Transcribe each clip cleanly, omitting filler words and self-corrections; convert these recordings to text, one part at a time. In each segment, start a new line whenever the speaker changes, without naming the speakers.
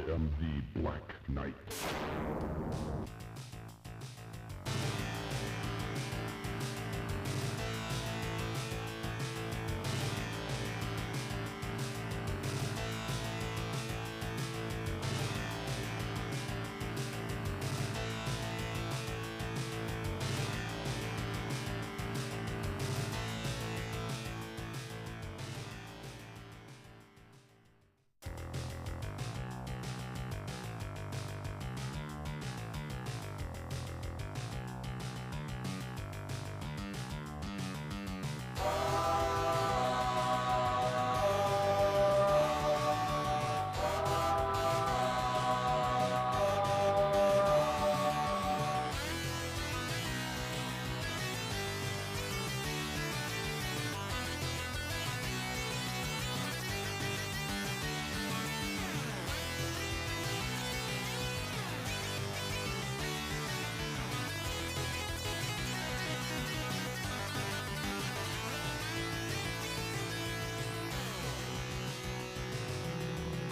am the Black Knight.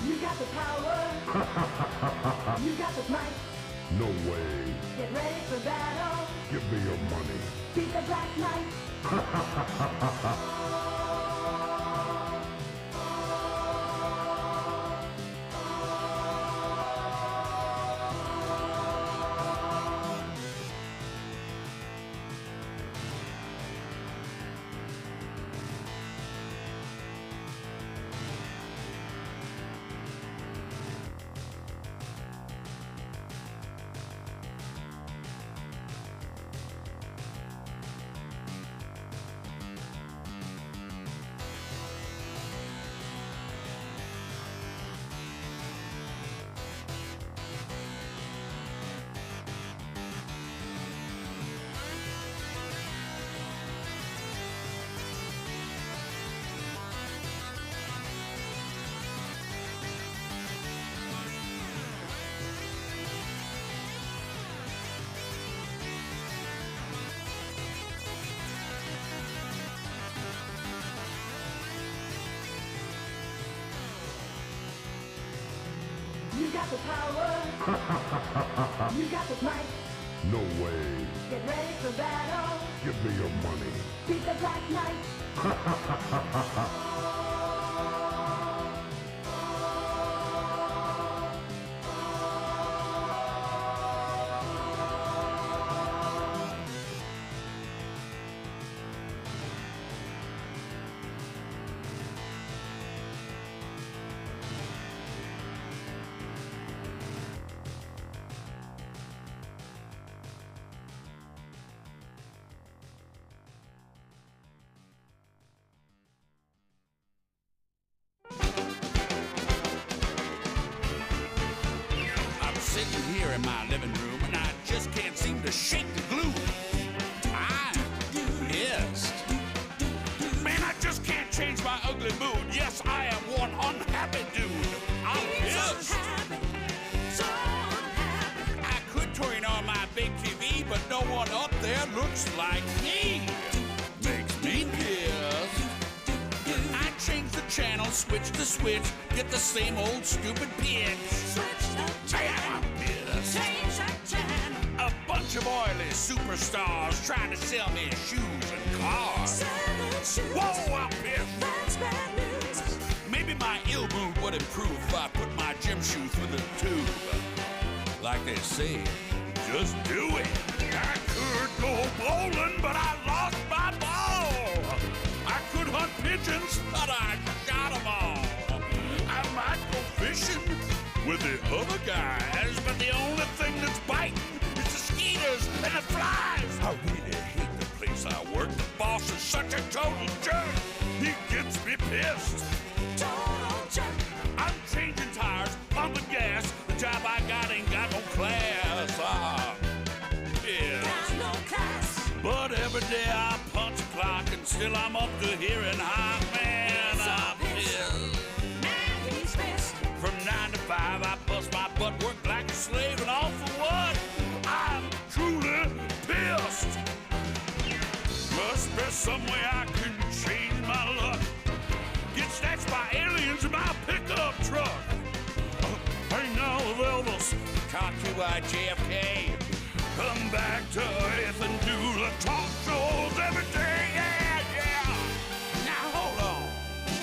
You got the power. You got the might.
No way.
Get ready for battle.
Give me your money.
Beat the Black Knight. You got the power. You got the might.
No way.
Get ready for battle.
Give me your money.
Beat the Black Knight.
Sitting here in my living room and I just can't seem to shake the glue. I'm pissed. Man, I just can't change my ugly mood. Yes, I am one unhappy dude. I'm pissed. I could turn on my big TV, but no one up there looks like me. Makes me pissed. I change the channel, switch the switch, get the same old stupid pitch. I'm pissed. A bunch of oily superstars trying to sell me shoes and cars. Whoa, I'm pissed. Maybe my ill mood would improve if I put my gym shoe through the tube. Like they say, just do it. I could go bowling, but I lost my ball. I could hunt pigeons, but I shot them all. I might go fishing with the other guys, but the only thing that's biting is the mosquitoes and the flies. I really hate the place I work. The boss is such a total jerk. He gets me pissed. Total jerk. I'm changing tires, pumping gas. The job I got ain't got no class. Yeah. Got no class. But every day I punch a clock and still I'm up to hearing hot. Man, I'm pissed. From 9 to 5, I bust my butt, work like a slave, and all for what? I'm truly pissed. Must be some way I can change my luck. Get snatched by aliens in my pickup truck. Ain't why JFK. Come back to Earth and do the talk shows every day, yeah, yeah. Now hold on,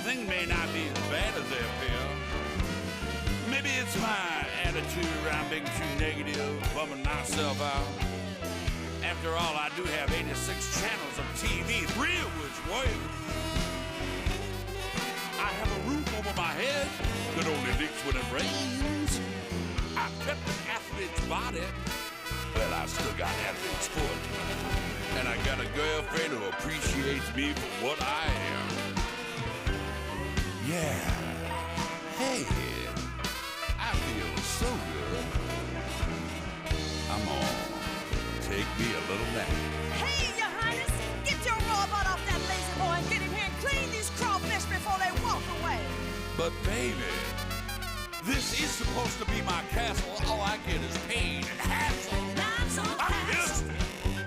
things may not be as bad as they appear. Maybe it's my attitude around being too negative, bumming myself out. After all, I do have 86 channels of TV, 3 of which work. I have a roof over my head that only leaks when it rains. I've kept an athlete's body. Well, I still got athlete's foot. And I got a girlfriend who appreciates me for what I am. Yeah. Hey. I feel so good. I'm on. Take me a little nap.
Hey, Your Highness! Get your raw butt off that lazy boy and get in here and clean these crawfish before they walk away!
But baby, this is supposed to be my castle. All I get is pain and hassle.
Not so fast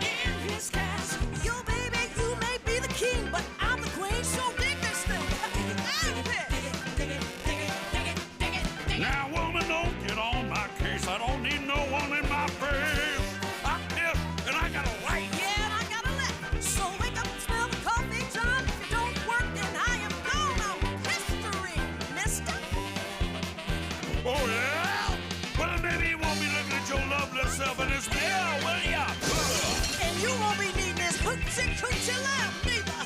in his castle. You, baby, you may be the king, but I'm the queen, so dig this thing!
Now, woman, don't get on my case. I don't need no one in my face. I'm pissed, and I got a light.
Yeah, and I got a left. So wake up and smell the coffee, John. If it don't work, then I am gone out history, mister.
Oh, yeah? Well, maybe you won't be looking at your loveless self in this mirror, will ya?
And you won't be needing this hoochie-coochie lamp, neither.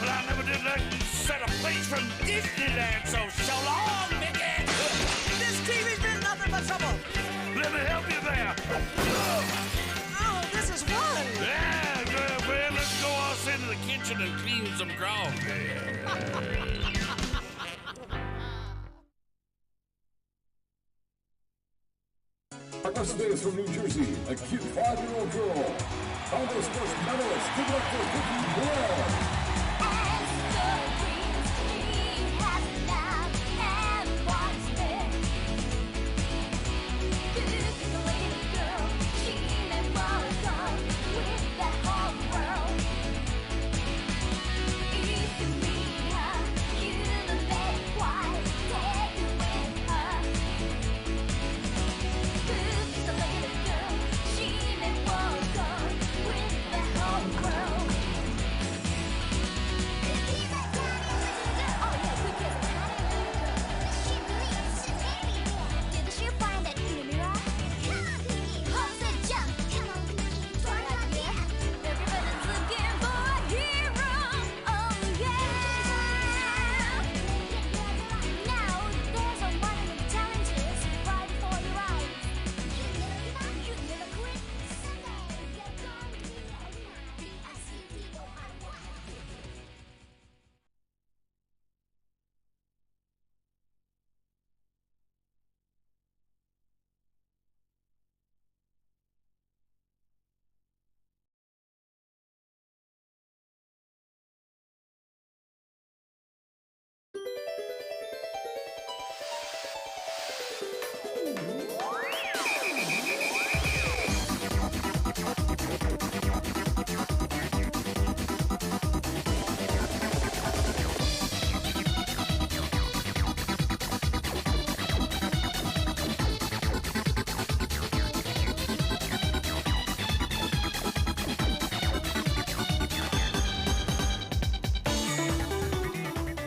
Well, I never did like set a place from Disneyland, so long, Mickey.
This TV's been nothing but trouble.
Let me help you there.
Oh, this is fun.
Yeah, good. Well, let's go us into the kitchen and clean some coffee.
Augusta is from New Jersey, a cute 5-year-old girl. Congress first medalist, good luck for Vicky Blair.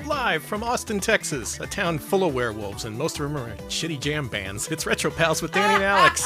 Live from Austin, Texas, a town full of werewolves, and most of them are shitty jam bands. It's Retro Pals with Danny and Alex.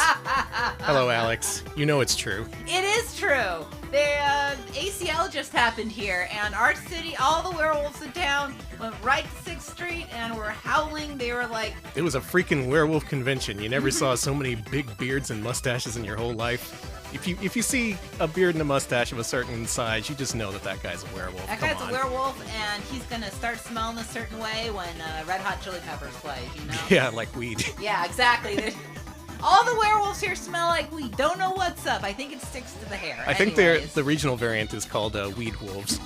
Hello, Alex. You know it's true.
It is true. The ACL just happened here, and our city, all the werewolves in town went right to 6th Street and were howling. They were like...
It was a freaking werewolf convention. You never saw so many big beards and mustaches in your whole life. If you see a beard and a mustache of a certain size, you just know that guy's a werewolf.
That guy's a werewolf, and he's going to start smelling a certain way when Red Hot Chili Peppers plays, you know?
Yeah, like weed.
Yeah, exactly. All the werewolves here smell like weed. Don't know what's up. I think it sticks to the hair.
I think the regional variant is called Weed Wolves.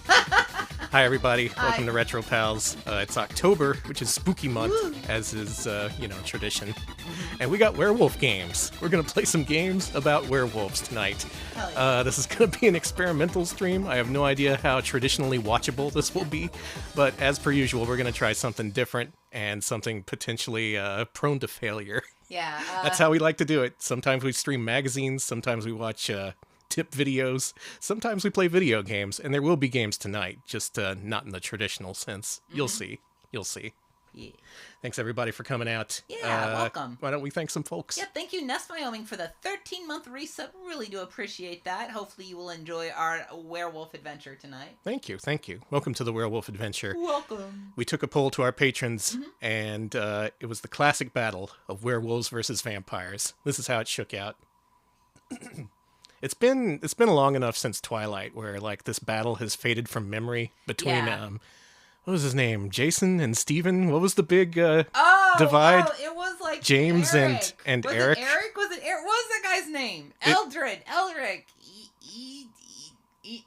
Hi, everybody. Welcome to Retro Pals. It's October, which is spooky month, as is, tradition. And we got werewolf games. We're going to play some games about werewolves tonight.
Yeah.
This is going to be an experimental stream. I have no idea how traditionally watchable this will be. But as per usual, we're going to try something different and something potentially prone to failure.
Yeah.
That's how we like to do it. Sometimes we stream magazines, sometimes we watch tip videos, sometimes we play video games, and there will be games tonight, just not in the traditional sense. You'll see. You'll see.
Yeah.
Thanks, everybody, for coming out.
Yeah, welcome.
Why don't we thank some folks?
Yeah, thank you, Nest Wyoming, for the 13-month resub. Really do appreciate that. Hopefully you will enjoy our werewolf adventure tonight.
Thank you, thank you. Welcome to the Werewolf Adventure.
Welcome.
We took a poll to our patrons, and it was the classic battle of werewolves versus vampires. This is how it shook out. It's been long enough since Twilight where like this battle has faded from memory between what was his name? Jason and Steven? What was the big divide?
Oh, it was like
James
Eric.
and
was
Eric.
It Eric? Was it Eric? What was that guy's name? Eldrick.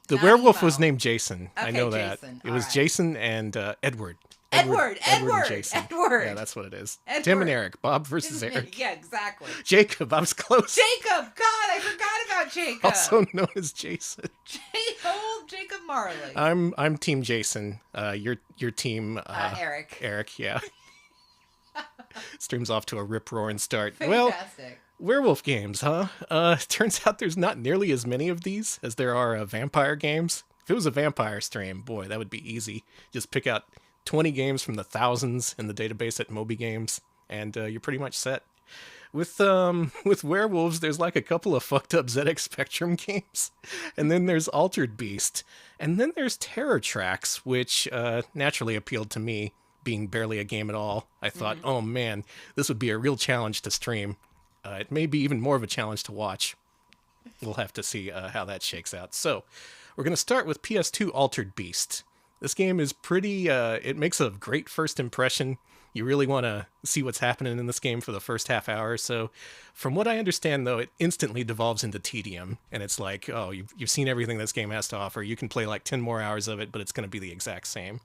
The werewolf was named Jason.
Okay,
I know that.
Jason.
It was
Alright.
Jason and Edward.
Edward.
and Jason.
Edward.
Yeah, that's what it is.
Edward.
Tim and Eric. Bob versus Eric.
Yeah, exactly.
Jacob. I was close.
Jacob. God, I forgot about Jacob.
Also known as Jason.
Old Jacob Marley.
I'm Team Jason. Your team.
Eric.
Eric. Yeah. Streams off to a rip-roaring start.
Fantastic.
Well, werewolf games, huh? Turns out there's not nearly as many of these as there are vampire games. If it was a vampire stream, boy, that would be easy. Just pick out 20 games from the thousands in the database at Moby Games, and you're pretty much set. With werewolves, there's like a couple of fucked up ZX Spectrum games, and then there's Altered Beast, and then there's T.R.A.X, which naturally appealed to me, being barely a game at all. I thought, oh man, this would be a real challenge to stream. It may be even more of a challenge to watch. We'll have to see how that shakes out. So, we're going to start with PS2 Altered Beast. This game is pretty, it makes a great first impression. You really want to see what's happening in this game for the first half hour or so. From what I understand, though, it instantly devolves into tedium. And it's like, oh, you've seen everything this game has to offer. You can play like 10 more hours of it, but it's going to be the exact same.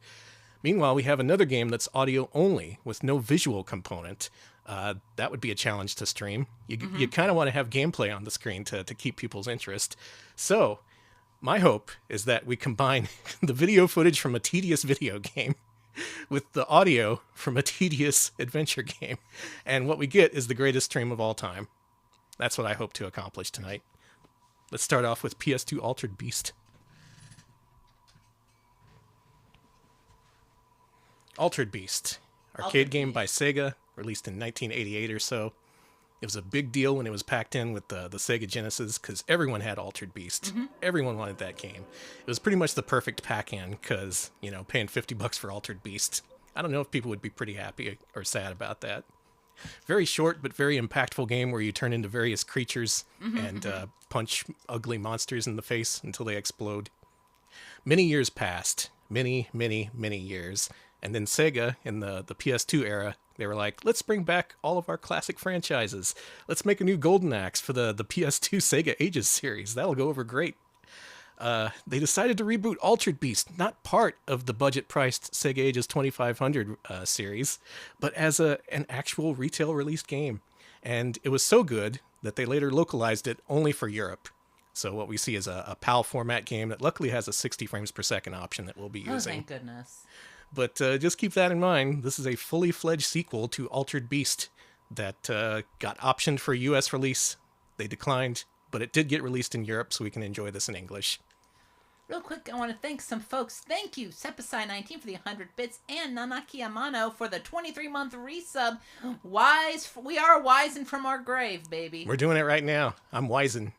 Meanwhile, we have another game that's audio only with no visual component. That would be a challenge to stream. You kind of want to have gameplay on the screen to keep people's interest. So, my hope is that we combine the video footage from a tedious video game with the audio from a tedious adventure game. And what we get is the greatest stream of all time. That's what I hope to accomplish tonight. Let's start off with PS2 Altered Beast. Altered Beast. Arcade game by Sega, released in 1988 or so. It was a big deal when it was packed in with the Sega Genesis, because everyone had Altered Beast. Everyone wanted that game. It was pretty much the perfect pack-in, because, you know, paying $50 for Altered Beast. I don't know if people would be pretty happy or sad about that. Very short, but very impactful game where you turn into various creatures and punch ugly monsters in the face until they explode. Many years passed. Many, many, many years. And then Sega, in the PS2 era, they were like, let's bring back all of our classic franchises. Let's make a new Golden Axe for the PS2 Sega Ages series. That'll go over great. They decided to reboot Altered Beast, not part of the budget-priced Sega Ages 2500 series, but as an actual retail-released game. And it was so good that they later localized it only for Europe. So what we see is a PAL format game that luckily has a 60 frames per second option that we'll be using.
Oh, thank goodness.
But just keep that in mind. This is a fully fledged sequel to Altered Beast that got optioned for a US release. They declined, but it did get released in Europe, so we can enjoy this in English.
Real quick, I want to thank some folks. Thank you, Sepasai19 for the 100 bits, and Nanaki Amano for the 23-month resub. We are wising from our grave, baby.
We're doing it right now. I'm wising.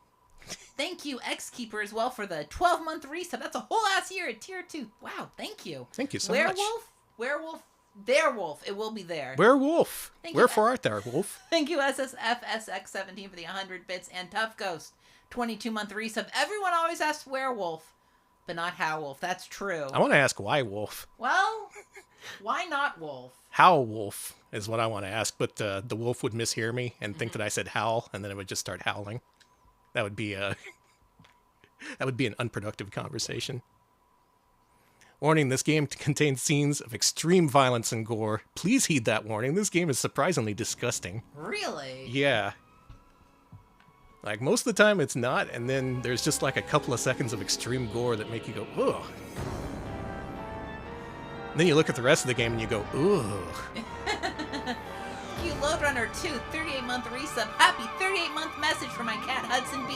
Thank you, X-Keeper, as well, for the 12-month resub. That's a whole ass year at Tier 2. Wow, thank you.
Thank you so much.
Werewolf. It will be there.
Werewolf. Wherefore art thou, wolf?
Thank you, SSFSX17 for the 100 bits, and Tough Ghost, 22-month resub. Everyone always asks Werewolf, but not Howlwolf. That's true.
I want to ask why wolf.
Well, why not Wolf?
Howl wolf is what I want to ask, but the wolf would mishear me and think that I said howl, and then it would just start howling. That would be an unproductive conversation. Warning, this game contains scenes of extreme violence and gore. Please heed that warning. This game is surprisingly disgusting.
Really?
Yeah. Like, most of the time it's not, and then there's just like a couple of seconds of extreme gore that make you go, ugh. And then you look at the rest of the game and you go, ugh.
You Lode Runner 2, 38-month resub. Happy 38-month message from my cat Hudson B.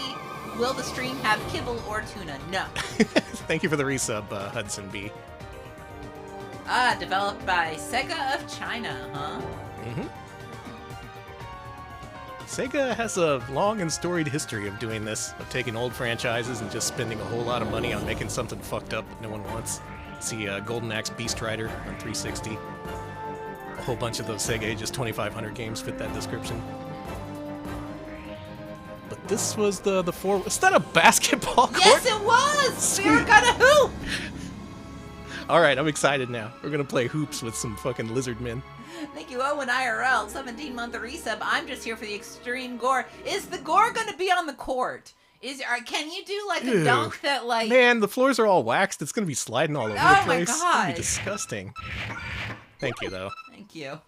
Will the stream have kibble or tuna? No.
Thank you for the resub, Hudson B.
Developed by Sega of China, huh?
Mm-hmm. Sega has a long and storied history of doing this, of taking old franchises and just spending a whole lot of money on making something fucked up that no one wants. See Golden Axe Beast Rider on 360. A whole bunch of those Sega Ages 2500 games fit that description. But this was the four... Is that a basketball court?
Yes, it was!
Sweet.
We were gonna hoop!
Alright, I'm excited now. We're gonna play hoops with some fucking lizard men.
Thank you, Owen IRL, 17-month resub. I'm just here for the extreme gore. Is the gore gonna be on the court? Can you do like a
Ew.
dunk that like...
Man, the floors are all waxed. It's gonna be sliding all over the
Oh my
place. It's gonna be
God.
disgusting. Thank you, though.
Thank you.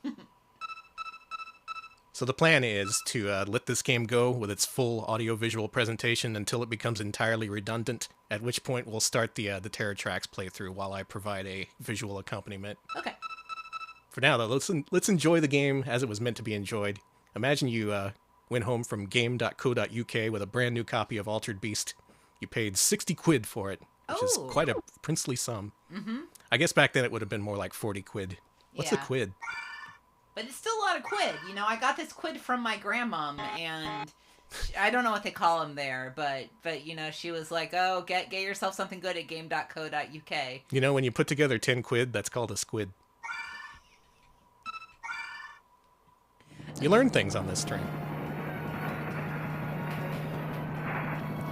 So the plan is to let this game go with its full audio-visual presentation until it becomes entirely redundant, at which point we'll start the T.R.A.X playthrough while I provide a visual accompaniment.
Okay.
For now, though, let's enjoy the game as it was meant to be enjoyed. Imagine you went home from game.co.uk with a brand new copy of Altered Beast. You paid 60 quid for it, which is
Oh.
quite a princely sum. Mm-hmm. I guess back then it would have been more like 40 quid. What's a
Yeah.
quid?
But it's still a lot of quid. You know, I got this quid from my grandmom, and I don't know what they call them there, but you know, she was like, "Oh, get yourself something good at game.co.uk."
You know, when you put together 10 quid, that's called a squid. You learn things on this stream.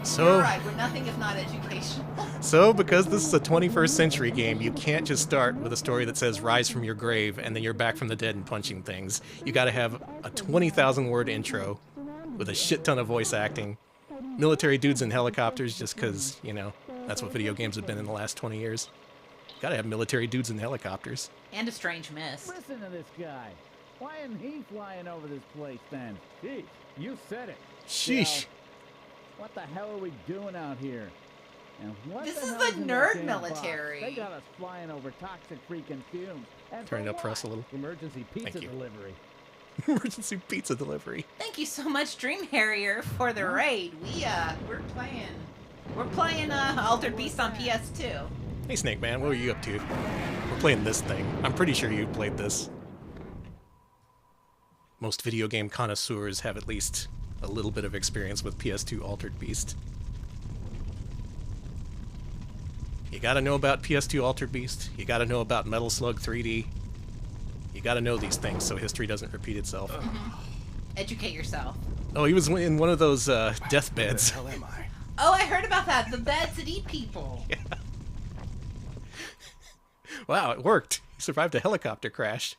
So,
You're right. We're nothing if not educational.
so because this is a 21st century game, you can't just start with a story that says rise from your grave and then you're back from the dead and punching things. You gotta have a 20,000 word intro with a shit ton of voice acting, military dudes in helicopters just because, you know, that's what video games have been in the last 20 years. Gotta have military dudes in helicopters.
And a strange mist.
Listen to this guy. Why isn't he flying over this place then? Jeez, you said it.
Sheesh.
So, what the hell are we doing out here? And what
This
the
is
hell
the
in that
nerd
damn
military.
box? They got us flying over toxic freaking fumes. And
Turn it
for
up for us a
what?
little.
Emergency pizza
you.
delivery.
Emergency pizza delivery.
Thank you so much, Dream Harrier, for the raid. We're playing Altered Beast on PS2.
Hey Snake Man, what are you up to? We're playing this thing. I'm pretty sure you played this. Most video game connoisseurs have at least a little bit of experience with PS2 Altered Beast. You gotta know about PS2 Altered Beast. You gotta know about Metal Slug 3D. You gotta know these things so history doesn't repeat itself.
Educate yourself.
Oh, he was in one of those deathbeds.
Hell am I?
Oh, I heard about that. The beds that eat people.
Wow, it worked. He survived a helicopter crash.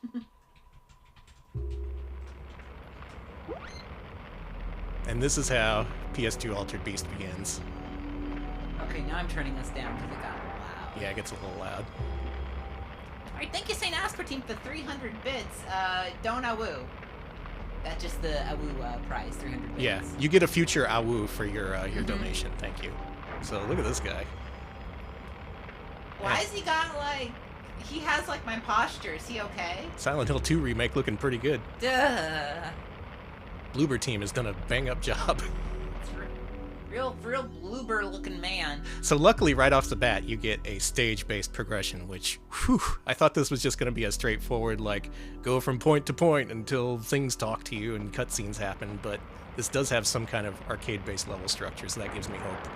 And this is how PS2 Altered Beast begins.
Okay, now I'm turning this down because it got loud.
Yeah, it gets a little loud.
Alright, thank you, St. Aspartine, for 300 bits. Don't awoo. That's just the awoo prize, 300 bits.
Yeah, you get a future awoo for your donation. Thank you. So look at this guy.
Why has he got, like... He has, like, my posture. Is he okay?
Silent Hill 2 remake looking pretty good.
Duh.
Bloober team has done a bang-up job.
It's real bloober-looking man.
So luckily, right off the bat, you get a stage-based progression, which, whew, I thought this was just going to be a straightforward, like, go from point to point until things talk to you and cutscenes happen, but this does have some kind of arcade-based level structure, so that gives me hope.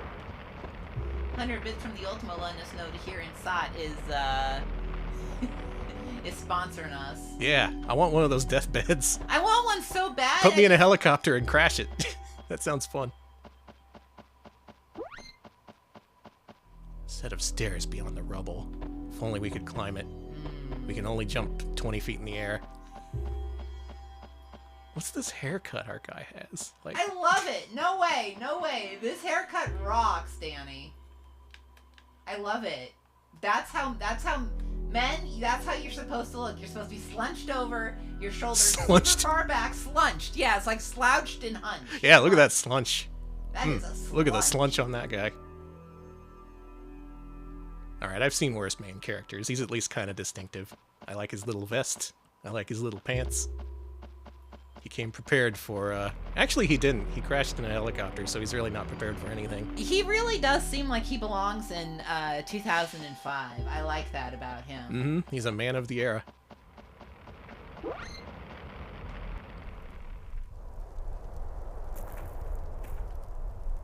100 bits from the Ultima letting us know to hear inside is is sponsoring us.
Yeah, I want one of those deathbeds.
I want one so bad.
Put me in a helicopter and crash it. That sounds fun. Set of stairs beyond the rubble. If only we could climb it. We can only jump 20 feet in the air. What's this haircut our guy has? Like,
I love it. No way, no way. This haircut rocks, Danny. I love it. That's how men, that's how you're supposed to look. You're supposed to be slunched over, your shoulders super
Slunched.
far back, slunched. Yeah, it's like slouched and hunched.
yeah, look at that slunch.
That is a slunch.
Look at the slunch on that guy. Alright, I've seen worse main characters. He's at least kind of distinctive. I like his little vest. I like his little pants. He came prepared for, actually he didn't. He crashed in a helicopter, so he's really not prepared for anything.
He really does seem like he belongs in 2005. I like that about him.
Mm-hmm. He's a man of the era.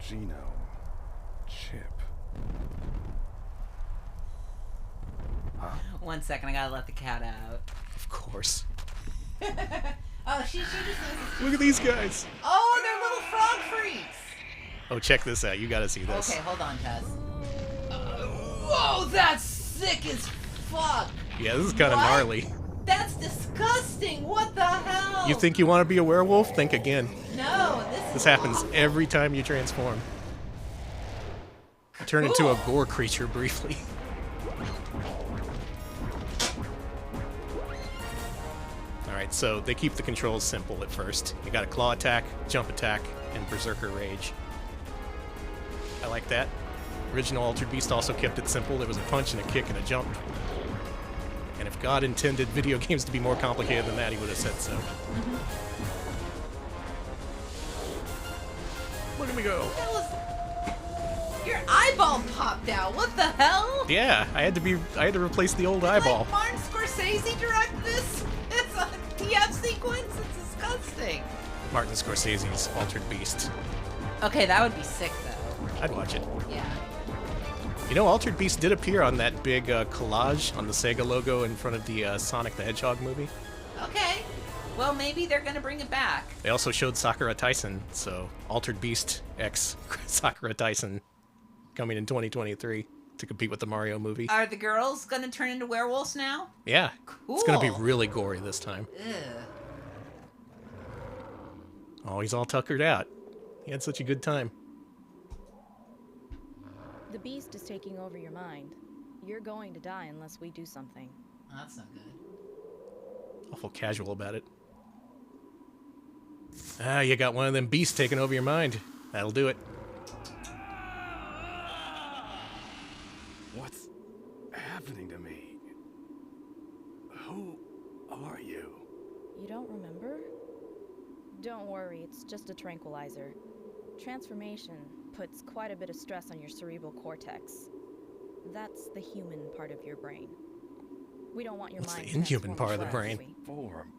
Genome. Chip.
1 second, I gotta let the cat out.
Of course.
Oh, she just knows.
Look at these guys.
Oh, they're little frog freaks.
Oh, check this out. You gotta see this.
Okay, hold on, Tess. Whoa, that's sick as fuck.
Yeah, this is kind of
What?
gnarly.
That's disgusting. What the hell?
You think you want to be a werewolf? Think again.
No,
This happens every time you transform. You turn into a gore creature briefly. Alright, so they keep the controls simple at first. You got a claw attack, jump attack, and berserker rage. I like that. Original Altered Beast also kept it simple. There was a punch and a kick and a jump. And if God intended video games to be more complicated than that, he would have said so. Look at me go.
That was... Your eyeball popped out. What the hell?
Yeah, I had to replace the old eyeball.
Like Martin Scorsese direct this? It's a TF sequence? It's disgusting.
Martin Scorsese's Altered Beast.
Okay, that would be sick, though.
I'd watch it.
Yeah.
You know, Altered Beast did appear on that big collage on the Sega logo in front of the Sonic the Hedgehog movie.
Okay. Well, maybe they're gonna bring it back.
They also showed Sakura Tyson, so Altered Beast X Sakura Tyson coming in 2023 to compete with the Mario movie.
Are the girls gonna turn into werewolves now?
Yeah. It's gonna be
Cool.
really gory this time.
Ugh.
Oh, he's all tuckered out. He had such a good time.
The beast is taking over your mind. You're going to die unless we do something.
Oh, that's not good.
Awful casual about it. Ah, you got one of them beasts taking over your mind. That'll do it.
What's happening to me? Who are you?
You don't remember? Don't worry, it's just a tranquilizer. Transformation puts quite a bit of stress on your cerebral cortex. That's the human part of your brain. We don't want your
What's
mind
the inhuman
transformed
part of the
forever,
brain?
do we?
Form.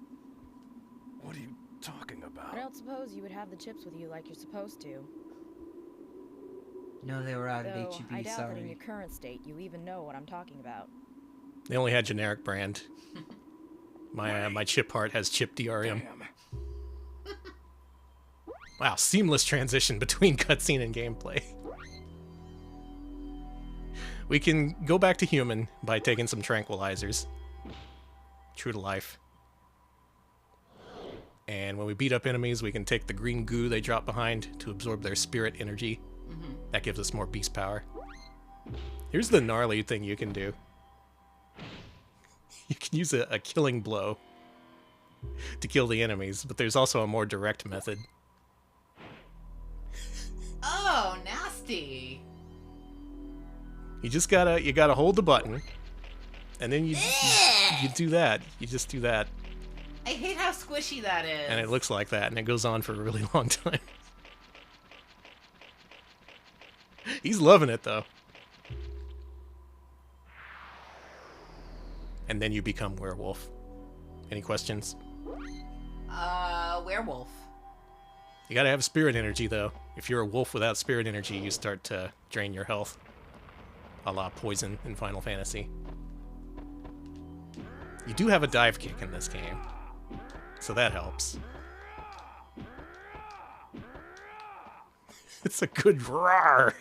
What are you talking about?
I don't suppose you would have the chips with you like you're supposed to.
No, they were out of
Though
HEB,
I doubt that in
sorry.
your current state you even know what I'm talking about.
They only had generic brand. My chip part has chip DRM.
Damn.
Wow, seamless transition between cutscene and gameplay. We can go back to human by taking some tranquilizers. True to life. And when we beat up enemies, we can take the green goo they drop behind to absorb their spirit energy. That gives us more beast power. Here's the gnarly thing you can do. You can use a killing blow to kill the enemies, but there's also a more direct method.
Oh, nasty.
You just gotta hold the button, and then you do that. You just do that,
I hate how squishy that is.
and it looks like that, and it goes on for a really long time. He's loving it though. And then you become werewolf. Any questions?
Werewolf.
You gotta have spirit energy though. If you're a wolf without spirit energy, you start to drain your health. A la Poison in Final Fantasy. You do have a dive kick in this game, so that helps. It's a good roar.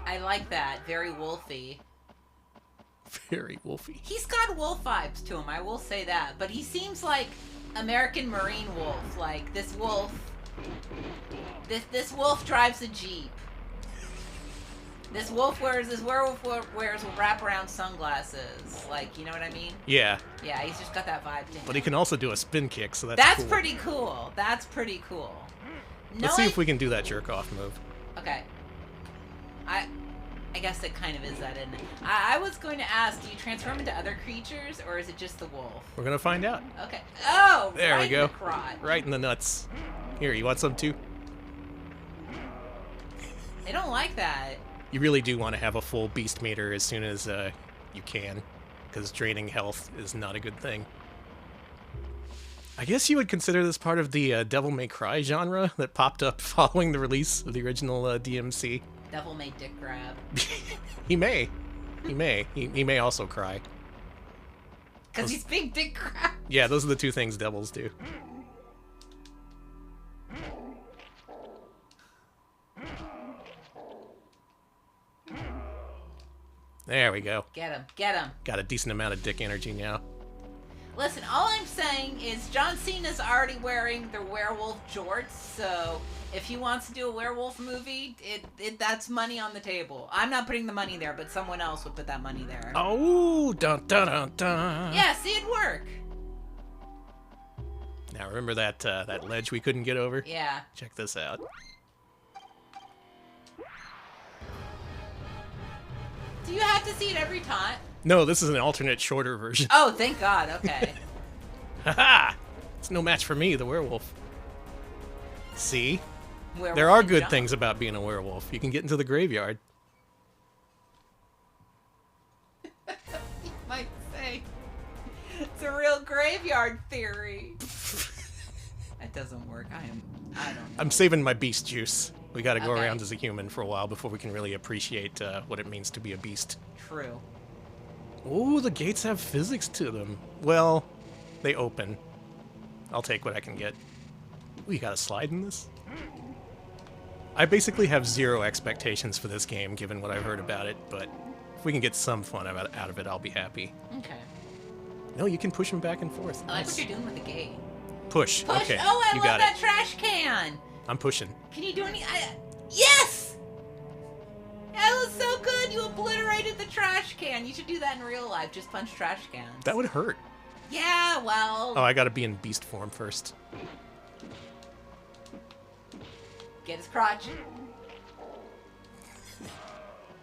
I like that. Very wolfy.
Very wolfy.
He's got wolf vibes to him, I will say that. But he seems like American Marine wolf. Like, this wolf... This wolf drives a Jeep. This werewolf wears wraparound sunglasses. Like, you know what I mean?
Yeah,
Yeah, he's just got that vibe to him.
but he can also do a spin kick, so that's
That's
cool.
pretty cool. That's pretty cool.
Let's see if we can do that jerk-off move.
Okay. I guess it kind of is that, isn't it? I was going to ask, do you transform into other creatures, or is it just the wolf?
We're gonna find out.
Okay. Oh,
There
right
we go.
In the crotch.
Right in the nuts. Here, you want some too?
I don't like that.
You really do want to have a full beast meter as soon as you can, because draining health is not a good thing. I guess you would consider this part of the Devil May Cry genre that popped up following the release of the original DMC.
Devil may dick grab.
He may. He may. He may also cry.
Because he's big dick grab.
Yeah, those are the two things devils do. There we go.
Get him. Get him.
Got a decent amount of dick energy now.
Listen, all I'm saying is John Cena's already wearing the werewolf jorts, so if he wants to do a werewolf movie, that's money on the table. I'm not putting the money there, but someone else would put that money there.
Oh, dun dun dun dun.
Yeah, see, it'd work.
Now remember that that ledge we couldn't get over?
Yeah.
Check this out.
Do you have to see it every time?
No, this is an alternate, shorter version.
Oh, thank God. Okay.
Haha! It's no match for me, the werewolf. See?
Werewolf
There are
can
good
jump.
things about being a werewolf. You can get into the graveyard.
You might say it's a real graveyard theory. That doesn't work. I don't know.
I'm saving my beast juice. We gotta go
Okay.
around as a human for a while before we can really appreciate what it means to be a beast.
True.
Ooh, the gates have physics to them. Well, they open. I'll take what I can get. Ooh, you got a slide in this? I basically have zero expectations for this game, given what I've heard about it, but if we can get some fun out of it, I'll be happy.
Okay.
No, you can push them back and forth.
I like
Nice.
what you're doing with the gate.
Push.
Push.
Okay,
Oh, I
you
love
got
that
it.
trash can.
I'm pushing.
Can you do any? Yes! That was so good. You obliterated the trash can. You should do that in real life. Just punch trash cans.
That would hurt.
Yeah, well.
Oh, I gotta be in beast form first.
Get his crotch.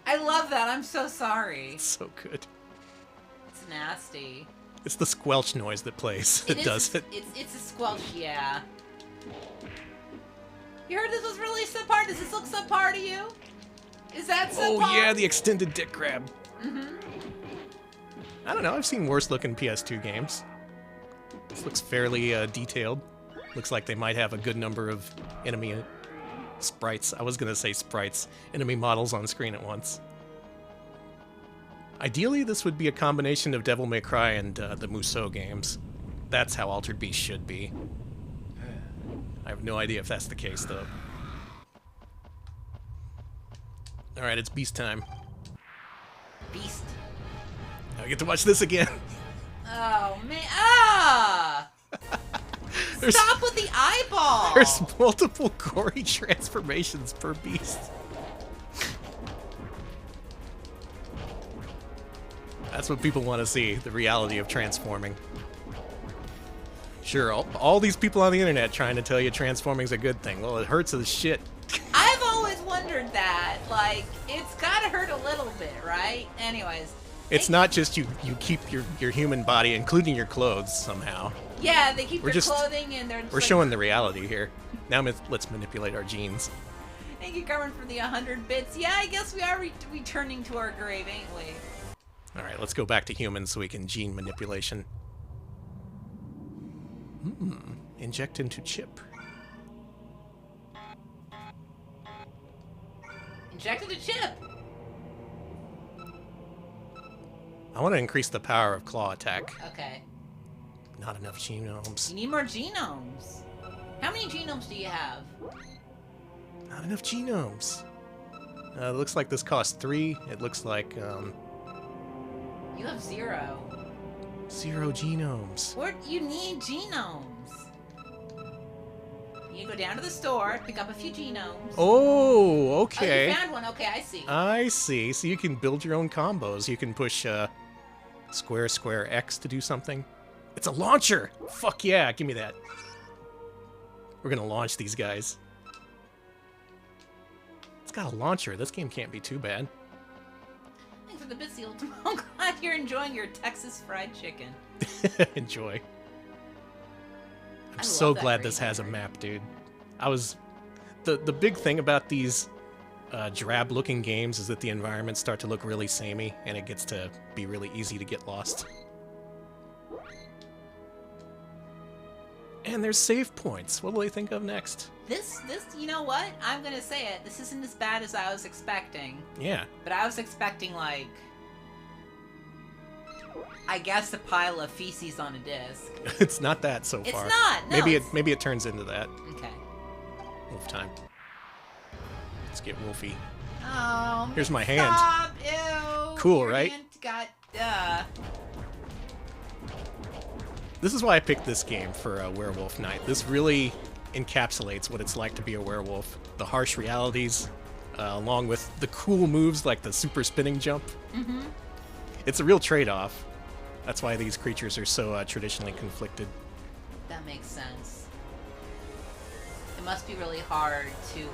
I love that. I'm so sorry.
It's so good.
It's nasty.
It's the squelch noise that plays. It does it.
It's a squelch, yeah. You heard this was really subpar? Does this look subpar to you? Is that subpar?
Oh yeah, the extended dick grab.
Mm-hmm.
I don't know, I've seen worse looking PS2 games. This looks fairly detailed. Looks like they might have a good number of enemy sprites. I was gonna say sprites. Enemy models on screen at once. Ideally, this would be a combination of Devil May Cry and the Musou games. That's how Altered Beast should be. I have no idea if that's the case, though. Alright, it's Beast time.
Beast.
I get to watch this again.
Oh, man. Ah! Stop with the eyeball!
There's multiple gory transformations per beast. That's what people want to see, the reality of transforming. Sure, all these people on the internet trying to tell you transforming's a good thing. Well, it hurts as shit.
I've always wondered that. Like, it's gotta hurt a little bit, right? Anyways.
It's not just you keep your human body, including your clothes, somehow.
Yeah, they keep
We're
their
just-
clothing and they're just
We're
like,
showing the reality here. Now let's manipulate our genes.
Thank you, Carmen, for the 100 bits. Yeah, I guess we are returning to our grave, ain't we?
Alright, let's go back to humans so we can gene manipulation. Inject into chip.
Injected a chip.
I want to increase the power of claw attack.
Okay.
Not enough genomes.
You need more genomes. How many genomes do you have?
Not enough genomes. It looks like this costs 3. It looks like,
You have 0.
0 genomes.
Where you need genomes. You go down to the store, pick up a few genomes.
Oh,
Oh,
okay.
you found one. Okay, I see.
I see. So you can build your own combos. You can push square X to do something. It's a launcher! Fuck yeah, give me that. We're gonna launch these guys. It's got a launcher. This game can't be too bad.
bit sealed. I'm glad you're enjoying your Texas fried chicken.
Enjoy. I'm
I
so
love that
glad this has a
graveyard.
map, dude. The big thing about these drab-looking games is that the environments start to look really samey, and it gets to be really easy to get lost. And there's save points. What will they think of next?
This, you know what? I'm gonna say it. This isn't as bad as I was expecting.
Yeah.
But I was expecting, like, I guess a pile of feces on a disc.
It's not that so
It's
far.
not, no,
Maybe it turns into that.
Okay.
Wolf time. Let's get wolfy.
Oh,
Here's my hand.
stop. Ew.
Cool,
Your
right?
hand got,
This is why I picked this game for a Werewolf Night. This really encapsulates what it's like to be a werewolf. The harsh realities, along with the cool moves like the super spinning jump.
Mm-hmm.
It's a real trade-off. That's why these creatures are so traditionally conflicted.
That makes sense. It must be really hard to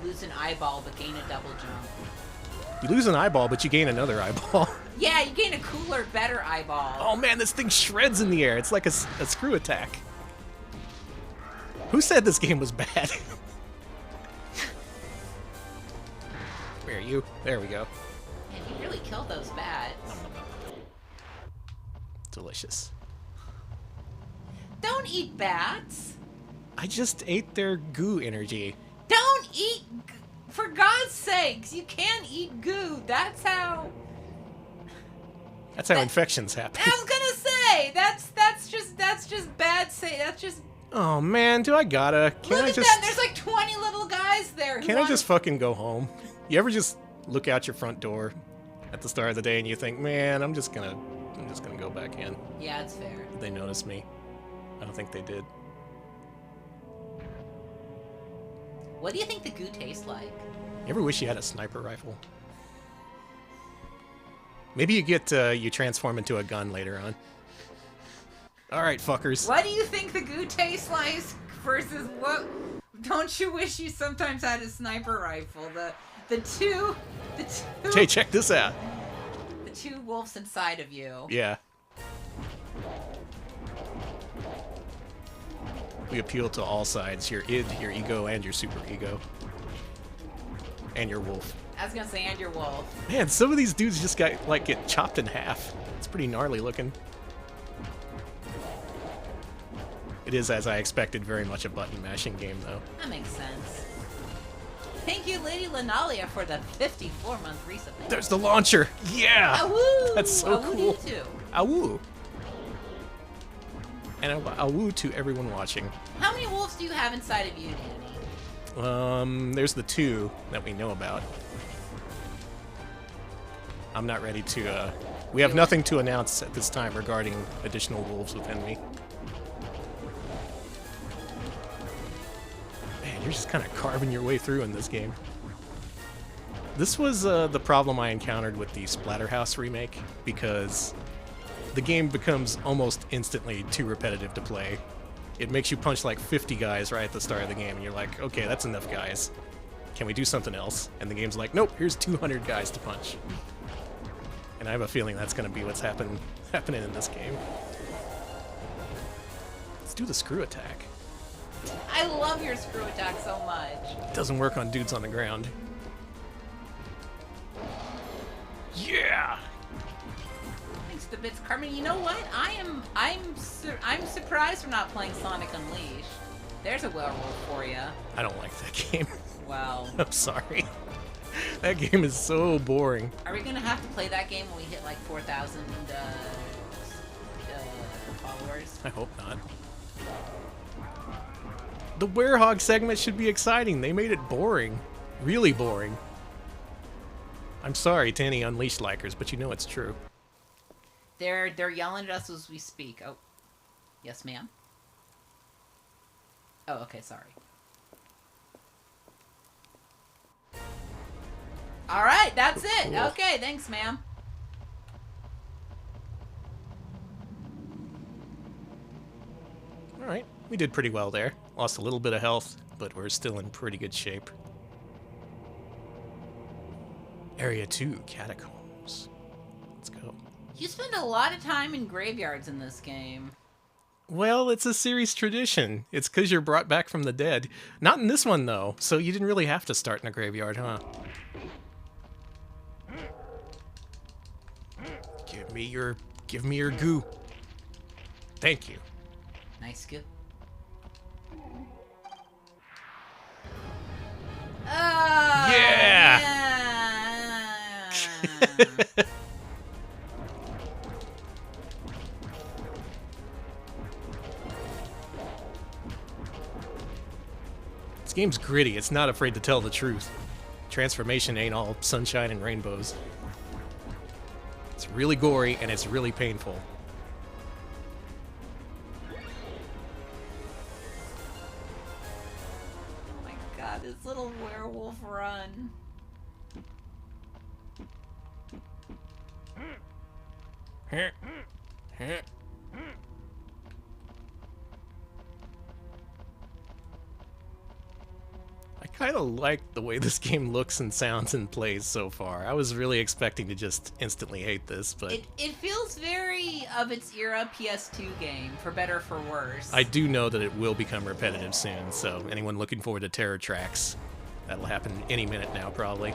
lose an eyeball but gain a double jump.
You lose an eyeball, but you gain another eyeball.
Yeah, you gain a cooler, better eyeball.
Oh man, this thing shreds in the air. It's like a screw attack. Who said this game was bad? Where are you? There we go.
Man, you really killed those bats.
Delicious.
Don't eat bats.
I just ate their goo energy.
Don't eat. For God's sakes, you can't eat goo. That's how.
That's how infections happen.
I was gonna say that's just bad. That's just.
Oh man, do I gotta? Can
Look
I
at
just?
them. There's like 20 little guys there. Who
Can I
wanna-
just fucking go home? You ever just look out your front door at the start of the day and you think, man, I'm just gonna go back in.
Yeah, it's fair.
Did they notice me? I don't think they did.
What do you think the goo tastes like?
You ever wish you had a sniper rifle? Maybe you get you transform into a gun later on. All right, fuckers.
What do you think the goo tastes like versus what? Don't you wish you sometimes had a sniper rifle? The two
Hey, check this out.
the two wolves inside of you.
Yeah. We appeal to all sides, your id, your ego, and your super ego. And your wolf.
I was gonna say, and your wolf.
Man, some of these dudes just got, like, get chopped in half. It's pretty gnarly looking. It is, as I expected, very much a button mashing game, though.
That makes sense. Thank you, Lady Linalia, for the 54-month resub.
There's the launcher! Yeah!
Awoo!
That's so
Awoo to
cool.
you too.
Awoo! And awoo to everyone watching.
How many wolves do you have inside of you, Danny?
There's the two that we know about. I'm not ready to, we have nothing to announce at this time regarding additional wolves within me. Man, you're just kind of carving your way through in this game. This was the problem I encountered with the Splatterhouse remake, because the game becomes almost instantly too repetitive to play. It makes you punch like 50 guys right at the start of the game, and you're like, okay, that's enough guys. Can we do something else? And the game's like, nope, here's 200 guys to punch. And I have a feeling that's going to be what's happening in this game. Let's do the screw attack.
I love your screw attack so much.
It doesn't work on dudes on the ground. Yeah!
Thanks to Bits Carmen. You know what? I'm surprised we're not playing Sonic Unleashed. There's a werewolf for you.
I don't like that game.
Wow.
I'm sorry. That game is so boring.
Are we gonna have to play that game when we hit like 4,000 followers?
I hope not. The Werehog segment should be exciting. They made it boring. Really boring. I'm sorry to any Unleashed likers, but you know it's true.
They're yelling at us as we speak. Oh, yes, ma'am. Oh, okay, sorry. All right, that's it.
Cool.
Okay, thanks, ma'am.
All right, we did pretty well there. Lost a little bit of health, but we're still in pretty good shape. Area 2, Catacombs.
You spend a lot of time in graveyards in this game.
Well, it's a series tradition. It's because you're brought back from the dead. Not in this one, though, so you didn't really have to start in a graveyard, huh? Give me your goo. Thank you.
Nice goo.
Yeah! This game's gritty. It's not afraid to tell the truth. Transformation ain't all sunshine and rainbows. It's really gory and it's really painful.
Oh my god, this little werewolf run.
I kind of like the way this game looks and sounds and plays so far. I was really expecting to just instantly hate this, but...
It feels very of its era PS2 game, for better or for worse.
I do know that it will become repetitive soon, so anyone looking forward to T.R.A.X, that'll happen any minute now, probably.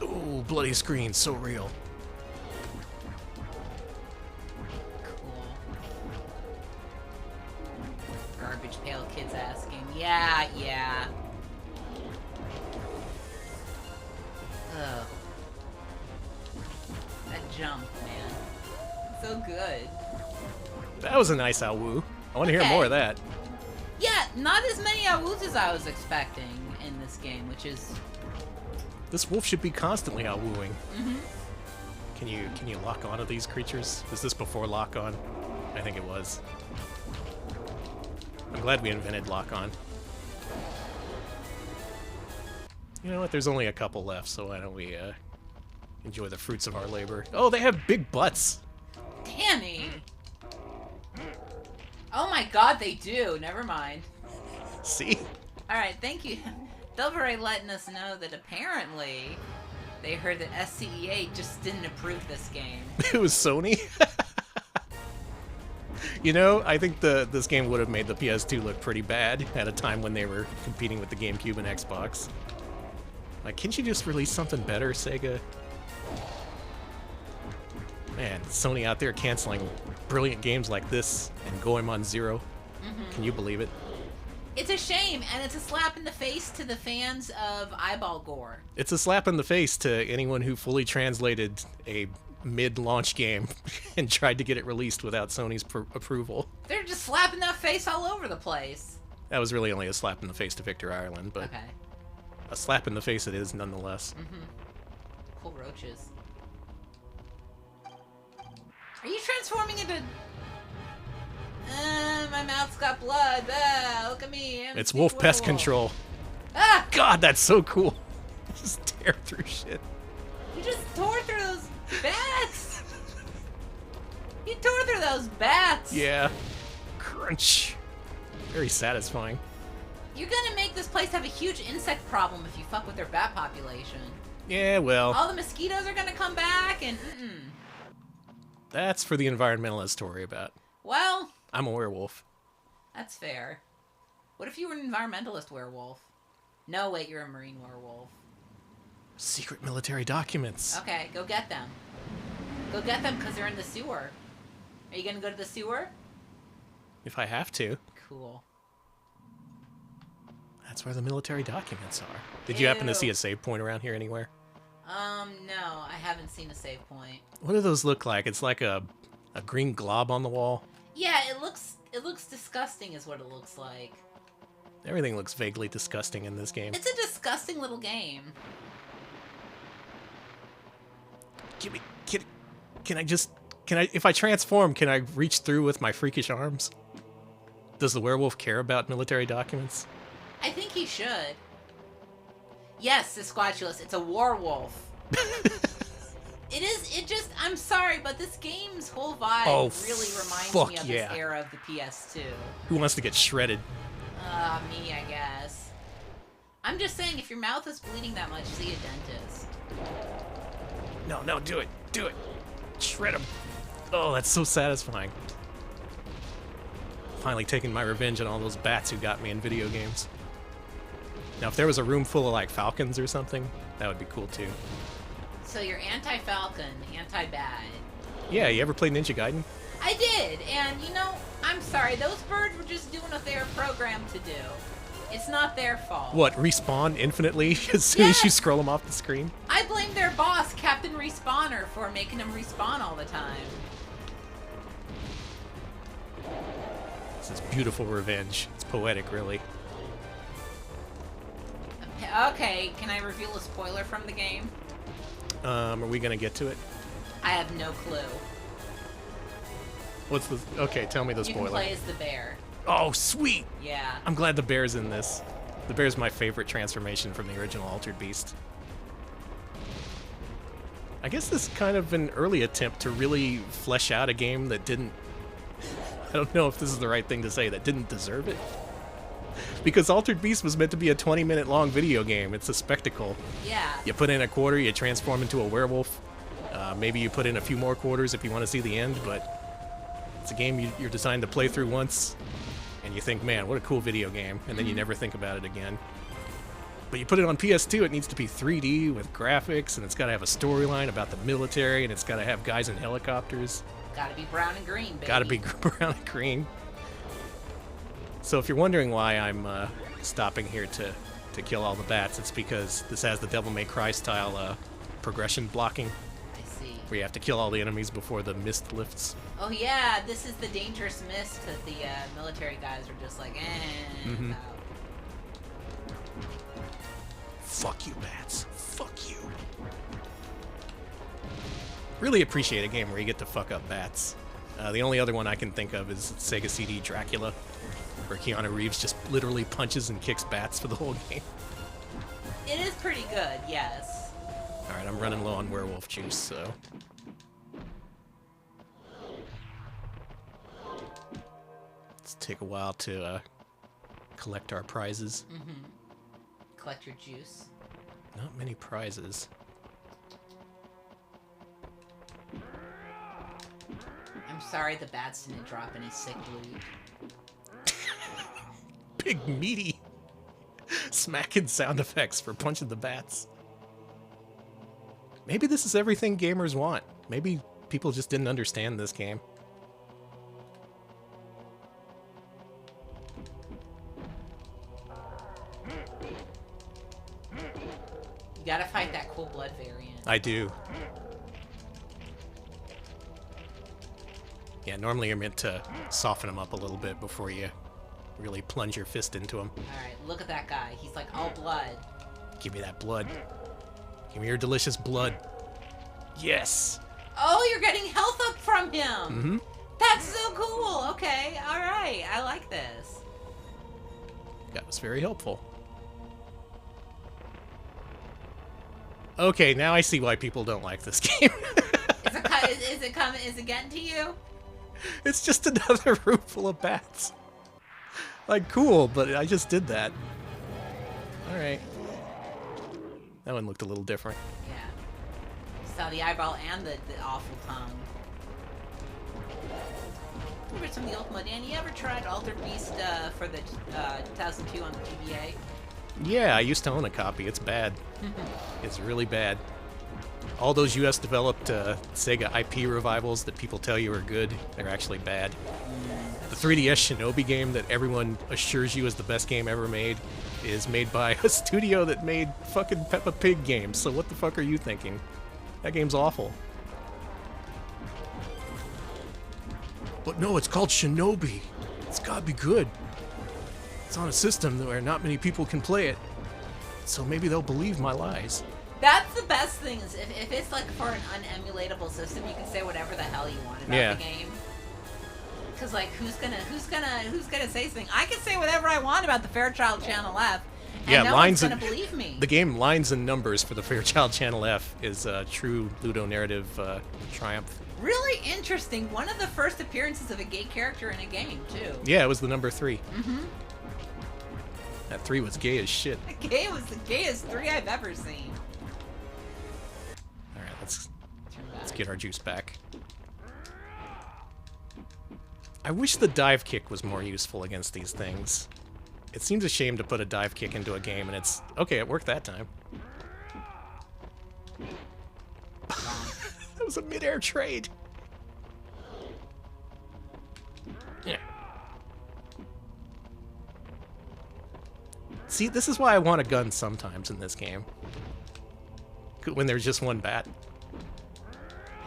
Ooh, bloody screen, so real.
Garbage Pail Kids asking. Yeah, yeah. Ugh. That jump, man. So good.
That was a nice Awu. I want to hear more of that.
Yeah, not as many Awus as I was expecting in this game, which is...
This wolf should be constantly Awuing.
Mm-hmm.
Can you lock onto these creatures? Was this before lock on? I think it was. I'm glad we invented lock on. You know what? There's only a couple left, so why don't we enjoy the fruits of our labor? Oh, they have big butts.
Danny! Oh my god, they do. Never mind.
See?
Alright, thank you. Delveray letting us know that apparently they heard that SCEA just didn't approve this game.
It was Sony? You know, I think this game would have made the PS2 look pretty bad at a time when they were competing with the GameCube and Xbox. Like, can't you just release something better, Sega? Man, Sony out there canceling brilliant games like this and Goemon Zero.
Mm-hmm.
Can you believe it?
It's a shame, and it's a slap in the face to the fans of eyeball gore.
It's a slap in the face to anyone who fully translated a mid-launch game and tried to get it released without Sony's approval.
They're just slapping that face all over the place.
That was really only a slap in the face to Victor Ireland, but
okay.
A slap in the face it is nonetheless.
Mm-hmm. Cool roaches. Are you transforming into... my mouth's got blood. Look at me.
It's wolf pest control.
Ah!
God, that's so cool. Just tear through shit.
You just tore through those bats. You tore through those bats.
Yeah. Crunch. Very satisfying.
You're gonna make this place have a huge insect problem if you fuck with their bat population.
Yeah, well.
All the mosquitoes are gonna come back and
That's for the environmentalists to worry about.
Well,
I'm a werewolf.
That's fair. What if you were an environmentalist werewolf? No, wait, you're a marine werewolf.
Secret military documents.
Okay, go get them. Go get them because they're in the sewer. Are you gonna go to the sewer?
If I have to.
Cool.
That's where the military documents are. Did you happen to see a save point around here anywhere?
No, I haven't seen a save point.
What do those look like? It's like a green glob on the wall.
Yeah, it looks disgusting is what it looks like.
Everything looks vaguely disgusting in this game.
It's a disgusting little game.
If I transform, can I reach through with my freakish arms? Does the werewolf care about military documents?
I think he should. Yes, Sasquatulus, it's a werewolf. I'm sorry, but this game's whole vibe really reminds me of this era of the PS2.
Who wants to get shredded?
Me, I guess. I'm just saying, if your mouth is bleeding that much, see a dentist.
No, do it. Do it. Shred him. Oh, that's so satisfying. Finally taking my revenge on all those bats who got me in video games. Now, if there was a room full of, like, falcons or something, that would be cool, too.
So you're anti-falcon, anti-bad.
Yeah, you ever played Ninja Gaiden?
I did, and, you know, I'm sorry, those birds were just doing what they were programmed to do. It's not their fault.
What, respawn infinitely as soon as you scroll them off the screen?
I blame their boss, Captain Respawner, for making them respawn all the time.
This is beautiful revenge. It's poetic, really.
Okay, can I reveal a spoiler from the game?
Are we gonna get to it?
I have no clue.
What's the... Okay, tell me the spoiler.
You can play as the bear.
Oh, sweet!
Yeah.
I'm glad the bear's in this. The bear's my favorite transformation from the original Altered Beast. I guess this is kind of an early attempt to really flesh out a game that didn't... I don't know if this is the right thing to say, that didn't deserve it. Because Altered Beast was meant to be a 20-minute long video game. It's a spectacle.
Yeah.
You put in a quarter, you transform into a werewolf. Maybe you put in a few more quarters if you want to see the end, but it's a game you're designed to play through once, and you think, man, what a cool video game, and then you never think about it again. But you put it on PS2, it needs to be 3D with graphics, and it's got to have a storyline about the military, and it's got to have guys in helicopters.
Gotta be brown and green, baby.
Gotta be brown and green. So if you're wondering why I'm stopping here to kill all the bats, it's because this has the Devil May Cry style progression blocking.
I see.
Where you have to kill all the enemies before the mist lifts.
Oh yeah, this is the dangerous mist that the military guys are just like,
Mhm.
out.
Fuck you, bats. Fuck you. Really appreciate a game where you get to fuck up bats. The only other one I can think of is Sega CD Dracula, where Keanu Reeves just literally punches and kicks bats for the whole game.
It is pretty good, yes.
Alright, I'm running low on werewolf juice, so... Let's take a while to collect our prizes.
Mm-hmm. Collect your juice.
Not many prizes.
I'm sorry the bats didn't drop any sick loot.
Big meaty smacking sound effects for punching the bats. Maybe this is everything gamers want. Maybe people just didn't understand this game.
You gotta fight that cool blood variant.
I do. Yeah, normally you're meant to soften them up a little bit before you really plunge your fist into them.
Alright, look at that guy. He's like all blood.
Give me that blood. Give me your delicious blood. Yes!
Oh, you're getting health up from him!
Mm-hmm.
That's so cool! Okay, alright. I like this.
That was very helpful. Okay, now I see why people don't like this game.
Is it getting to you?
It's just another room full of bats. Like, cool, but I just did that. Alright. That one looked a little different.
Yeah. Saw the eyeball and the awful tongue. Remember some of the old mud. Dan, you ever tried Altered Beast for the 2002 on the GBA?
Yeah, I used to own a copy. It's bad. It's really bad. All those US developed Sega IP revivals that people tell you are good, they're actually bad. The 3DS Shinobi game that everyone assures you is the best game ever made is made by a studio that made fucking Peppa Pig games, so what the fuck are you thinking? That game's awful. But no, it's called Shinobi. It's gotta be good. It's on a system where not many people can play it, so maybe they'll believe my lies.
That's the best thing is if it's like for an unemulatable system, you can say whatever the hell you want about the game. Cause like who's gonna say something? I can say whatever I want about the Fairchild Channel F, and no one's gonna believe me.
The game Lines and Numbers for the Fairchild Channel F is a true ludonarrative triumph.
Really interesting. One of the first appearances of a gay character in a game too.
Yeah, it was the number 3.
Mm-hmm.
That 3 was gay as shit.
The game was the gayest 3 I've ever seen.
Alright, let's get our juice back. I wish the dive kick was more useful against these things. It seems a shame to put a dive kick into a game and it's... Okay, it worked that time. That was a mid-air trade. Yeah. See, this is why I want a gun sometimes in this game. When there's just one bat.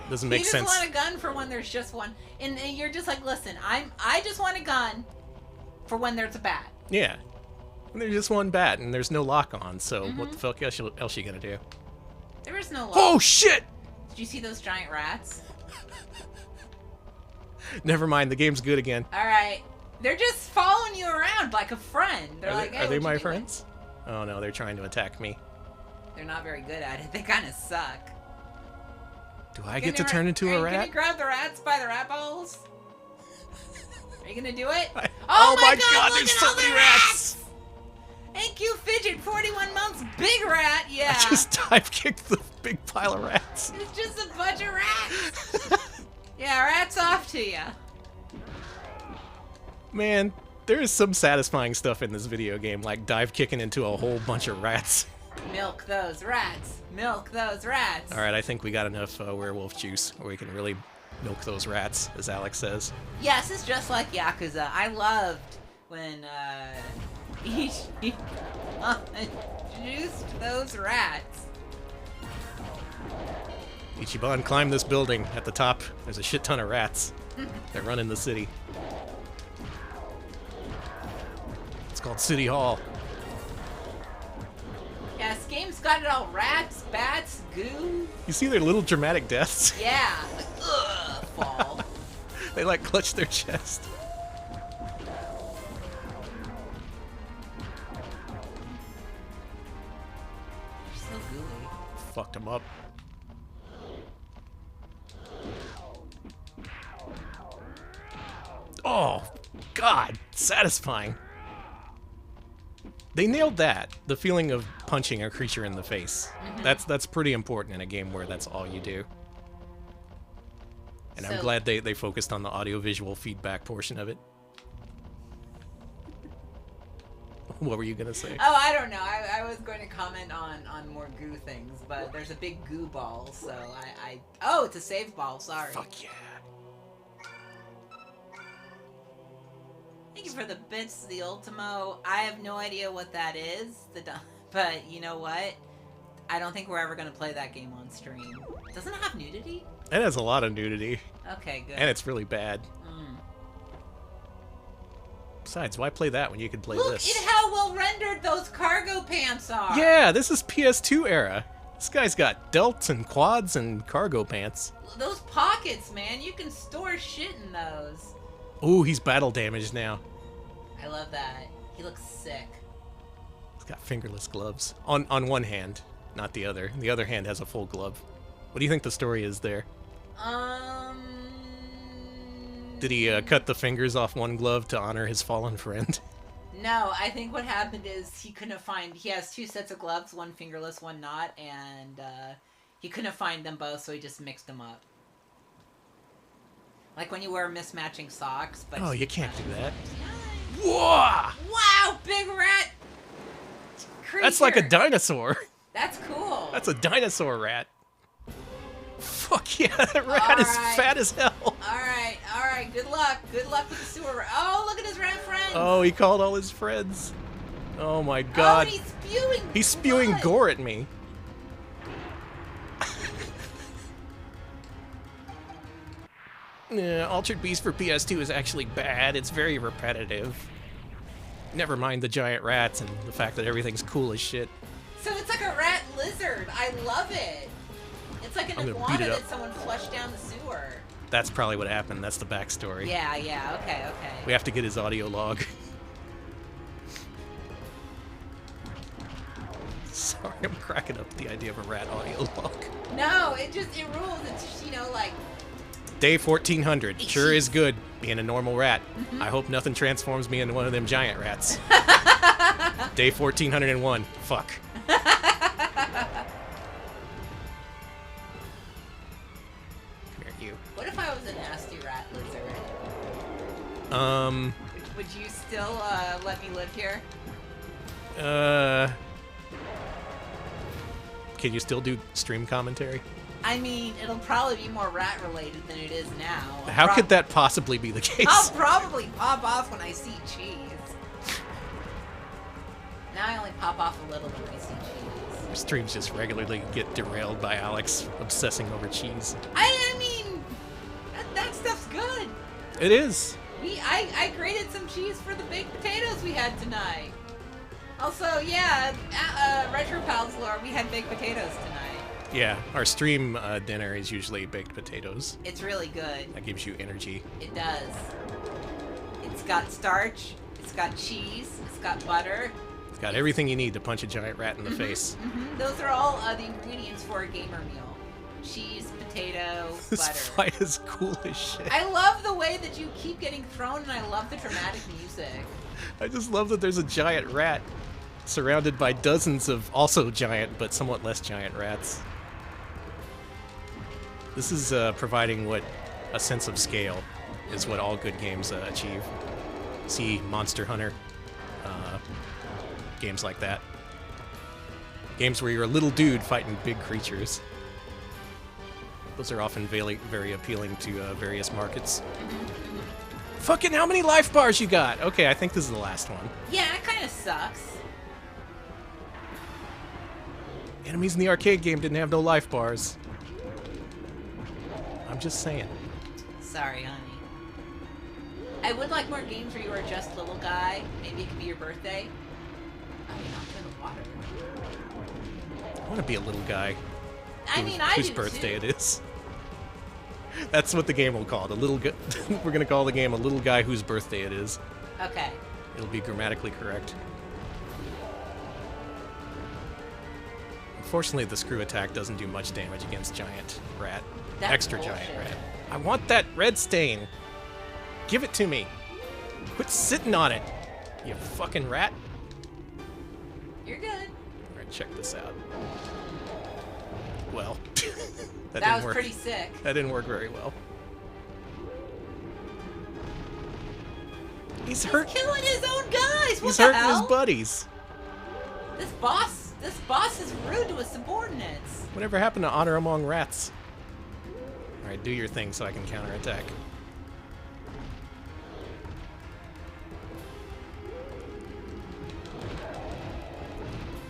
Doesn't make sense.
You just want a gun for when there's just one. And you're just like, listen, I just want a gun for when there's a bat.
Yeah. And there's just one bat and there's no lock on, so what the fuck else you gonna do?
There is no lock.
Oh shit!
Did you see those giant rats?
Never mind, the game's good again.
Alright. They're just following you around like a friend. They're like, hey,
are they
what
my
you doing?
friends? Oh no, they're trying to attack me.
They're not very good at it. They kind of suck.
Do I get to turn into a rat?
Are you gonna grab the rats by the rat balls? Are you gonna do it?
Oh my god,
look
there's
at
so
all the
many rats!
Thank you, Fidget, 41 months, big rat, yeah.
I just dive kicked the big pile of rats.
It's just a bunch of rats. Yeah, rats off to ya.
Man, there is some satisfying stuff in this video game, like dive kicking into a whole bunch of rats.
Milk those rats. Milk those rats.
Alright, I think we got enough werewolf juice where we can really milk those rats, as Alex says.
Yes, it's just like Yakuza. I loved when he juiced those rats.
Ichiban, climb this building. At the top, there's a shit ton of rats. They're running the city. It's called City Hall.
Yeah, this game's got it all. Rats, bats, goo.
You see their little dramatic deaths?
Yeah. Like, ugh, fall.
They like clutch their chest.
You're so gooey.
Fucked them up. Oh, God, satisfying. They nailed that. The feeling of punching a creature in the face. That's pretty important in a game where that's all you do. And I'm glad they focused on the audio-visual feedback portion of it. What were you gonna say?
Oh, I don't know. I was going to comment on more goo things, but there's a big goo ball, so Oh, it's a save ball, sorry.
Fuck yeah.
Thank you for the bits, the Ultimo. I have no idea what that is, but you know what? I don't think we're ever going to play that game on stream. Doesn't it have nudity?
It has a lot of nudity.
Okay, good.
And it's really bad. Besides, why play that when you could play this?
Look at how well rendered those cargo pants are!
Yeah, this is PS2 era. This guy's got delts and quads and cargo pants.
Those pockets, man, you can store shit in those.
Ooh, he's battle damaged now.
I love that. He looks sick.
He's got fingerless gloves. On one hand, not the other. The other hand has a full glove. What do you think the story is there? Did he cut the fingers off one glove to honor his fallen friend?
No, I think what happened is he has 2 sets of gloves, one fingerless, one not, and he couldn't find them both, so he just mixed them up. Like when you wear mismatching socks, but...
Oh, you can't do that.
Whoa! Wow, big rat creature.
That's like a dinosaur.
That's cool.
That's a dinosaur rat. Fuck yeah, that rat is fat as hell.
Alright, good luck. Good luck with the sewer rat. Oh, look at his rat friends.
Oh, he called all his friends. Oh my god.
Oh, and he's spewing
He's spewing
blood.
gore at me. Altered Beast for PS2 is actually bad. It's very repetitive. Never mind the giant rats and the fact that everything's cool as shit.
So it's like a rat lizard. I love it. It's like an iguana that someone flushed down the sewer.
That's probably what happened. That's the backstory.
Yeah, okay.
We have to get his audio log. Sorry, I'm cracking up at the idea of a rat audio log.
No, it rules. It's just, like...
Day 1400. Sure is good being a normal rat. I hope nothing transforms me into one of them giant rats. Day 1401. Fuck. Come here, you.
What if I was a nasty rat lizard? Would you still let me live here?
Can you still do stream commentary?
I mean, it'll probably be more rat related than it is now.
How could that possibly be the case?
I'll probably pop off when I see cheese. Now I only pop off a little when I see cheese.
Our streams just regularly get derailed by Alex obsessing over cheese.
I mean, that stuff's good.
It is.
I grated some cheese for the baked potatoes we had tonight. Also, yeah, Retro Pals lore, we had baked potatoes tonight.
Yeah, our stream dinner is usually baked potatoes.
It's really good.
That gives you energy.
It does. It's got starch, it's got cheese, it's got butter.
It's got everything you need to punch a giant rat in the face.
Mm-hmm. Those are all the ingredients for a gamer meal. Cheese, potato,
This
butter.
fight is cool as shit.
I love the way that you keep getting thrown, and I love the dramatic music.
I just love that there's a giant rat surrounded by dozens of also giant but somewhat less giant rats. This is providing what a sense of scale is what all good games achieve. See Monster Hunter, games like that. Games where you're a little dude fighting big creatures. Those are often very appealing to various markets. Fucking how many life bars you got? Okay, I think this is the last one.
Yeah, it kind of sucks.
Enemies in the arcade game didn't have no life bars. I'm just saying.
Sorry, honey. I would like more games where you are just a little guy. Maybe it could be your birthday. I mean, I'm in the water.
I want to be a little guy.
I mean, I
whose
do
birthday
too.
it is. That's what the game will call it. A little we're gonna call the game a little guy whose birthday it is.
Okay.
It'll be grammatically correct. Unfortunately, the screw attack doesn't do much damage against giant rat.
That's
Extra
bullshit.
giant rat. I want that red stain. Give it to me. Quit sitting on it, you fucking rat.
You're good.
Alright, check this out. Well, that
That
didn't
was
work.
pretty sick.
That didn't work very well. He's hurt.
Killing his own guys. What
He's
the
hurting
hell?
his buddies.
This boss is rude to his subordinates.
Whatever happened to honor among rats? Alright, do your thing so I can counterattack.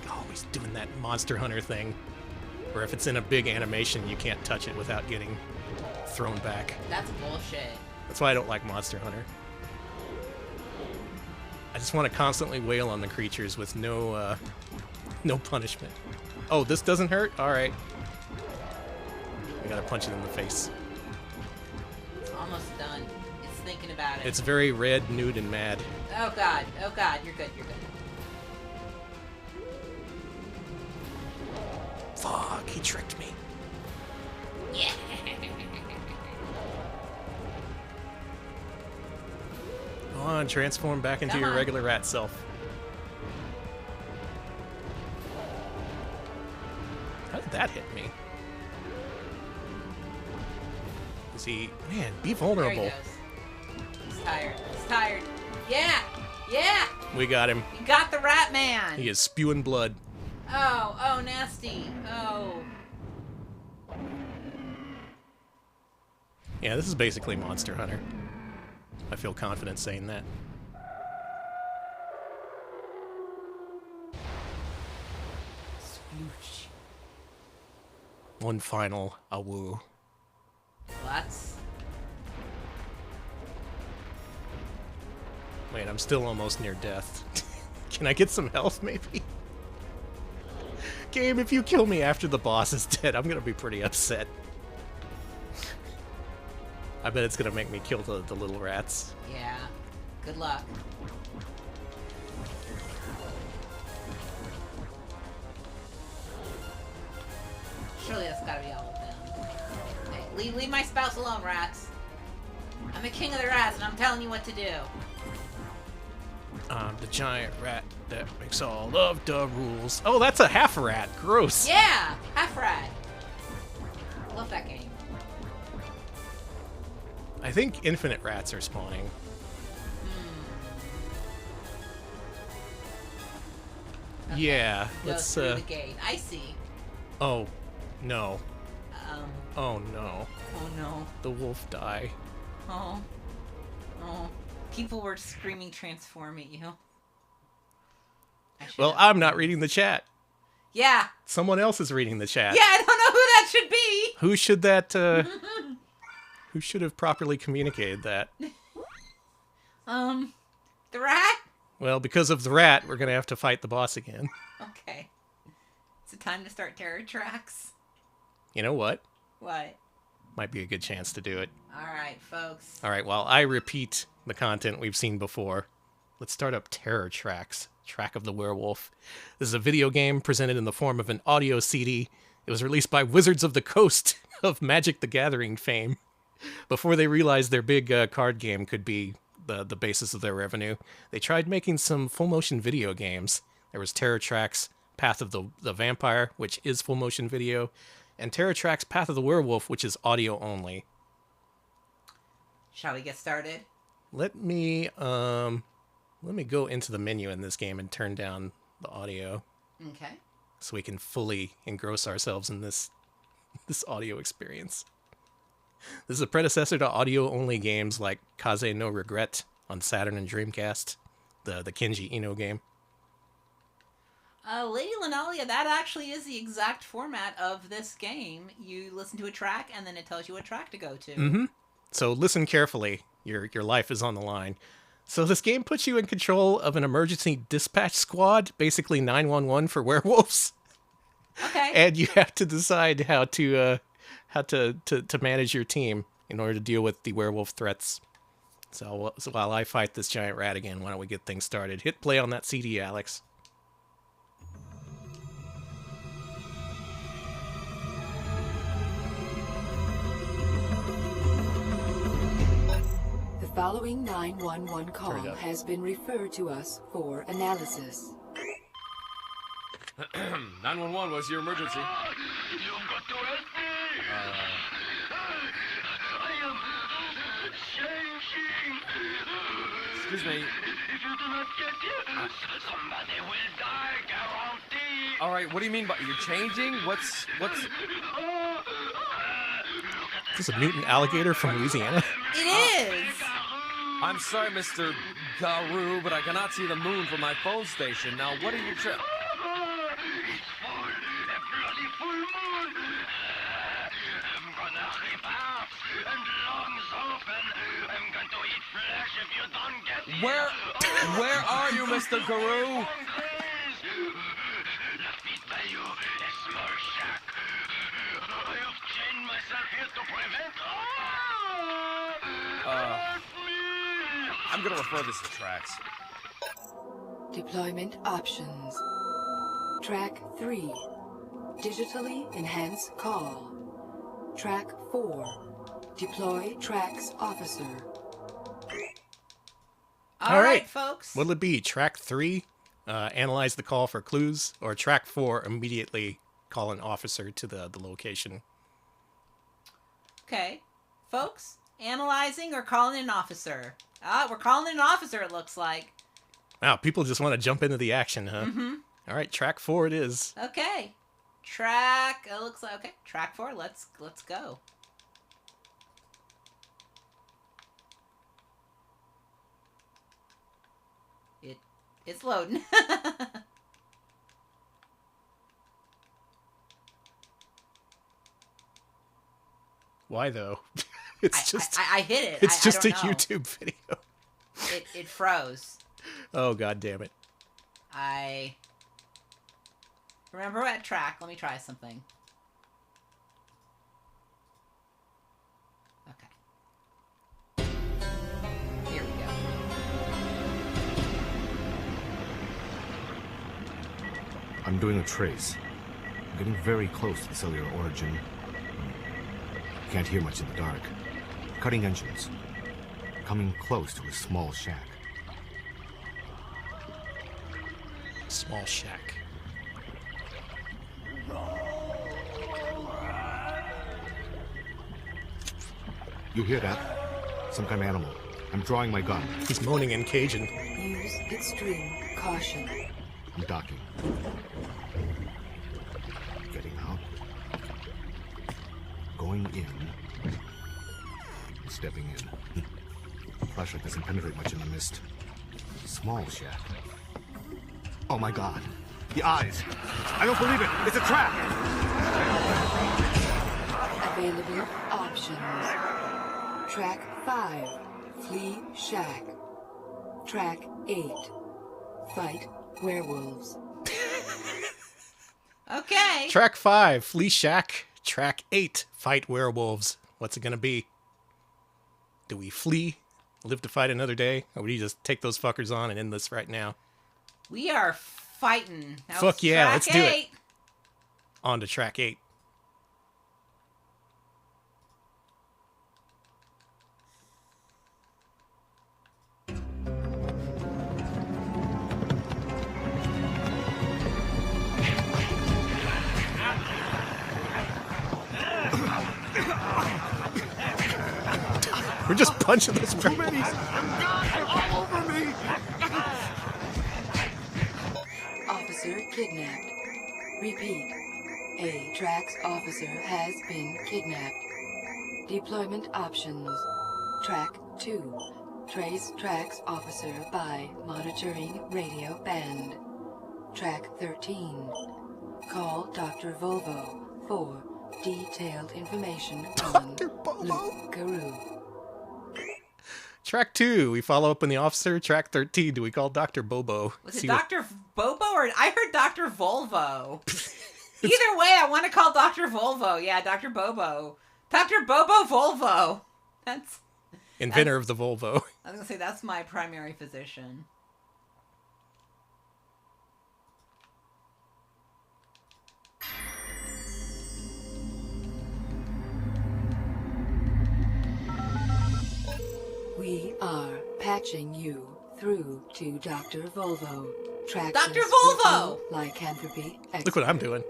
Always doing that Monster Hunter thing. Where if it's in a big animation, you can't touch it without getting thrown back.
That's bullshit.
That's why I don't like Monster Hunter. I just want to constantly wail on the creatures with no punishment. Oh, this doesn't hurt? Alright. I gotta punch it in the face.
It's almost done. It's thinking about it.
It's very red, nude, and mad.
Oh god. Oh god. You're good. You're good.
Fuck, he tricked me.
Yeah.
Go on, transform back into
Come
your
on.
regular rat self. How did that hit me? Is he... Man, be
There he
vulnerable.
goes. He's tired. He's tired. Yeah. Yeah.
We got him.
You got the rat man.
He is spewing blood.
Oh. Oh, nasty. Oh.
Yeah, this is basically Monster Hunter. I feel confident saying that.
Sploosh.
One final awoo.
What?
Wait, I'm still almost near death. Can I get some health, maybe? Game, if you kill me after the boss is dead, I'm gonna be pretty upset. I bet it's gonna make me kill the little rats.
Yeah. Good luck. Surely that's gotta be all of them. Hey, leave my spouse alone, rats. I'm the king of the rats, and I'm telling you what to do.
I'm the giant rat that makes all of the rules. Oh, that's a half rat. Gross.
Yeah, half rat. Love that game.
I think infinite rats are spawning.
Okay.
Yeah,
Go
let's
through the gate. I see.
Oh, no. Oh no.
Oh no.
The wolf die.
Oh. Oh. People were screaming transform at you.
Well, I'm not reading the chat.
Yeah.
Someone else is reading the chat.
Yeah, I don't know who that should be.
Who should that, who should have properly communicated that?
The rat?
Well, because of the rat, we're gonna have to fight the boss again.
Okay. Is it time to start T.R.A.X?
You know what?
What?
Might be a good chance to do it.
Alright, folks.
Alright, while I repeat the content we've seen before, let's start up T.R.A.X, Track of the Werewolf. This is a video game presented in the form of an audio CD. It was released by Wizards of the Coast of Magic the Gathering fame before they realized their big card game could be the basis of their revenue. They tried making some full-motion video games. There was T.R.A.X, Path of the Vampire, which is full-motion video, and T.R.A.X, Path of the Werewolf, which is audio only.
Shall we get started?
Let me go into the menu in this game and turn down the audio.
Okay.
So we can fully engross ourselves in this audio experience. This is a predecessor to audio-only games like Kaze no Regret on Saturn and Dreamcast, the Kenji Ino game.
Lady Linalia, that actually is the exact format of this game. You listen to a track, and then it tells you what track to go to.
Mm-hmm. So listen carefully. Your life is on the line. So this game puts you in control of an emergency dispatch squad, basically 911 for werewolves.
Okay.
And you have to decide how to manage your team in order to deal with the werewolf threats. So while I fight this giant rat again, why don't we get things started? Hit play on that CD, Alex.
The following 911 call has been referred to us for analysis.
911, what's your emergency?
You've got to help me! I am changing!
Excuse me.
If you do not get here, somebody will die, guaranteed!
Alright, what do you mean by you're changing? What's...
Is this a mutant alligator from Louisiana?
It is!
I'm sorry, Mr. Garu, but I cannot see the moon from my phone station. Now, what are you trying...
It's full! A bloody full moon! I'm gonna rip out and lungs open! I'm going to eat flesh if you don't get here!
Where are you, Mr. Garu?
Lafitte Bayou, a small shack. I have chained myself here to prevent...
I'm gonna refer this to T.R.A.X.
Deployment options. Track 3. Digitally enhance call. Track 4. Deploy T.R.A.X officer.
All right, folks.
What'll it be? Track 3, analyze the call for clues, or track 4, immediately call an officer to the location?
Okay. Folks, analyzing or calling an officer? We're calling an officer, it looks like.
Wow, people just want to jump into the action, huh?
Mm-hmm.
All right, track 4 it is.
Okay. Track, it looks like, okay, track 4, let's go. It's loading.
Why though? It's just
I hit it.
It's just
I
a
don't know.
YouTube video.
It froze.
Oh god damn it.
I remember at track. Let me try something. Okay. Here we go.
I'm doing a trace. I'm getting very close to the cellular origin. Can't hear much in the dark. Cutting engines. Coming close to a small shack.
Small shack.
You hear that? Some kind of animal. I'm drawing my gun.
He's moaning in Cajun.
Use extreme caution.
I'm docking. Getting out. Going in. Stepping in. Flashlight doesn't penetrate much in the mist. Small shack. Oh my god. The eyes. I don't believe it. It's a trap.
Available options. Track 5, Flea Shack. Track 8, Fight Werewolves.
Okay.
Track 5, Flea Shack. Track 8, Fight Werewolves. What's it gonna be? Do we flee, live to fight another day, or would you just take those fuckers on and end this right now?
We are fighting. Now
Fuck
it's
yeah,
track
let's do it.
8.
On to track 8. We're just punching this
Too many. They're all over me.
Officer kidnapped. Repeat. A T.R.A.X officer has been kidnapped. Deployment options. Track 2. Trace T.R.A.X officer by monitoring radio band. Track 13. Call Dr. Volvo for detailed information on Luke Guru.
Track 2, we follow up on the officer. Track 13, do we call Dr. Bobo?
Was it Dr. Bobo or I heard Dr. Volvo? Either way, I want to call Dr. Volvo. Yeah, Dr. Bobo. Dr. Bobo Volvo. That's
Inventor of the Volvo.
I was going to say, that's my primary physician.
We are patching you through to Dr. Volvo.
Dr. Volvo!
Lycanthropy expert.
Look what I'm doing.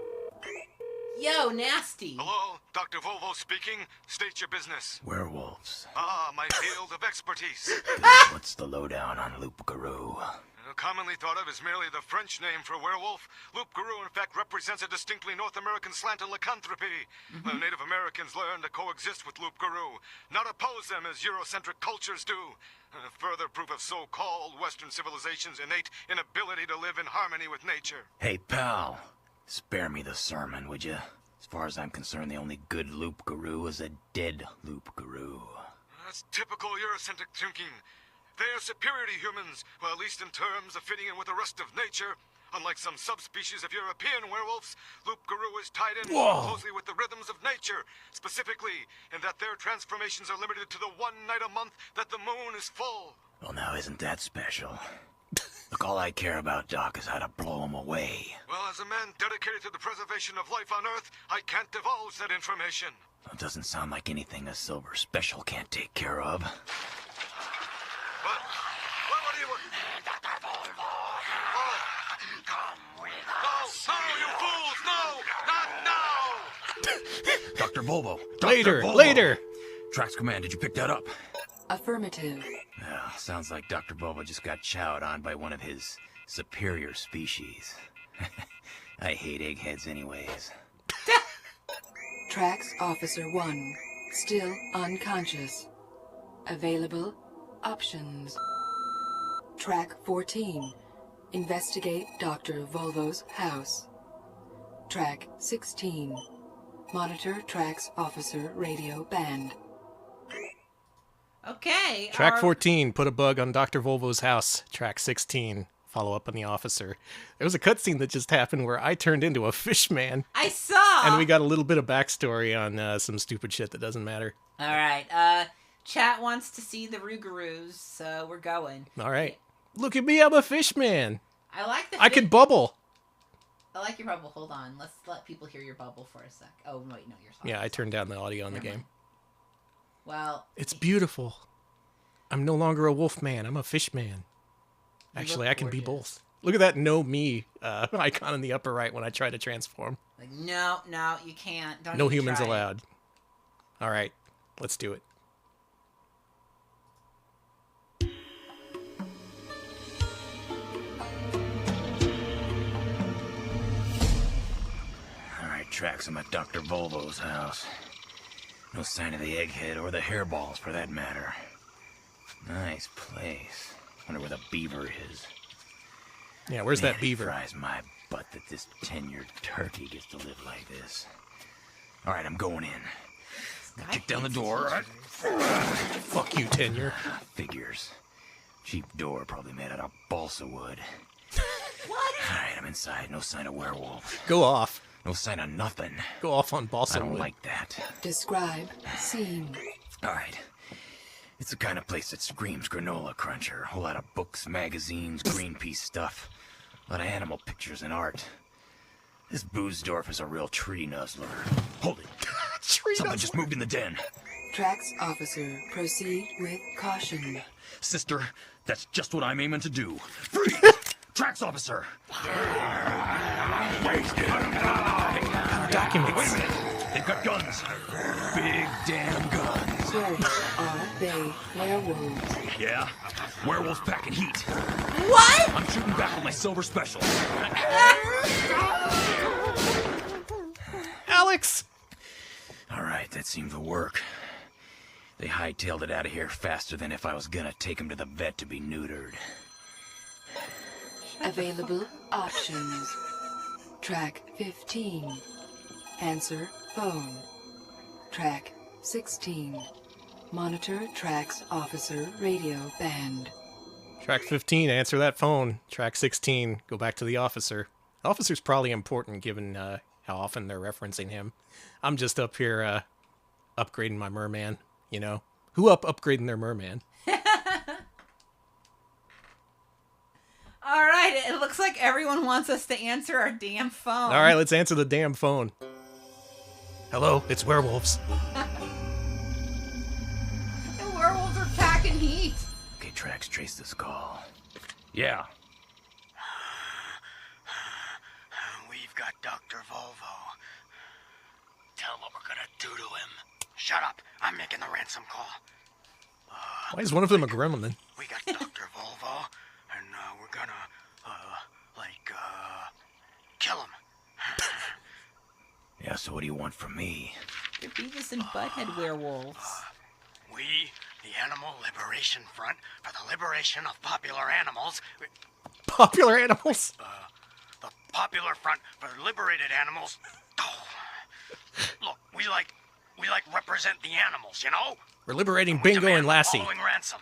Yo, nasty.
Hello, Dr. Volvo speaking. State your business.
Werewolves.
Ah, my field of expertise.
What's the lowdown on Loup-Garou?
Commonly thought of as merely the French name for werewolf, Loup-Garou in fact represents a distinctly North American slant on lycanthropy. The Native Americans learned to coexist with Loup-Garou, not oppose them as Eurocentric cultures do. Further proof of so-called Western civilization's innate inability to live in harmony with nature.
Hey, pal. Spare me the sermon, would you? As far as I'm concerned, the only good Loup-Garou is a dead Loup-Garou.
That's typical Eurocentric thinking. They are superior to humans, well, at least in terms of fitting in with the rest of nature. Unlike some subspecies of European werewolves, Loup-Garou is tied in more closely with the rhythms of nature, specifically in that their transformations are limited to the one night a month that the moon is full.
Well, now, isn't that special? Look, all I care about, Doc, is how to blow them away.
Well, as a man dedicated to the preservation of life on Earth, I can't divulge that information.
It doesn't sound like anything a Silver Special can't take care of.
What do you want? Dr. Volvo! Oh. Come with us! No, you fools! No! Not now!
Dr. Volvo!
Later,
Volvo.
later!
T.R.A.X Command, did you pick that up?
Affirmative.
Yeah, sounds like Dr. Volvo just got chowed on by one of his superior species. I hate eggheads anyways.
T.R.A.X Officer 1, still unconscious. Available options. Track 14, investigate Dr. Volvo's house. Track 16, monitor T.R.A.X officer radio band.
Okay.
Track 14, put a bug on Dr. Volvo's house. Track 16, follow up on the officer. There was a cutscene that just happened where I turned into a fish man.
I saw!
And we got a little bit of backstory on some stupid shit that doesn't matter.
All right. Chat wants to see the Rougarous, so we're going.
All right. Look at me, I'm a fish man.
I like the
I could bubble.
I like your bubble. Hold on. Let's let people hear your bubble for a sec. Oh, wait, no, you're sorry.
Yeah, I turned down the audio in the game.
Well,
it's beautiful. I'm no longer a wolf man. I'm a fish man. Actually, I can be both. Look at that no me icon in the upper right when I try to transform.
Like, no, you can't. Don't
No
even
humans
try it.
allowed. All right, let's do it.
All right, T.R.A.X, I'm at Dr. Volvo's house. No sign of the egghead or the hairballs, for that matter. Nice place. Wonder where the beaver is.
Yeah, where's
Man,
that beaver?
It fries my butt that this tenured turkey gets to live like this. All right, I'm going in. Kick down the door.
Fuck you, tenure.
Figures. Cheap door, probably made out of balsa wood.
What?
All right, I'm inside. No sign of werewolves.
Go off.
No sign of nothing.
Go off on balsa
I don't
wood.
like that.
Describe scene.
All right. It's the kind of place that screams granola cruncher. A whole lot of books, magazines, Greenpeace stuff. A lot of animal pictures and art. This Boosdorf is a real tree nuzzler. Hold it. Something just moved in the den.
T.R.A.X officer, proceed with caution.
Sister, that's just what I'm aiming to do. Freeze! T.R.A.X officer!
Documents.
Wait a minute. They've got guns. Big damn guns.
Where are they werewolves?
Yeah? Werewolves packing heat.
What?
I'm shooting back with my silver special.
Alex!
Alright, that seemed to work. They hightailed it out of here faster than if I was gonna take him to the vet to be neutered.
Available options. Track 15. Answer phone. Track 16. Monitor T.R.A.X officer radio band.
Track 15, answer that phone. Track 16, go back to the officer. Officer's probably important given how often they're referencing him. I'm just up here upgrading my merman, you know. Who upgrading their merman?
All right, it looks like everyone wants us to answer our damn phone.
All right, let's answer the damn phone. Hello, it's werewolves.
The werewolves are packing heat.
Okay, T.R.A.X, trace this call. Yeah.
We've got Dr. Volvo. Tell him what we're gonna do to him. Shut up. I'm making the ransom call.
Why is one of them a gremlin?
We got Dr. Volvo, and we're gonna, kill him.
Yeah, so what do you want from me?
They're Beavis and Butthead werewolves.
We, the Animal Liberation Front, for the liberation of popular animals.
Popular animals?
The Popular Front for liberated animals. Oh. Look, we represent the animals, you know?
We're liberating
We
Bingo
demand
and
the
Lassie.
following ransom.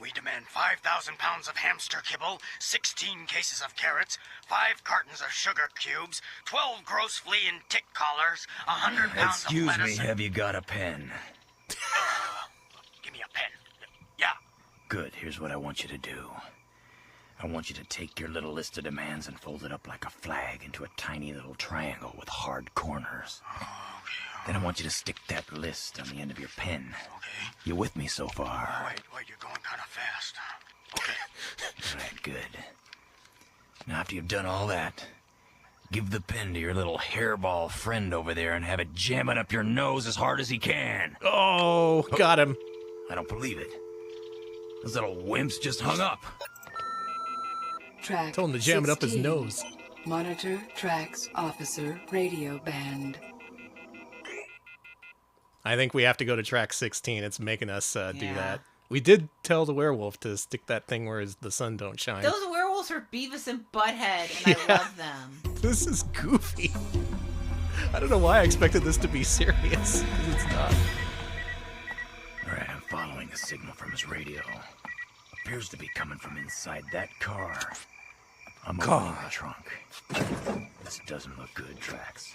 We demand 5,000 pounds of hamster kibble, 16 cases of carrots, 5 cartons of sugar cubes, 12 gross flea and tick collars, 100 pounds
Excuse
of lettuce.
me, have you got a pen?
Give me a pen. Yeah.
Good, here's what I want you to do. I want you to take your little list of demands and fold it up like a flag into a tiny little triangle with hard corners. Then I want you to stick that list on the end of your pen.
Okay.
You with me so far?
Wait, you're going kind of fast. Okay.
All right, good. Now, after you've done all that, give the pen to your little hairball friend over there and have it jam it up your nose as hard as he can.
Oh, got him.
I don't believe it. Those little wimps just hung up.
Track
Told him to jam it up his
16.
nose.
Monitor T.R.A.X officer radio band.
I think we have to go to track 16. It's making us do
Yeah.
that. We did tell the werewolf to stick that thing where the sun don't shine.
Those werewolves are Beavis and Butthead, and I love them.
This is goofy. I don't know why I expected this to be serious. 'Cause it's not.
Alright, I'm following a signal from his radio. Appears to be coming from inside that car. I'm opening the trunk. This doesn't look good, T.R.A.X.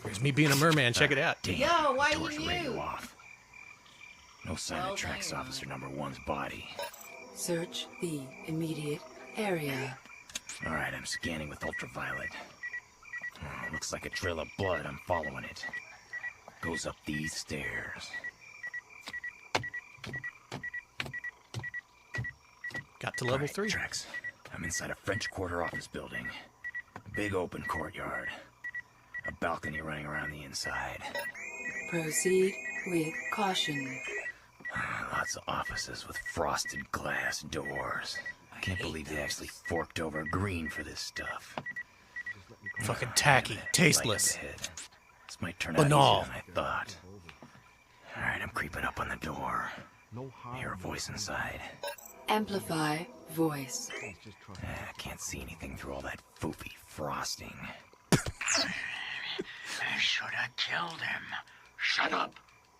Here's me being a merman. Check it out.
Damn,
Yo, why
door's
you
radio
new?
off. No sign
Well,
of T.R.A.X.
damn.
Officer number 1's body.
Search the immediate area.
Alright, I'm scanning with ultraviolet. Oh, looks like a trail of blood. I'm following it. Goes up these stairs.
Got to level 3.
T.R.A.X. I'm inside a French Quarter office building. A big open courtyard. A balcony running around the inside.
Proceed with caution.
Lots of offices with frosted glass doors. I can't believe they actually forked over green for this stuff.
Fucking tacky, tasteless.
This might turn out
Banal.
easier than I thought. Alright, I'm creeping up on the door. I hear a voice inside.
Amplify voice.
I can't see anything through all that foofy frosting.
I should have killed him. Shut up.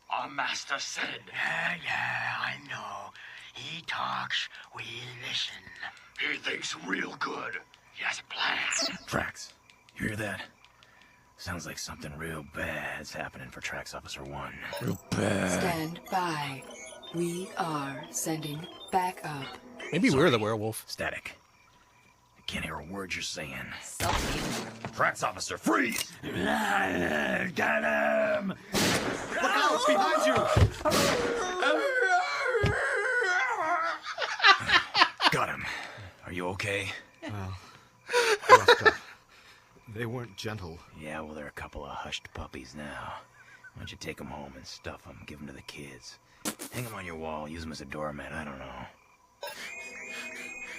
Our master said. Yeah, I know. He talks, we listen. He thinks real good. He has a plan.
T.R.A.X, you hear that? Sounds like something real bad's happening for T.R.A.X Officer 1.
Real bad.
Stand by. We are sending backup.
Maybe we're the werewolf.
Static. I can't hear a word you're saying. T.R.A.X Officer, freeze!
Get him!
Look out! Behind you!
Got him. Are you okay?
Well, roughed up. They weren't gentle.
Yeah, well, they're a couple of hushed puppies now. Why don't you take them home and stuff them, give them to the kids. Hang them on your wall, use them as a doormat, I don't know.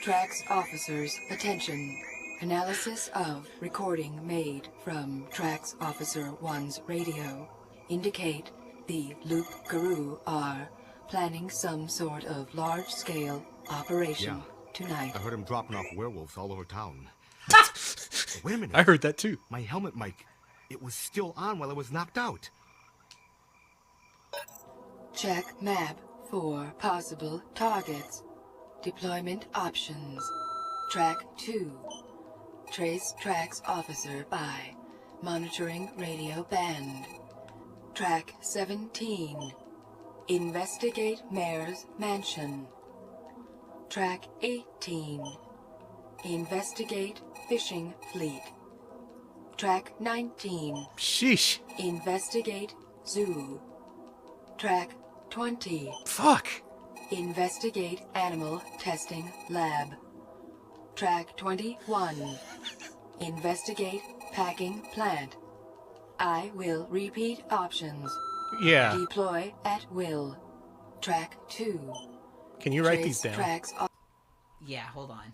T.R.A.X officers, attention. Analysis of recording made from T.R.A.X Officer 1's radio indicate the Loop Guru are planning some sort of large-scale operation tonight.
I heard him dropping off werewolves all over town. Wait a minute.
I heard that too.
My helmet mic, it was still on while I was knocked out.
Check map for possible targets. Deployment options. Track 2. Trace T.R.A.X officer by monitoring radio band. Track 17. Investigate Mayor's mansion. Track 18. Investigate fishing fleet. Track 19.
Sheesh.
Investigate zoo. Track 20.
Fuck.
Investigate animal testing lab. Track 21. Investigate packing plant. I will repeat options.
Yeah.
Deploy at will. Track 2.
Can you write
Trace
these down?
T.R.A.X.
Yeah, hold on.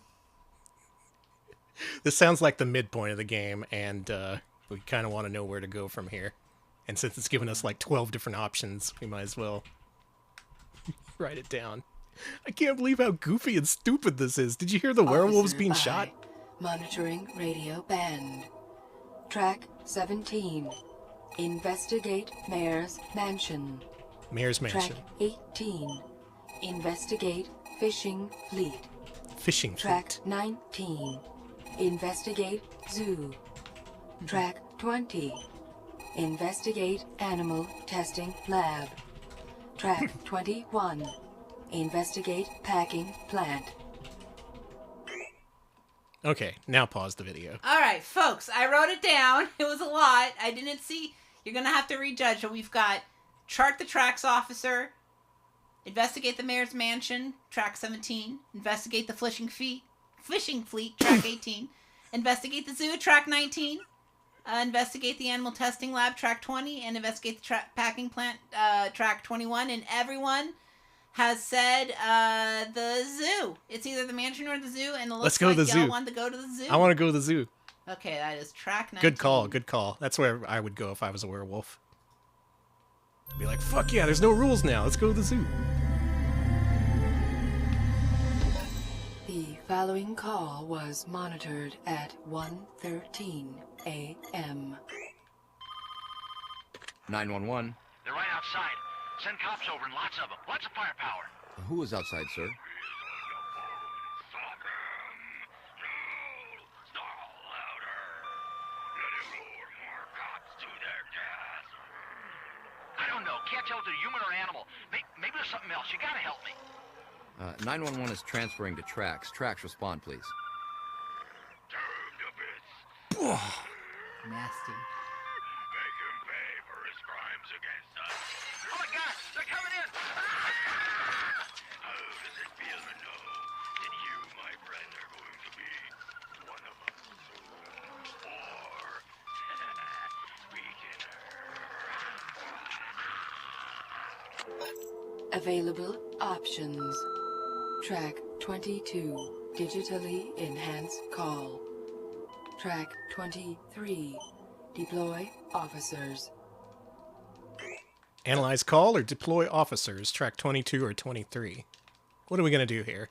This sounds like the midpoint of the game, and we kind of want to know where to go from here. And since it's given us like 12 different options, we might as well write it down. I can't believe how goofy and stupid this is. Did you hear the werewolves being
Officer
shot?
by monitoring radio band. Track 17. Investigate Mayor's mansion.
Mayor's mansion.
Track 18. Investigate fishing fleet.
Fishing
Track
fleet.
19. Investigate zoo. Track 20. Investigate animal testing lab. Track 21. Investigate packing plant.
Okay, now pause the video.
All right, folks, I wrote it down. It was a lot. I didn't see. You're going to have to rejudge. So we've got chart the T.R.A.X officer, investigate the mayor's mansion, track 17, investigate the fishing fleet, track 18, investigate the zoo, track 19, investigate the animal testing lab, track 20, and investigate the packing plant, track 21. And everyone has said the zoo. It's either the mansion or the zoo, and it looks
Let's go
like
to the
y'all
zoo.
want to go to the zoo.
I want to go to the zoo.
Okay, that is track 19.
Good call, good call. That's where I would go if I was a werewolf. Be like, fuck yeah, there's no rules now. Let's go to the zoo.
The following call was monitored at 1:13 a.m.
911.
They're right outside. Send cops over and lots of them. Lots of firepower.
Who is outside, sir?
I don't know. Can't tell if they're human or animal. Maybe there's something else. You gotta help me.
911 is transferring to T.R.A.X. T.R.A.X, respond, please.
Nasty.
Oh my God! They're coming in! How does it feel to know that you, my friend, are going to be
Available options. Track 22, digitally enhanced call. Track 23, deploy officers.
Analyze call or deploy officers, track 22 or 23. What are we going to do here?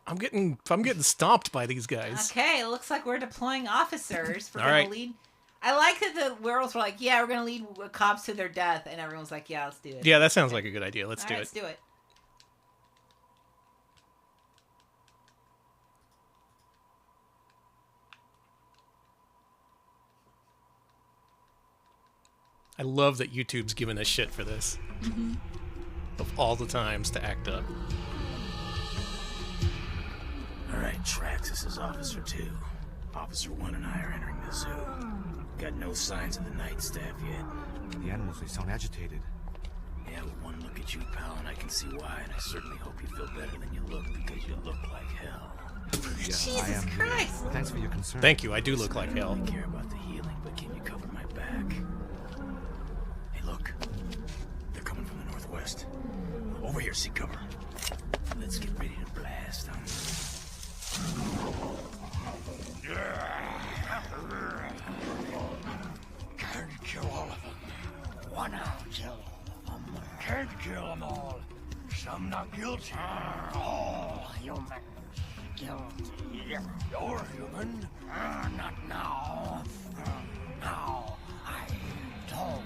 I'm getting stomped by these guys.
Okay, it looks like we're deploying officers. We're
All
gonna
right.
lead. I like that the werewolves were like, yeah, we're gonna lead cops to their death, and everyone's like, yeah, let's do it.
Yeah, that sounds like a good idea. Let's
All
do
right,
it.
Let's do it.
I love that YouTube's giving us shit for this.
Mm-hmm.
Of all the times to act up.
Alright, T.R.A.X, this is Officer 2. Officer 1 and I are entering the zoo. Got no signs of the night staff yet.
The animals, they sound agitated.
Yeah, with one look at you, pal, and I can see why, and I certainly hope you feel better than you look, because you look like hell.
Yeah,
Jesus
I am.
Christ!
Thanks for your concern.
Thank you, I do look like hell.
I care about the healing, but can you cover my back? Hey, look. They're coming from the northwest. Over here, seek cover. Let's get ready to blast them.
Can't kill all of them. One out. Can't kill them all. Some not guilty. All human guilty. You're human. Not now. Now I don't.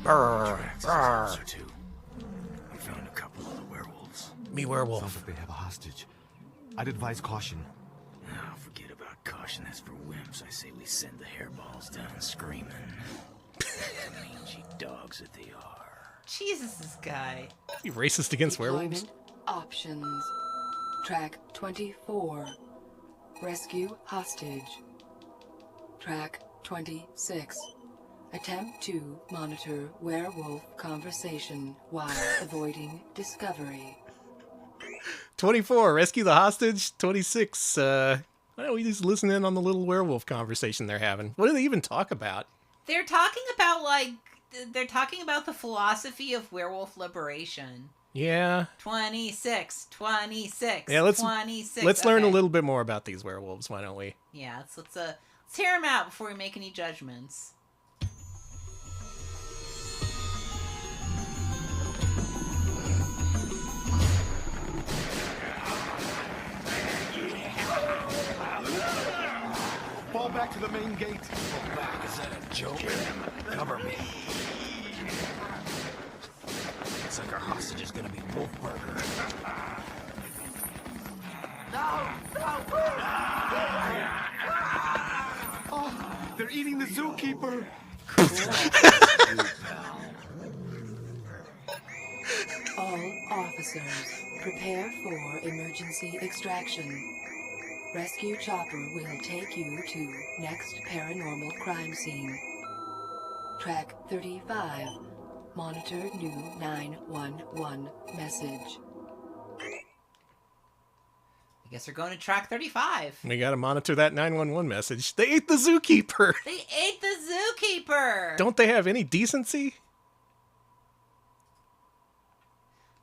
T.R.A.X, this is Officer 2. We found a couple of the werewolves.
Me werewolf.
Sounds like they have a hostage. I'd advise caution.
Now, forget about caution. That's for wimps. I say we send the hairballs down screaming. Mangy dogs that they are.
Jesus, this guy.
You racist against werewolves?
Deployment options. Track 24, rescue hostage. Track 26, attempt to monitor werewolf conversation while avoiding discovery.
24, rescue the hostage. 26, why don't we just listen in on the little werewolf conversation they're having? What do they even talk about?
They're talking about the philosophy of werewolf liberation.
Yeah.
26.
Yeah, let's
26.
let's learn a
Okay.
little bit more about these werewolves, why don't we?
Yeah, let's hear them out before we make any judgments.
Fall back to the main gate.
Fall back. Is that a joke? Cover me.
Looks like our hostage is gonna be Wolfburger.
Oh, they're eating the zookeeper.
All officers, prepare for emergency extraction. Rescue chopper will take you to next paranormal crime scene. Track 35, monitor new 911 message.
I guess we're going to track 35.
We gotta monitor that 911 message. They ate the zookeeper!
They ate the zookeeper!
Don't they have any decency?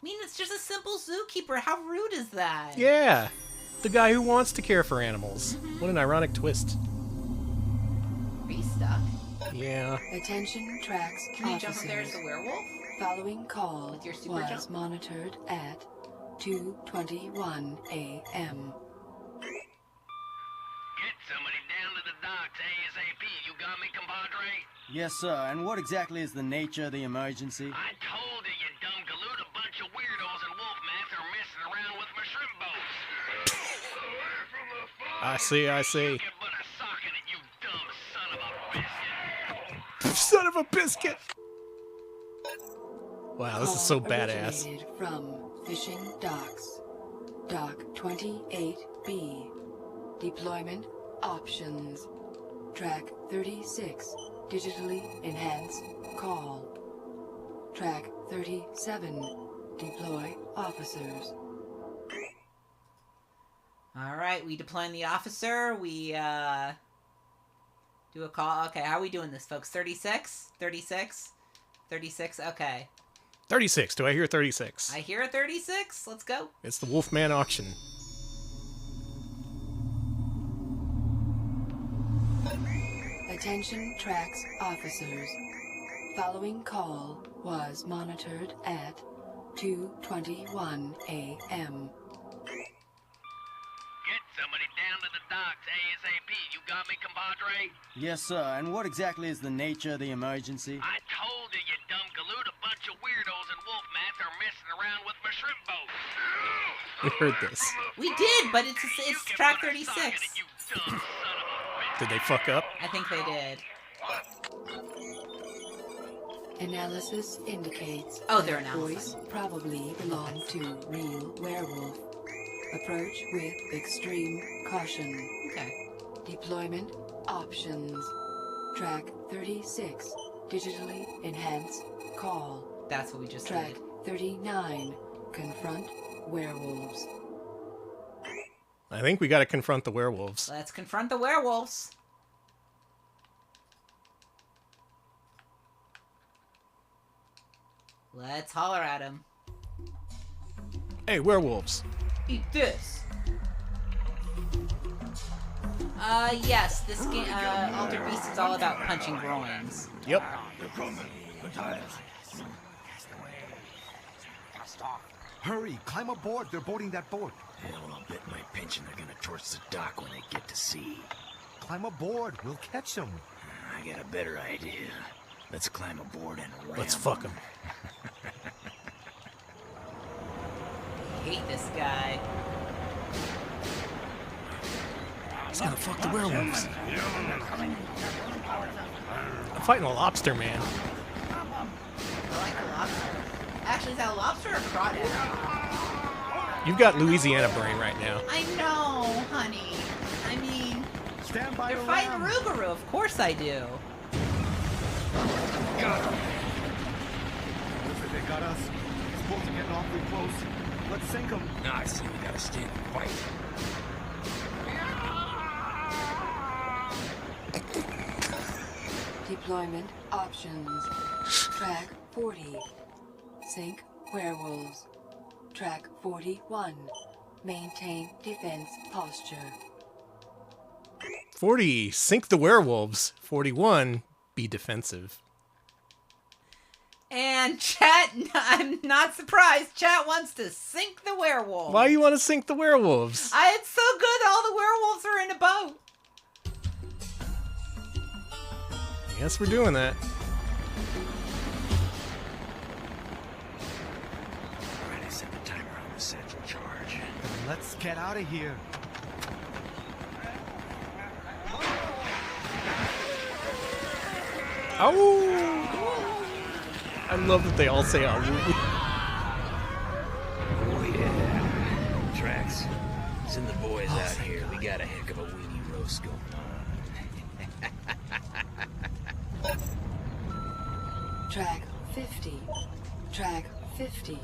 I mean, it's just a simple zookeeper. How rude is that?
Yeah. The guy who wants to care for animals. What an ironic twist.
Are you stuck?
Yeah.
Attention T.R.A.X.
Can you jump up there as
officers.
the werewolf?
Following call
With your super
was
jump?
monitored at 2:21 a.m.
Get somebody down to the docks ASAP. You got me, compadre?
Yes, sir. And what exactly is the nature of the emergency?
I told you, you dumb galoot. A bunch of weirdos in wolf masks are messing around with my shrimp boats.
I see.
You can put a sock in it, you dumb son of a biscuit.
Son of a biscuit! Wow, this is so
Call
badass.
originated from fishing docks. Dock 28B. Deployment options. Track 36. Digitally enhanced call. Track 37. Deploy officers.
All right, we deploying the officer. We Do a call. Okay, how are we doing this, folks? 36? 36? 36? Okay.
36. Do I hear 36?
I hear a 36. Let's go.
It's the Wolfman auction.
Attention T.R.A.X officers. Following call was monitored at 2:21 a.m.
Get somebody down to the docks ASAP. You got me, compadre?
Yes, sir. And what exactly is the nature of the emergency?
I told you, you dumb galoot. A bunch of weirdos in wolf mats are messing around with my shrimp boat.
We heard this.
We did, but it's track 36.
Did they fuck up?
I think they did.
Analysis indicates
their
that
analysis.
voice probably belonged to real werewolf. Approach with extreme caution.
Okay.
Deployment options. Track 36. Digitally enhanced call.
That's what we just
Track
did.
39. Confront werewolves.
I think we got to confront the werewolves.
Let's confront the werewolves. Let's holler at him.
Hey, werewolves.
Eat this. Yes, this game, Altered Beast is all about punching groins.
Yep.
Hurry, climb aboard. They're boarding that boat.
Hell, I'll bet my pension they're gonna torch the dock when they get to sea.
Climb aboard. We'll catch them.
I got a better idea. Let's climb aboard and ram
Let's fuck them.
I hate this guy.
He's gonna fuck the werewolves. I'm fighting a lobster man.
I like a lobster. Actually, is that a lobster or a crawdad?
You've got Louisiana brain right now.
I know, honey. I mean,
Stand by
you're
your
fighting
ram.
Rougarou. Of course I do.
Got him. Looks like they got us. These boats are getting awfully close. Let's sink them.
Nah, I see we gotta stand and fight.
Deployment options. Track 40. Sink werewolves. Track 41. Maintain defense posture.
40, sink the werewolves. 41, be defensive.
And chat, I'm not surprised. Chat wants to sink the werewolf.
Why do you want to sink the werewolves?
It's so good. All the werewolves are in a boat.
I guess we're doing that.
Alright, I set the timer on the central charge.
Let's get out of here.
Oh! I love that they all say "oh."
Oh yeah. T.R.A.X. Send the boys out here. We got a heck of a weenie roast going on.
Track 50. Track 50.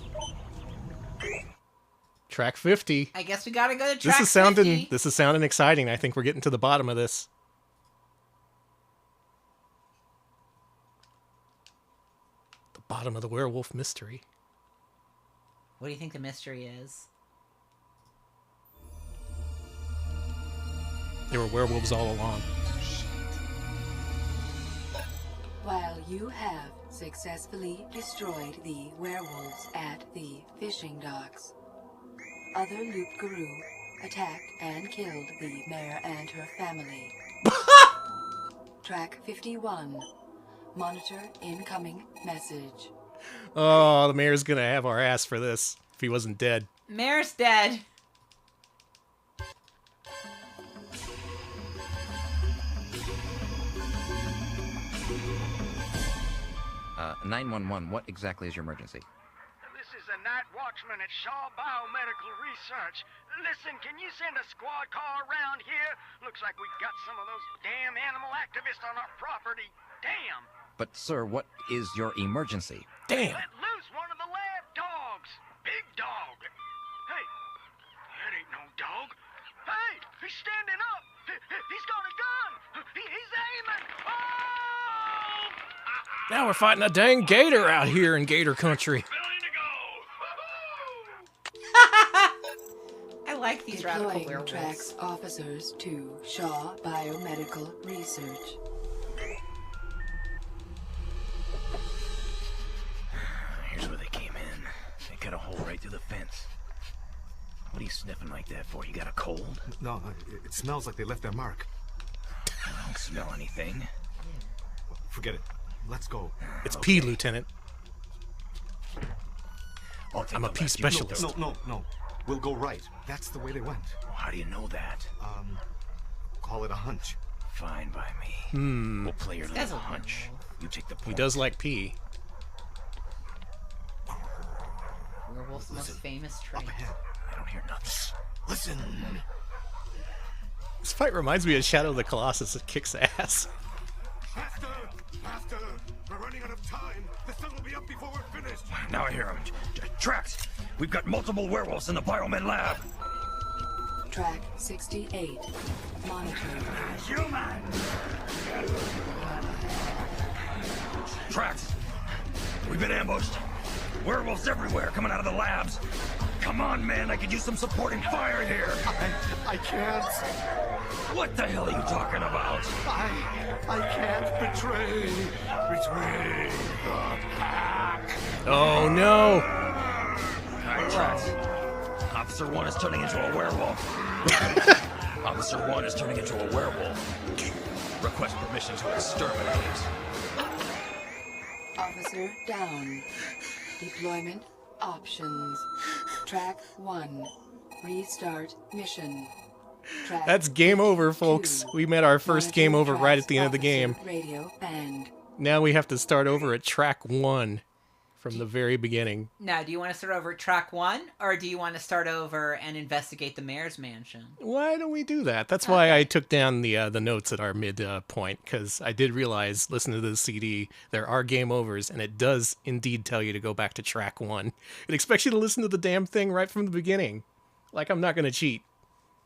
Track 50.
I guess we gotta go to track 50.
This is sounding exciting. I think we're getting to the bottom of this. The bottom of the werewolf mystery.
What do you think the mystery is?
There were werewolves all along.
While you have successfully destroyed the werewolves at the fishing docks, other Loup-Garou attacked and killed the mayor and her family. Track 51. Monitor incoming message.
Oh, the mayor's gonna have our ass for this if he wasn't dead.
Mayor's dead.
911, what exactly is your emergency?
This is a night watchman at Shaw Biomedical Research. Listen, can you send a squad car around here? Looks like we got some of those damn animal activists on our property. Damn!
But, sir, what is your emergency?
Damn!
Let loose one of the lab dogs. Big dog. Hey, that ain't no dog. Hey, he's standing up. He's got a gun. He's aiming.
Now we're fighting a dang gator out here in Gator Country.
I like these radical
Deploying
werewolves.
T.R.A.X officers to Shaw Biomedical Research.
Here's where they came in. They cut a hole right through the fence. What are you sniffing like that for? You got a cold?
No, it smells like they left their mark.
I don't smell anything.
Forget it. Let's go.
It's P, Lieutenant. I'm a P
the left.
specialist.
No. We'll go right. That's the way they went.
Well, how do you know that?
Call it a hunch.
Fine by me. We'll play your
This guy's
little
a
hunch. You take the point.
He does like P.
Werewolf's most famous trait.
I don't hear nothing.
Listen.
This fight reminds me of Shadow of the Colossus. It kicks ass.
Faster! We're running out of time. The sun will be up before we're finished.
Now I hear him. T.R.A.X, we've got multiple werewolves in the Biomed lab.
Track 68. Monitored.
Human! T.R.A.X, we've been ambushed. Werewolves everywhere coming out of the labs. Come on, man, I could use some supporting fire here.
I can't.
What the hell are you talking about?
I can't betray the pack.
Oh no!
Alright, T.R.A.X. Officer 1 is turning into a werewolf. Officer 1 is turning into a werewolf. Request permission to exterminate.
Officer down. Deployment options. Track 1. Restart mission. Track
That's game over, folks. We met our first game over right at the end of the game.
Radio band.
Now we have to start over at track 1 from the very beginning.
Now, do you want to start over at track 1, or do you want to start over and investigate the mayor's mansion?
Why don't we do that? That's why I took down the notes at our mid point, because I did realize, listen to the CD, there are game overs, and it does indeed tell you to go back to track 1. It expects you to listen to the damn thing right from the beginning. Like, I'm not going to cheat.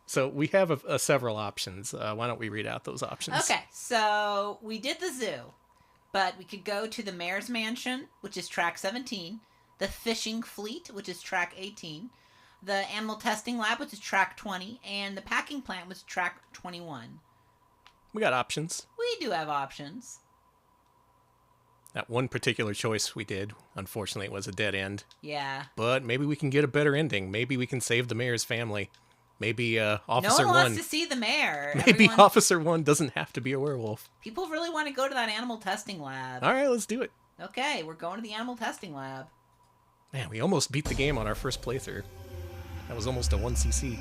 So we have several options. Why don't we read out those options?
Okay, so we did the zoo, but we could go to the mayor's mansion, which is track 17, the fishing fleet, which is track 18, the animal testing lab, which is track 20, and the packing plant, which is track 21.
We got options.
We do have options.
That one particular choice we did, unfortunately, was a dead end.
Yeah.
But maybe we can get a better ending. Maybe we can save the mayor's family. Maybe Officer
No one
1...
wants to see the mayor.
Maybe Officer 1 doesn't have to be a werewolf.
People really want to go to that animal testing lab.
All right, let's do it.
Okay, we're going to the animal testing lab.
Man, we almost beat the game on our first playthrough. That was almost a 1cc.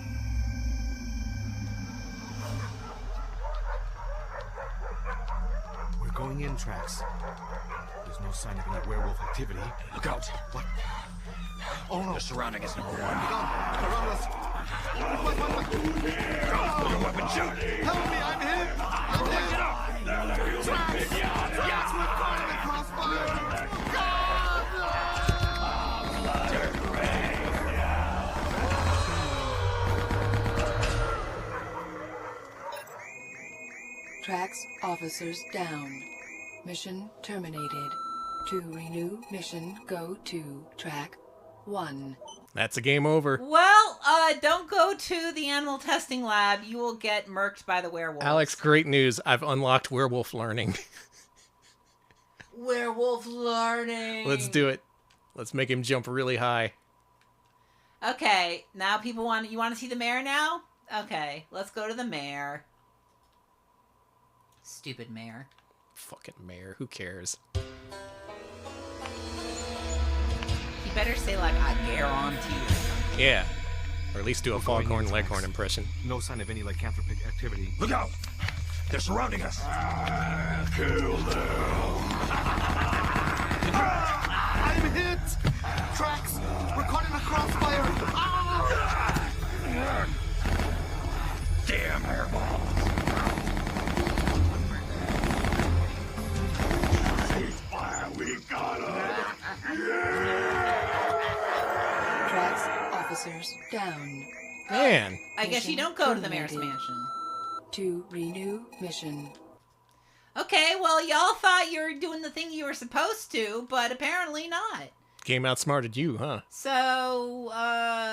We're going in, T.R.A.X. There's no sign of any werewolf activity.
Look out.
What?
Oh no. They're surrounding us, number 1.
Around us.
Put your weapon, shoot.
Help me, I'm hit. I'm hit.
Get up.
T.R.A.X, we're caught in the crossfire.
T.R.A.X officers down. Mission terminated. To renew mission, go to track 1.
That's a game over.
Well, don't go to the animal testing lab. You will get murked by the werewolf.
Alex, great news. I've unlocked werewolf learning.
Werewolf learning.
Let's do it. Let's make him jump really high.
Okay, now people want... You want to see the mayor now? Okay, let's go to the mayor. Stupid mayor.
Fucking mayor. Who cares?
You better say, like, I guarantee you.
Yeah. Or at least do a Foghorn Leghorn impression.
No sign of any lycanthropic activity.
Look out! They're surrounding us.
Kill them. I'm hit! T.R.A.X, we're caught in a crossfire.
Damn hairballs.
We got him.
T.R.A.X officers down.
Man.
I guess you don't go to the mayor's mansion.
To renew mission.
Okay, well, y'all thought you were doing the thing you were supposed to, but apparently not.
Game outsmarted you, huh?
So,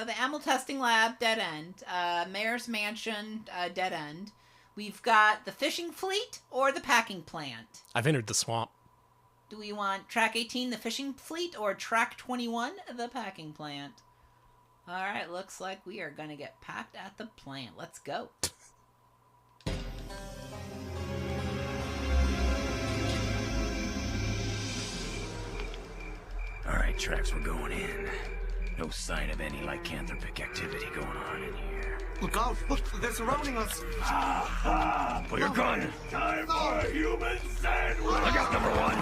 the ammo testing lab, dead end. Mayor's mansion, dead end. We've got the fishing fleet or the packing plant.
I've entered the swamp.
Do we want track 18, the fishing fleet, or track 21, the packing plant? Alright, looks like we are gonna get packed at the plant. Let's go.
Alright, T.R.A.X, we're going in. No sign of any lycanthropic activity going on in here.
Look out! Look, they're surrounding us!
Pull your gun!
Time for a human sandwich!
Look out, number one!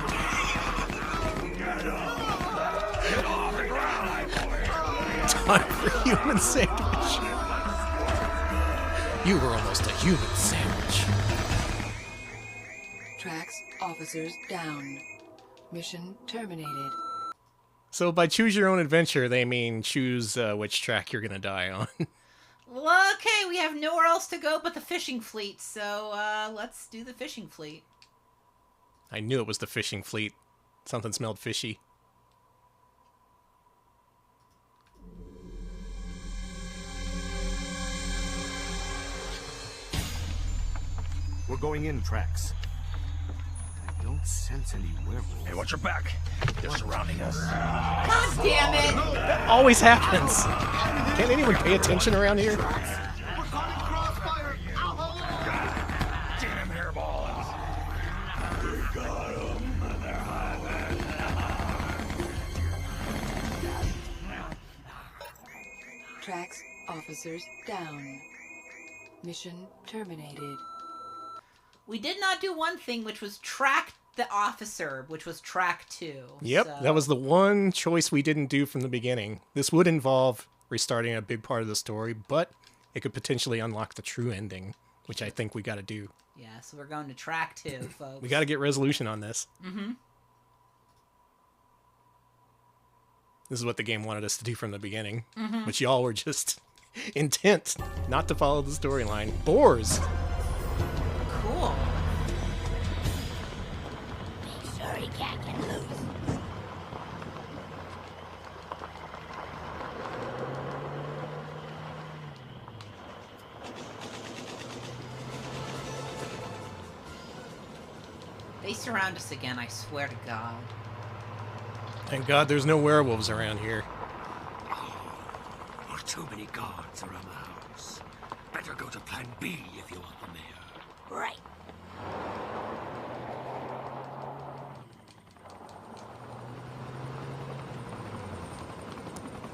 Get up! Get off the ground!
Time for human sandwich. You were almost a human sandwich.
T.R.A.X officers down. Mission terminated.
So by choose your own adventure, they mean choose which track you're gonna die on.
Well, okay, we have nowhere else to go but the fishing fleet, so let's do the fishing fleet.
I knew it was the fishing fleet. Something smelled fishy.
We're going in, T.R.A.X. I don't sense any werewolves.
Hey, watch your back. They're surrounding us.
God damn it!
That always happens. Can't anyone pay attention around here?
Damn hairballs. We got 'em. They're hiding.
T.R.A.X officers down. Mission terminated.
We did not do one thing, which was track the officer, which was track 2.
Yep,
so.
that was the one choice we didn't do from the beginning. This would involve restarting a big part of the story, but it could potentially unlock the true ending, which I think we got to do.
Yeah, so we're going to track 2, folks.
We got to get resolution on this.
Mm-hmm.
This is what the game wanted us to do from the beginning,
Mhm.
but y'all were just intent not to follow the storyline. Boars!
Cool.
Make sure he can't get loose.
They surround us again, I swear to God.
Thank God there's no werewolves around here.
There are too many guards around the house. Better go to Plan B if you want the mayor.
Right.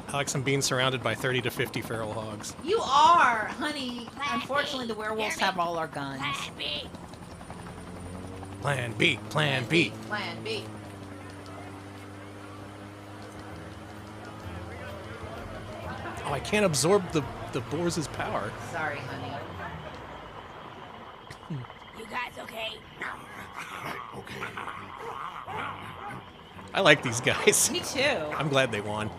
Alex, I'm being surrounded by 30 to 50 feral hogs.
You are, honey. Unfortunately, the werewolves have all our guns.
Plan B.
Plan B, Plan B.
Plan B.
Oh, I can't absorb the boars' power.
Sorry, honey.
You guys okay?
I like these guys.
Me too.
I'm glad they won.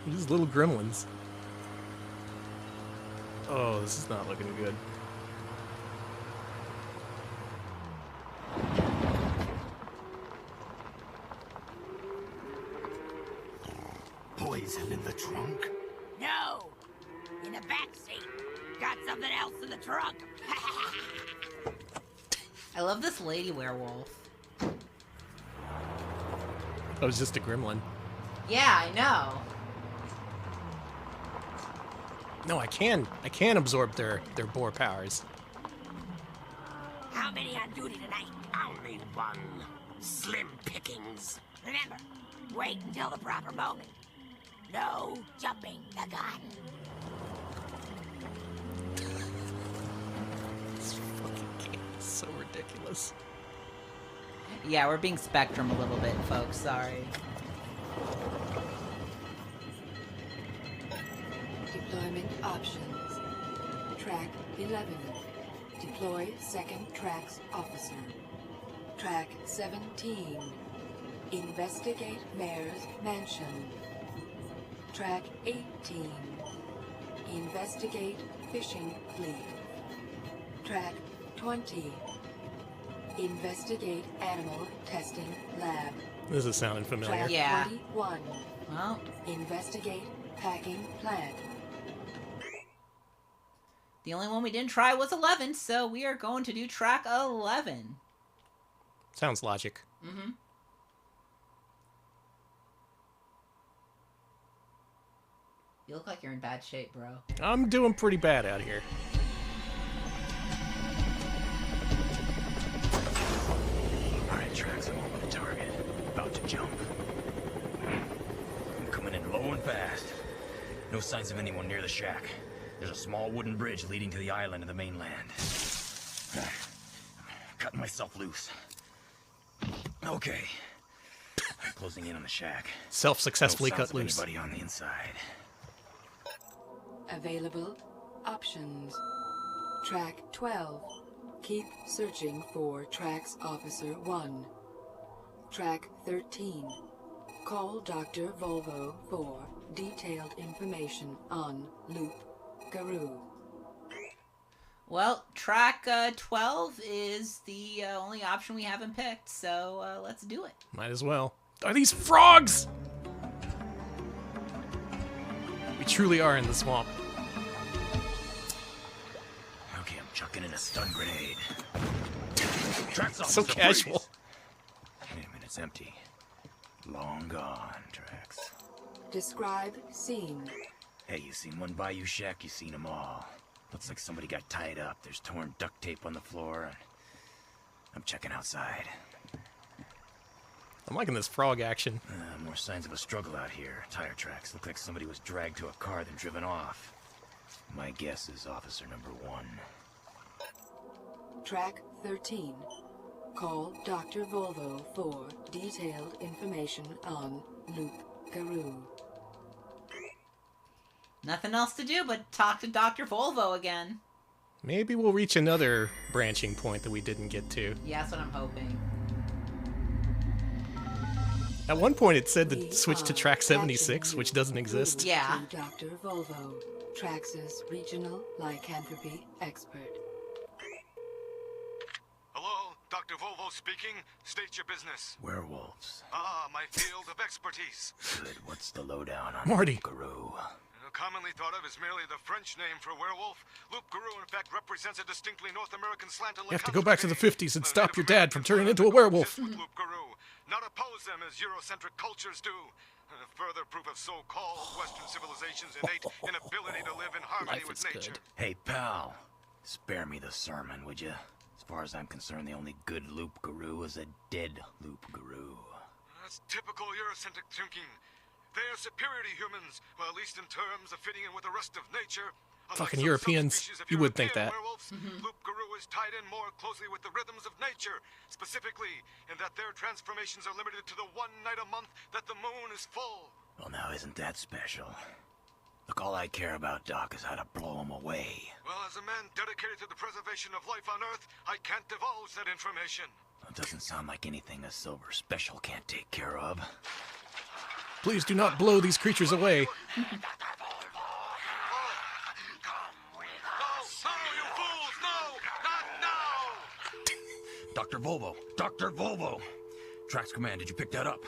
These little gremlins. Oh, this is not looking good.
Poison in the trunk?
No. In the back seat. Got something else in the trunk.
I love this lady werewolf.
That was just a gremlin.
Yeah, I know.
No, I can absorb their boar powers.
How many on duty tonight?
Only one. Slim pickings.
Remember, wait until the proper moment. No jumping the gun.
This fucking game is so ridiculous.
Yeah, we're being Spectrum a little bit, folks. Sorry.
Deployment options. Track 11. Deploy second T.R.A.X officer. Track 17. Investigate mayor's mansion. Track 18. Investigate fishing fleet. Track 20. Investigate Animal Testing Lab.
This is sounding familiar.
Track
Yeah.
21.
Well,
Investigate Packing Plant.
the only one we didn't try was 11, so we are going to do track 11.
Sounds logic.
Mm-hmm. You look like you're in bad shape, bro.
I'm doing pretty bad out here.
Alright, T.R.A.X, I'm over the target. About to jump. I'm coming in low and fast. No signs of anyone near the shack. There's a small wooden bridge leading to the island of the mainland. Cutting myself loose. Okay. I'm closing in on the shack.
Self-successfully
No signs
cut
of
loose.
anybody on the inside.
Available options. Track 12. Keep searching for T.R.A.X Officer 1. Track 13. Call Dr. Volvo for detailed information on Loop Garou.
Well, track 12 is the only option we haven't picked, so let's do it.
Might as well. Are these frogs? We truly are in the swamp.
Okay, I'm chucking in a stun grenade. T.R.A.X
So
officer,
casual.
please. Wait a minute, it's empty. Long gone, T.R.A.X.
Describe scene.
Hey, you seen one Bayou shack, you seen them all. Looks like somebody got tied up. There's torn duct tape on the floor, and I'm checking outside.
I'm liking this frog action.
More signs of a struggle out here. Tire tracks. Look like somebody was dragged to a car then driven off. My guess is officer number 1.
Track 13. Call Dr. Volvo for detailed information on Loop Garou.
Nothing else to do but talk to Dr. Volvo again.
Maybe we'll reach another branching point that we didn't get to.
Yeah, that's what I'm hoping.
At one point it said to switch to track 76, which doesn't exist.
Yeah.
To Dr. Volvo, T.R.A.X's regional lycanthropy expert.
Hello, Dr. Volvo speaking. State your business.
Werewolves.
Ah, my field of expertise.
Good. What's the lowdown on
Marty.
Garou?
Commonly thought of as merely the French name for werewolf, Loop Garou in fact represents a distinctly North American slant and
You have to go back to the 50s and stop your dad from turning into a werewolf.
Loop Garou, not oppose them as Eurocentric cultures do. Further proof of so-called Western civilization's innate inability to live in harmony with nature.
Hey, pal. Spare me the sermon, would you? As far as I'm concerned, the only good Loop Garou is a dead Loop Garou.
That's typical Eurocentric thinking. They are superior to humans, well, at least in terms of fitting in with the rest of nature.
Fucking Europeans. You would think that.
Werewolves, Loop Garou is tied in more closely with the rhythms of nature, specifically in that their transformations are limited to the one night a month that the moon is full.
Well, now, isn't that special? Look, all I care about, Doc, is how to blow them away.
Well, as a man dedicated to the preservation of life on Earth, I can't divulge that information.
It doesn't sound like anything a Silver Special can't take care of.
Please do not blow these creatures away.
Dr. Volvo! Dr. Volvo! T.R.A.X Command, did you pick that up?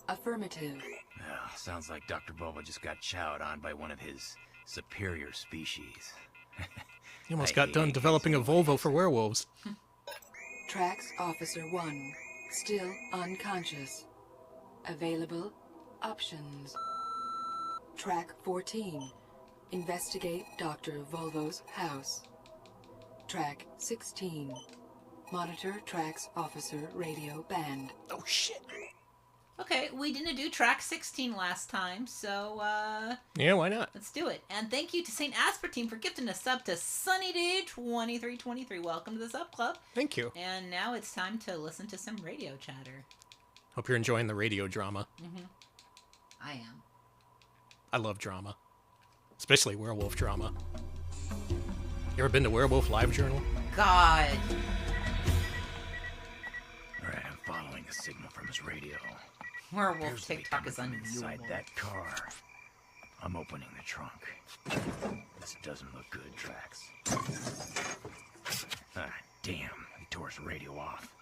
Affirmative.
Yeah, sounds like Dr. Volvo just got chowed on by one of his superior species.
He almost got done developing a Volvo for werewolves.
T.R.A.X Officer 1, still unconscious. Available options. Track 14. Investigate Dr. Volvo's house. Track 16. Monitor T.R.A.X Officer radio band.
Oh shit.
Okay, we didn't do track 16 last time, so
Yeah, why not?
let's do it. And thank you to St. Aspertine for gifting a sub to SunnyD2323. Welcome to the sub club.
Thank you.
And now it's time to listen to some radio chatter.
Hope you're enjoying the radio drama.
I am.
I love drama. Especially werewolf drama. You ever been to Werewolf Live Journal?
God.
Alright, I'm following the signal from his radio.
Werewolf
Appears to be
TikTok is
coming from inside
unviewable.
that car. I'm opening the trunk. This doesn't look good, T.R.A.X. Ah, damn. He tore his radio off.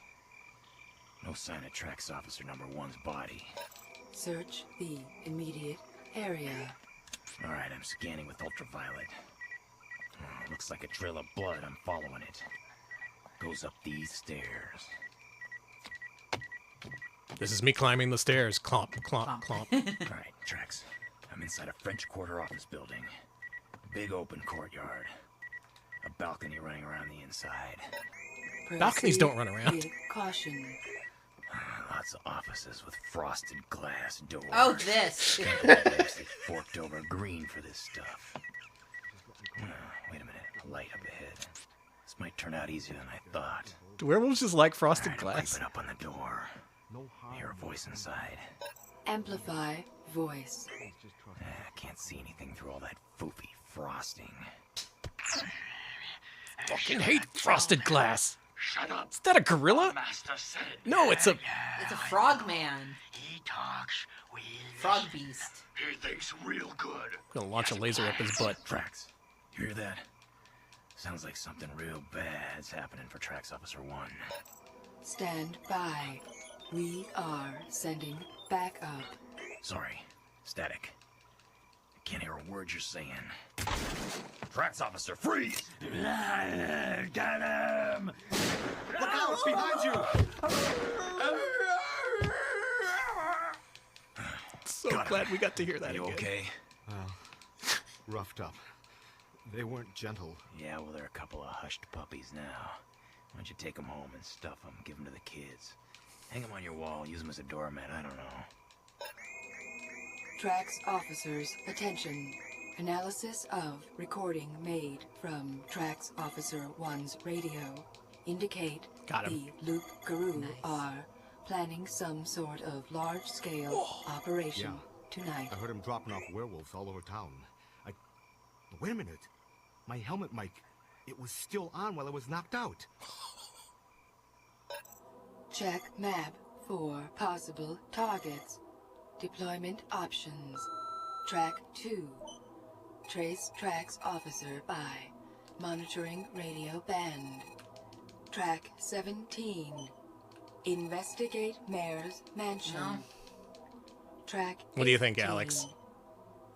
No sign of T.R.A.X. Officer number 1's body.
Search the immediate area.
Alright, I'm scanning with ultraviolet. Oh, looks like a trail of blood. I'm following it. Goes up these stairs.
This is me climbing the stairs. Clomp, clomp, clomp.
Alright, T.R.A.X. I'm inside a French Quarter office building. Big open courtyard. A balcony running around the inside.
Balconies don't run around.
With caution.
Lots of offices with frosted glass doors.
Oh, this.
They forked over green for this stuff. Wait a minute. A light up ahead. This might turn out easier than I thought.
Do werewolves just like frosted glass?
Creeping up on the door. I hear a voice inside.
Amplify voice.
I can't see anything through all that foofy frosting.
Fucking hate frosted glass.
Shut up.
Is that a gorilla?
Master said it.
No, it's a...
It's a frog man.
He talks.
Frog beast.
He thinks real good.
I'm gonna launch a laser up his butt.
T.R.A.X. You hear that? Sounds like something real bad's happening for T.R.A.X. Officer 1.
Stand by. We are sending backup.
Sorry. Static. I can't hear a word you're saying. T.R.A.X. Officer, freeze!
Get him!
Look out! It's behind you!
So glad we got to hear that
You
again.
okay?
Roughed up. They weren't gentle.
Yeah, well, they're a couple of hushed puppies now. Why don't you take them home and stuff them, give them to the kids. Hang them on your wall, use them as a doormat, I don't know.
T.R.A.X. officers, attention. Analysis of recording made from T.R.A.X. Officer 1's radio indicate
Got him.
the Loop Guru are planning some sort of large-scale operation tonight.
I heard him dropping off werewolves all over town. Wait a minute. My helmet mic, it was still on while I was knocked out.
Check map for possible targets. Deployment options. Track 2. Trace T.R.A.X. officer by monitoring radio band. Track 17. Investigate mayor's mansion.
No.
Track
What do you think,
18.
Alex?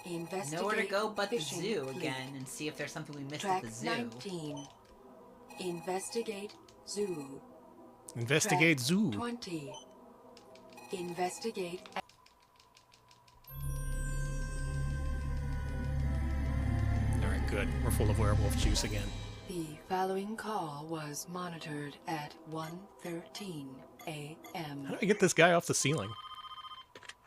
Investigate
Nowhere to go but the
fishing
zoo
fleet.
again and see if there's something we missed
Track
at the zoo.
19. Investigate zoo.
Investigate
Track
zoo.
20. Investigate.
Alright, good. We're full of werewolf juice again.
The following call was monitored at 1:13 a.m.
How do I get this guy off the ceiling?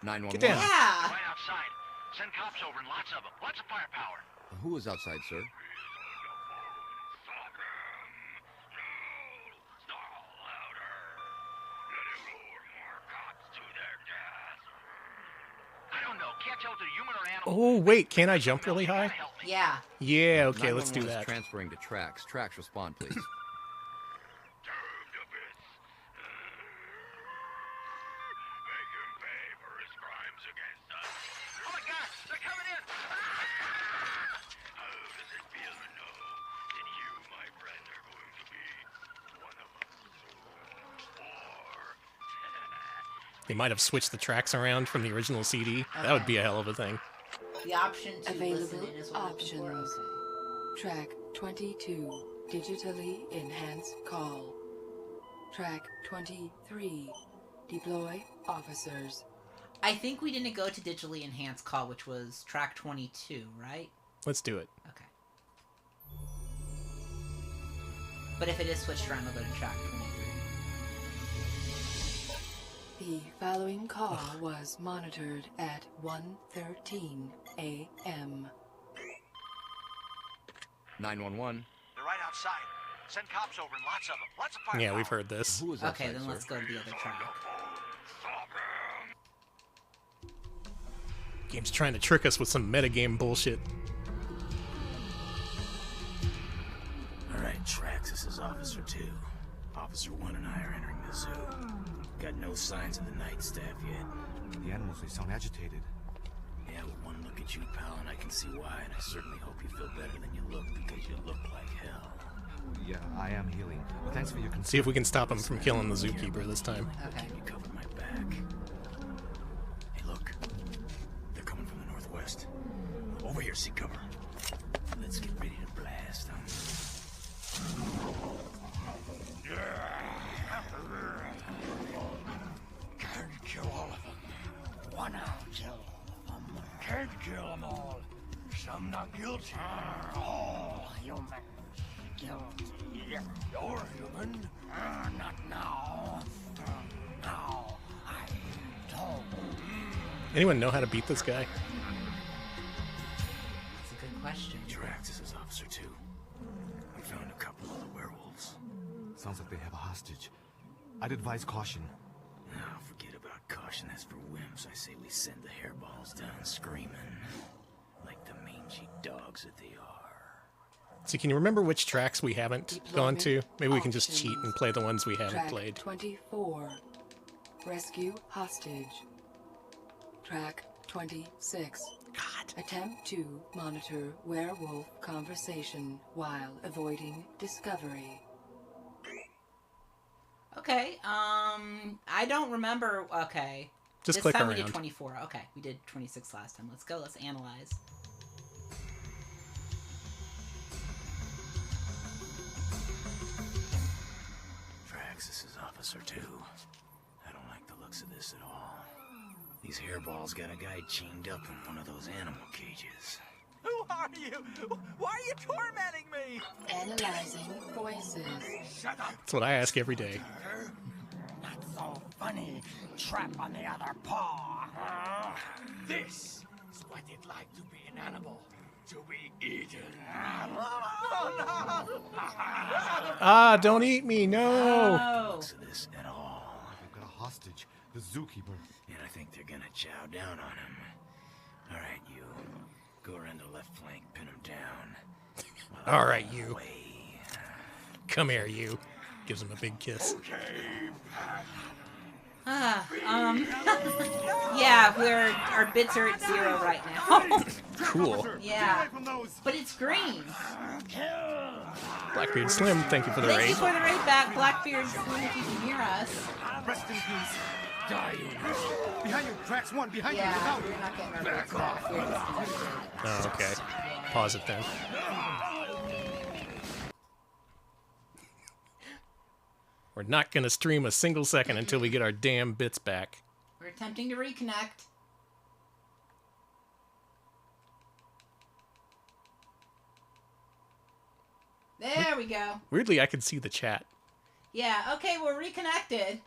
911.
Get down.
Yeah.
Right outside. Send cops over and lots of them. Lots of firepower.
Who is outside, sir?
I don't know. Can't tell if they're human or animal.
Oh, wait. Can't I jump really high?
Yeah.
Yeah, okay, let's do
911 is
that.
transferring to T.R.A.X. T.R.A.X. respond, please.
Oh my God! They're coming in! How does it feel to know that you, my friend, are going to be one of us?
They might have switched the tracks around from the original CD. That would be a hell of a thing.
The option to listen
Available
in is what we're looking for.
options. Track 22. Digitally enhanced call. Track 23. Deploy officers.
I think we didn't go to digitally enhanced call, which was track 22, right?
Let's do it.
Okay. But if it is switched around, I'll go to track 23.
The following call was monitored at 1:13 a.m.
911.
They're right outside. Send cops over and lots of them. Lots of firepower.
Yeah, we've heard this.
Who is
Okay,
outside,
then
sir?
let's go to the other track.
Game's trying to trick us with some metagame bullshit.
Alright, T.R.A.X., this is Officer 2. Officer 1 and I are entering the zoo. Got no signs of the night staff yet.
The animals, they sound agitated.
Yeah, with one look at you, pal, and I can see why, and I certainly hope you feel better than you look, because you look like hell.
Yeah, I am healing. Thanks for your concern.
See if we can stop him from killing the zookeeper this time.
Okay.
You covered my back. Hey, look. They're coming from the northwest. Over here, seek cover. Let's get ready to blast them.
Can't kill all of them. One out, kill them. Can't kill them all. Some not guilty. All human. Guilty. You're human. Not now. Now. I don't.
Anyone know how to beat this guy?
That's a good question.
T.R.A.X, this is Officer 2. We found a couple of the werewolves.
Sounds like they have a hostage. I'd advise caution.
No, forget about caution. That's for wimps. I say we send the hairballs down screaming. Like the mangy dogs that they are.
So can you remember which tracks we haven't gone to? Maybe we can just cheat and play the ones we haven't
Track
played.
24. Rescue hostage. Track 26. Attempt to monitor werewolf conversation while avoiding discovery.
Okay, I don't remember. Okay.
Just
this
click
time we
around.
did 24. Okay, we did 26 last time. Let's go. Let's analyze.
T.R.A.X, this is Officer 2. I don't like the looks of this at all. These hairballs got a guy chained up in one of those animal cages.
Who are you? Why are you tormenting me?
Analyzing voices.
Shut up.
That's what I ask every day.
Not so funny. Trap on the other paw. This is what it's like to be an animal. To be eaten.
Ah, don't eat me, no!
Oh.
Looks of this at all.
They've got a hostage. The zookeeper.
And I think they're gonna chow down on him. Alright, you. Go around the left flank, pin him down.
Alright, you. Come here, you. Gives him a big kiss.
Yeah, our bits are at 0 right now.
Cool.
Yeah, but it's green.
Blackbeard Slim, thank you for the
Thank
raid.
you for the raid back, Blackbeard Slim, if you can hear us.
Rest in peace. Die. Behind you, T.R.A.X. 1, behind you, look
Yeah,
out.
we're not getting our bits back. We're disconnected.
Oh, okay. Pause it then. We're not going to stream a single second until we get our damn bits back.
We're attempting to reconnect. There we go.
Weirdly, I can see the chat.
Yeah, okay, we're reconnected.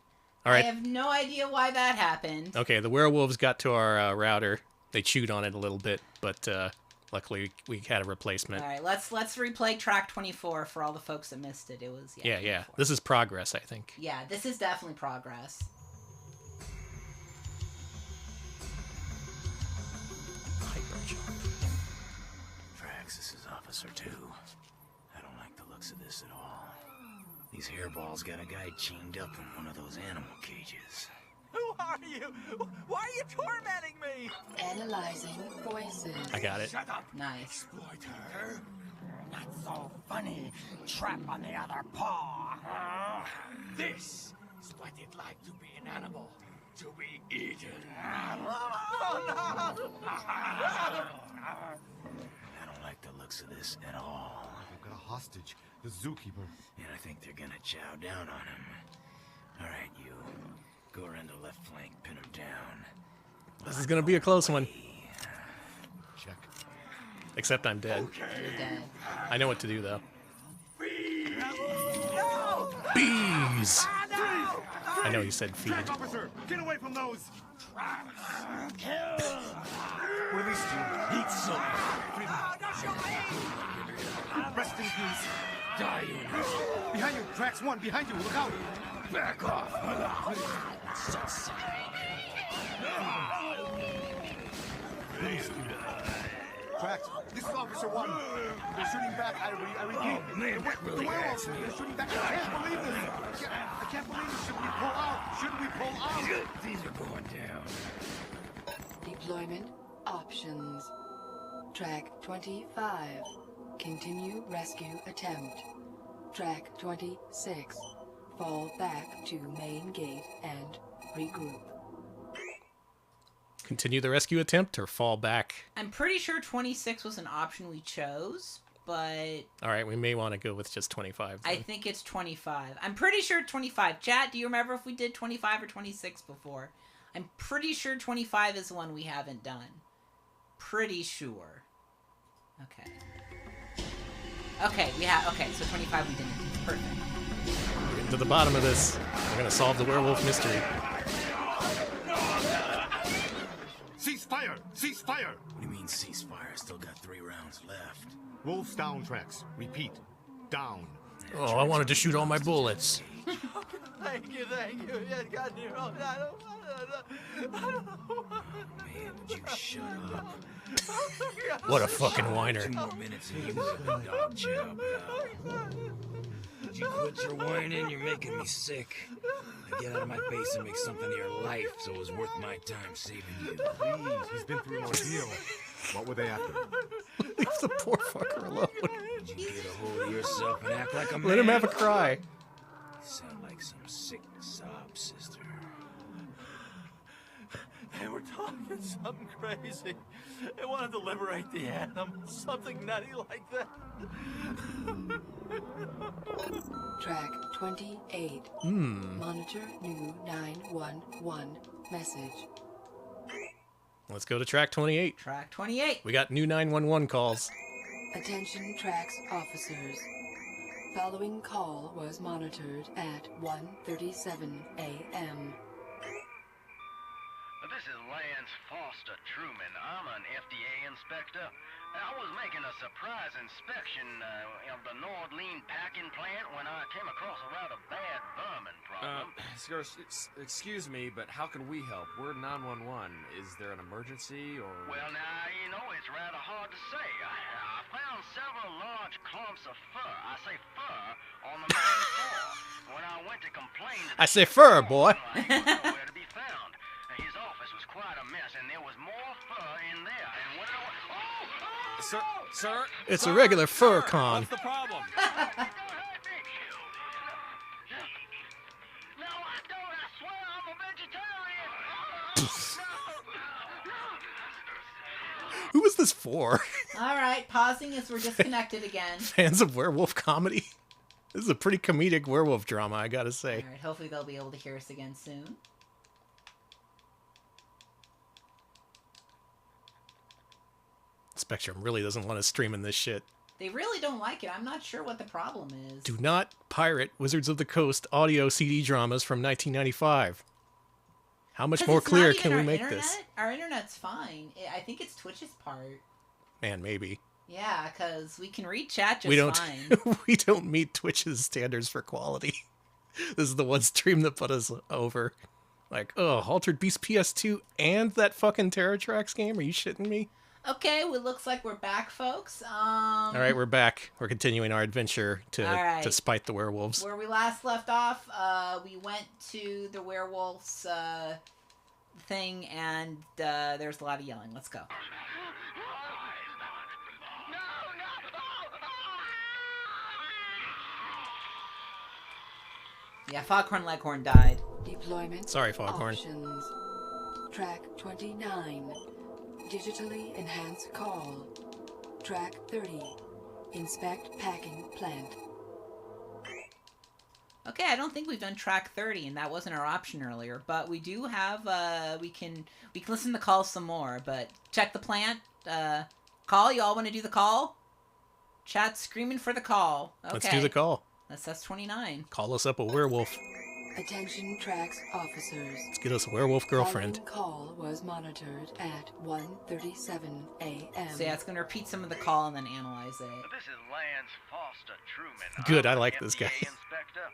All right.
I have no idea why that happened.
Okay, the werewolves got to our router. They chewed on it a little bit, but luckily we had a replacement.
All right, let's replay track 24 for all the folks that missed it. It was
Yeah. This is progress, I think.
Yeah, this is definitely progress.
T.R.A.X, this is Officer 2. I don't like the looks of this at all. These hairballs got a guy chained up in one of those animal cages.
Who are you? Why are you tormenting me?
Analyzing voices.
I got it.
Shut up.
Nice.
Exploiter. Not so funny. Trap on the other paw. This is what it's like to be an animal. To be eaten.
I don't like the looks of this at all.
They've got a hostage. The zookeeper.
And I think they're gonna chow down on him. Alright, you. Go around the left flank, pin him down.
This is going to be a close one.
Check.
Except I'm dead.
You're dead.
I know what to do, though.
No!
Bees! I know you said feed.
T.R.A.X. officer, get away from those.
Kill.
Release you. Eat some. Rest in peace.
Die.
Behind you, T.R.A.X. 1, behind you, look out.
Back off.
T.R.A.X., this is Officer 1. They're shooting back. I repeat.
Oh, man, that really hurts me.
They're shooting back. I can't believe this. I can't believe this. Should we pull out? Should we pull out?
These are going down.
Deployment options. Track 25. Continue rescue attempt. Track 26. Fall back to main gate and regroup.
Continue the rescue attempt or fall back?
I'm pretty sure 26 was an option we chose, but...
All right, we may want to go with just 25. Then.
I think it's 25. I'm pretty sure 25. Chat, do you remember if we did 25 or 26 before? I'm pretty sure 25 is one we haven't done. Pretty sure. Okay. Okay, so 25 we didn't. Perfect.
We're getting to the bottom of this. We're going to solve the werewolf mystery.
Cease fire! Cease fire!
What do you mean ceasefire? Still got 3 rounds left.
Wolves down, T.R.A.X. Repeat. Down.
Oh, I wanted to shoot all my bullets.
Thank you. Yeah, God, you know, I don't
Man, would you shut up?
What a fucking whiner.
2 more minutes and you will have a dog job. Would you quit your whining? You're making me sick. Now get out of my face and make something of your life so it was worth my time saving you.
Please, he's been through an ordeal. What were they after?
Leave the poor fucker alone.
Would you get a hold of yourself and act like a man?
Let him have a cry.
You sound like some sick sob sister.
They were talking something crazy. They wanted to liberate the animals, something nutty like that.
Track 28. Monitor new 911 message.
Let's go to track 28.
Track 28.
We got new 911 calls.
Attention T.R.A.X. officers. Following call was monitored at 1:37 a.m.
This is Lance Foster Truman. I'm an FDA inspector. I was making a surprise inspection of the Nordline packing plant when I came across a rather bad vermin problem.
Sir, excuse me, but how can we help? We're 911. Is there an emergency or...
Well, now, you know, it's rather hard to say. I found several large clumps of fur. I say fur on the main floor. When I went to complain to
I say fur, boy.
he was nowhere to be found. His office was quite a mess, and there was more fur in there. And when I went...
Sir?
It's a regular fur con.
What's the problem?
No, I don't. I swear I'm a vegetarian.
Who is this for?
All right, pausing as we're disconnected again.
Fans of werewolf comedy? This is a pretty comedic werewolf drama, I gotta say.
All right, hopefully they'll be able to hear us again soon.
Spectrum really doesn't want us streaming this shit.
They really don't like it. I'm not sure what the problem is.
Do not pirate Wizards of the Coast audio CD dramas from 1995. How much more clear can we make this?
Our internet's fine. I think it's Twitch's part.
Man, maybe.
Yeah, because we can read chat just
We don't.
fine.
We don't meet Twitch's standards for quality. This is the one stream that put us over. Like, oh, Altered Beast PS2 and that fucking T.R.A.X. game? Are you shitting me?
Okay, well, it looks like we're back, folks.
All right, we're back. We're continuing our adventure to spite the werewolves.
Where we last left off, we went to the werewolves thing, and there's a lot of yelling. Let's go. Yeah, Foghorn Leghorn died.
Deployment.
Sorry, Foghorn.
Options. Track 29. Digitally enhance call. Track 30. Inspect packing plant.
Okay, I don't think we've done track 30, and that wasn't our option earlier. But we do have, we can listen to the call some more. But check the plant. Call, you all want to do the call? Chat's screaming for the call. Okay.
Let's do the call.
That's 29.
Call us up a werewolf.
Attention T.R.A.X. officers.
Let's get us a werewolf girlfriend.
Call was monitored at 1:37 a.m.
So yeah, it's going to repeat some of the call and then analyze it.
This is Lance Foster Truman.
Good, I
I'm
like
an
this guy.
FDA inspector.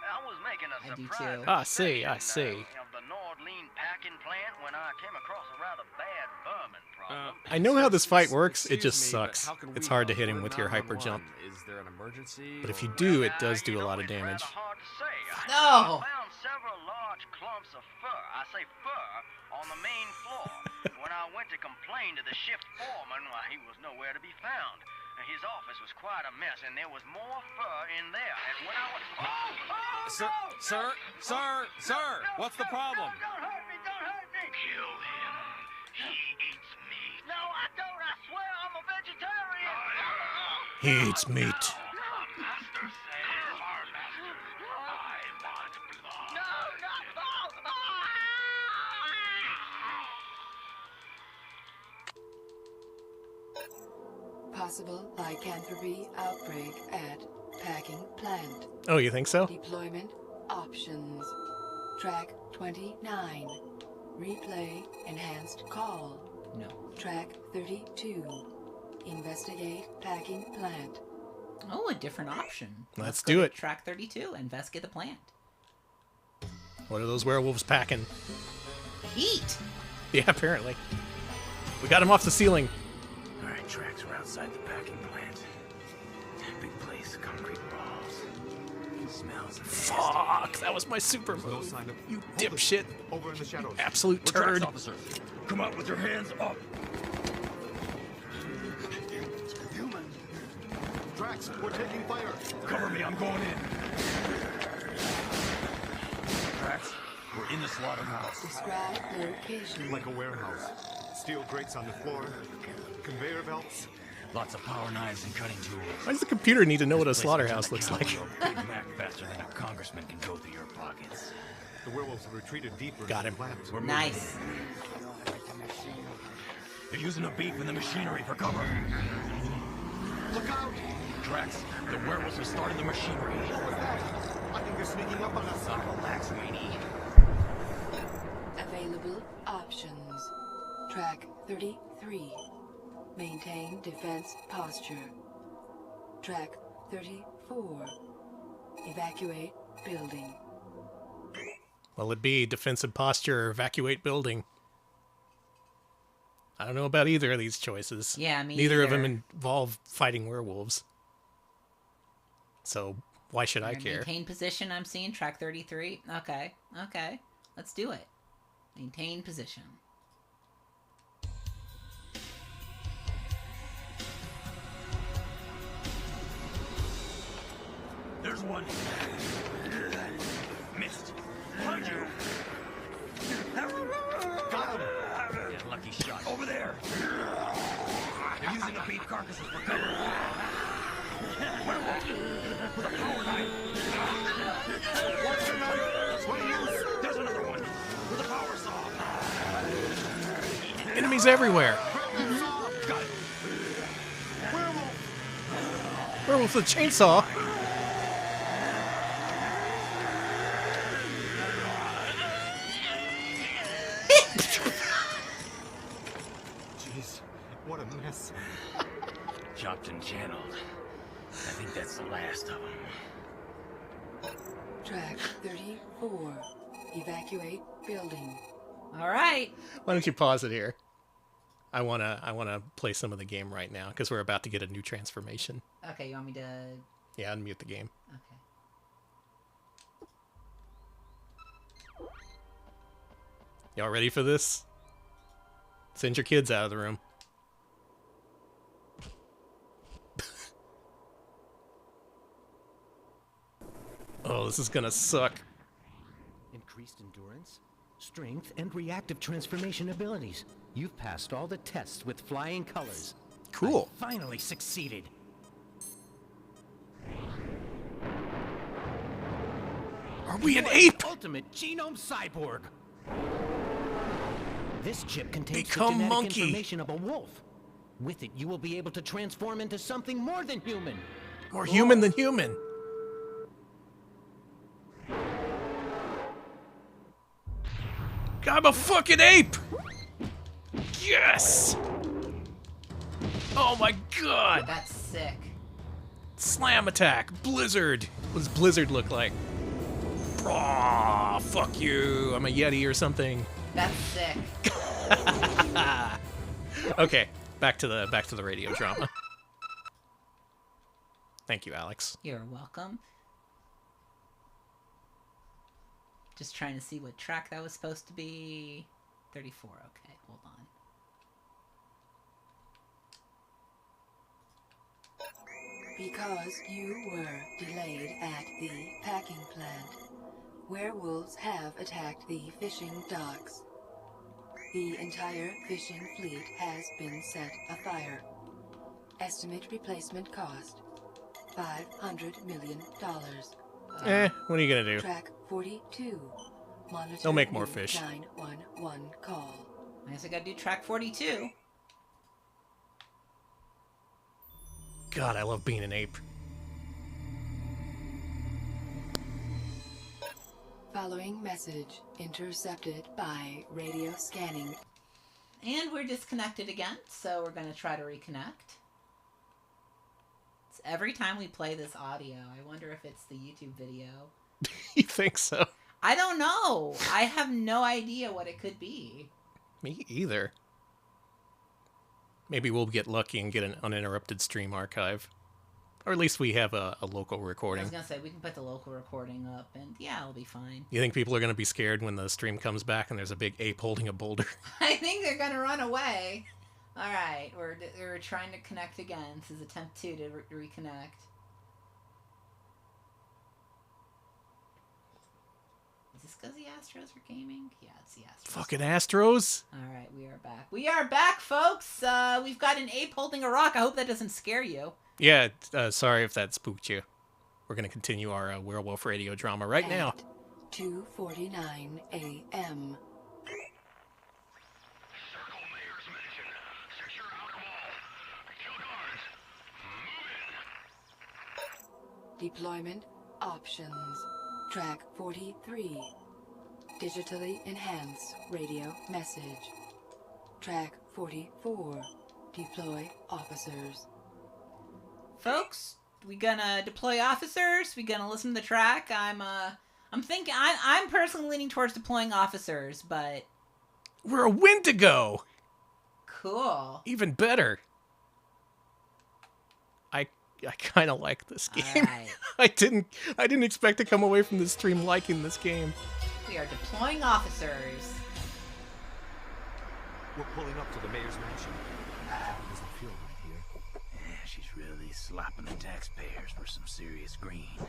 I was making a
I do
surprise
too.
I see.
inspection, of the Nordline packing plant when I came across a rather bad vermin problem.
I know how this fight works. It just
Excuse me, but
sucks.
how can
It's
we
hard to
help?
hit him
We're
with your hyper
911.
jump.
Is there an emergency?
But if you
or-
do, it does do a lot of damage.
Hard to say.
No!
I found several large clumps of fur. I say fur on the main floor. When I went to complain to the shift foreman, well, he was nowhere to be found. His office was quite a mess, and there was more fur in there. And when I was...
Sir, what's the problem?
Don't hurt me, don't hurt me! Kill him. He eats meat. No, I don't. I swear I'm a vegetarian.
He eats meat.
Master says, our master, I want blood. No, not
Possible lycanthropy outbreak at packing plant.
Oh, you think so?
Deployment options. Track 29. Replay enhanced call.
No.
Track 32. Investigate packing plant.
Oh, a different option.
Let's
go
do
to
it.
Track 32. Investigate the plant.
What are those werewolves packing?
Heat.
Yeah, apparently. We got him off the ceiling.
All right, T.R.A.X, we're outside the packing plant. Big place, concrete walls. Smells.
Fuck, that was my super move. You dipshit.
Over in the shadows.
Absolute turd.
Officer, come out with your hands up.
T.R.A.X, we're taking fire.
Cover me, I'm going in. T.R.A.X, we're in the slaughterhouse.
Describe location.
Like a warehouse. Steel grates on the floor. Conveyor belts.
Lots of power knives and cutting tools.
Why does the computer need to know what a slaughterhouse looks like?
Big Mac faster than a congressman can go through your pockets.
The werewolves have retreated deeper.
Got him.
We're
Nice.
They're using a beep in the machinery for cover.
Look out!
T.R.A.X, the werewolves have started the machinery.
What was that? I think they're sneaking up on us.
Relax, matey.
Available options. Track 33. Maintain defense posture. Track 34. Evacuate building.
Will it be defensive posture or evacuate building? I don't know about either of these choices.
Yeah, me
Neither of them
either.
involve fighting werewolves. So why should I care?
Maintain position, I'm seeing. Track 33. Okay. Let's do it. Maintain position.
There's one. Missed. Behind you.
Got him!
Yeah, lucky shot. Over there. They're using the beef carcasses for cover. Werewolf with a power knife.
What's the knife? What do you use?
There's another one with a power saw.
Enemies everywhere.
Got it.
Werewolf with a chainsaw.
Jeez, what a mess.
Chopped and channeled. I think that's the last of them.
Track 34. Evacuate building.
All right.
Why don't you pause it here? I wanna play some of the game right now because we're about to get a new transformation.
Okay, you want me to...
Yeah, unmute the game.
Okay.
Y'all ready for this? Send your kids out of the room. Oh, this is gonna suck.
Increased endurance, strength, and reactive transformation abilities. You've passed all the tests with flying colors.
Cool.
I finally succeeded.
Are we an
You
ape?
Ultimate genome cyborg. This chip contains the
Become
genetic
monkey.
information of a wolf. With it, you will be able to transform into something more than human.
More human than human. I'm a fucking ape! Yes! Oh my god!
That's sick.
Slam attack! Blizzard! What does Blizzard look like? Aw, fuck you! I'm a Yeti or something.
That's sick.
Okay, back to the radio drama. Thank you, Alex.
You're welcome. Just trying to see what track that was supposed to be. 34, okay, hold on.
Because you were delayed at the packing plant, werewolves have attacked the fishing docks. The entire fishing fleet has been set afire. Estimate replacement cost $500 million.
What are you gonna do?
Track 42. Monitor
They'll make more
new
fish.
911 call.
I guess I gotta do track 42.
God, I love being an ape.
Following message intercepted by radio scanning.
And we're disconnected again, so we're gonna try to reconnect. It's every time we play this audio, I wonder if it's the YouTube video.
You think so?
I don't know. I have no idea what it could be.
Me either. Maybe we'll get lucky and get an uninterrupted stream archive. Or at least we have a local
I
recording.
was gonna say, we can put the local recording up, and yeah, it'll be fine.
You think people are going to be scared when the stream comes back and there's a big ape holding a boulder?
I think they're gonna run away. Alright, we're trying to connect again. This is attempt 2 to reconnect. Is this because the Astros are gaming? Yeah, it's the Astros.
Fucking Astros?
Alright, we are back. We are back, folks! We've got an ape holding a rock. I hope that doesn't scare you.
Yeah, sorry if that spooked you. We're going to continue our Werewolf Radio drama right now.
2:49 a.m. Deployment options. Track 43. Digitally enhance radio message. Track 44. Deploy officers.
Folks, we gonna deploy officers? We gonna listen to the track? I'm thinking, I'm personally leaning towards deploying officers, but...
We're a Wendigo!
Cool.
Even better. I kind of like this game.
Right.
I didn't expect to come away from this stream liking this game.
We are deploying officers.
We're pulling up to the mayor's mansion. Doesn't feel right here.
Yeah, she's really slapping the taxpayers for some serious green.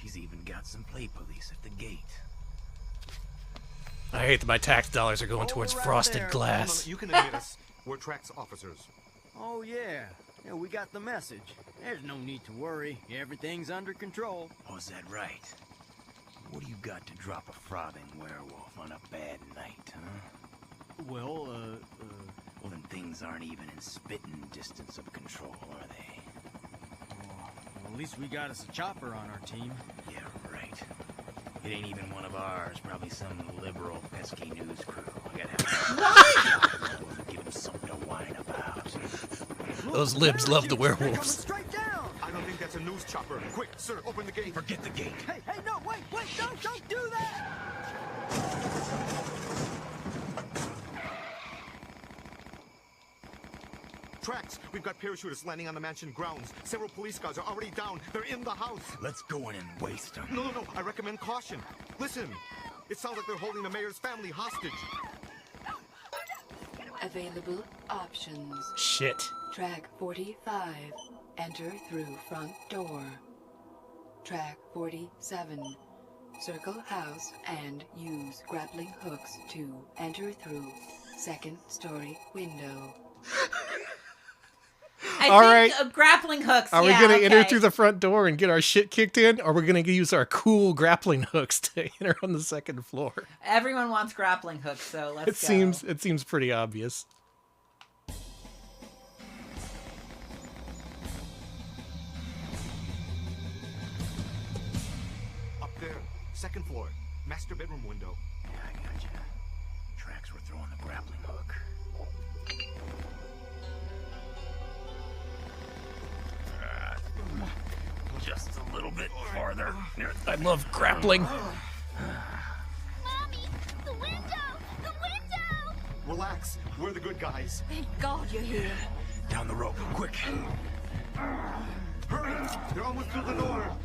She's even got some play police at the gate.
I hate that my tax dollars are going towards frosted glass.
You can admit us. We're T.R.A.X officers.
Oh, yeah. Yeah, we got the message. There's no need to worry. Everything's under control.
Oh, is that right? What do you got to drop a frothing werewolf on a bad night, huh?
Well,
Well, then things aren't even in spitting distance of control, are they?
Well, at least we got us a chopper on our team.
Yeah, right. It ain't even one of ours. Probably some liberal, pesky news crew. I gotta have give them something to whine about.
Those libs love the werewolves.
Straight down!
I don't think that's a news chopper. Quick, sir, open the gate.
Forget the gate.
Hey, no, wait, don't do that!
T.R.A.X, we've got parachutists landing on the mansion grounds. Several police cars are already down. They're in the house.
Let's go in and waste them.
No. I recommend caution. Listen. It sounds like they're holding the mayor's family hostage.
Available options.
Shit.
Track 45. Enter through front door. Track 47. Circle house and use grappling hooks to enter through second story window.
I think grappling hooks.
Are we going to enter through the front door and get our shit kicked in? Or are we going to use our cool grappling hooks to enter on the second floor?
Everyone wants grappling hooks, so let's go.
It seems pretty obvious.
Up there, second floor, master bedroom window.
Yeah, I got you. T.R.A.X were throwing the grappling hook. Just a little bit farther.
I love grappling.
Mommy! The window! The window!
Relax, we're the good guys.
Thank God you're here.
Down the rope, quick.
Hurry, they're almost through the door.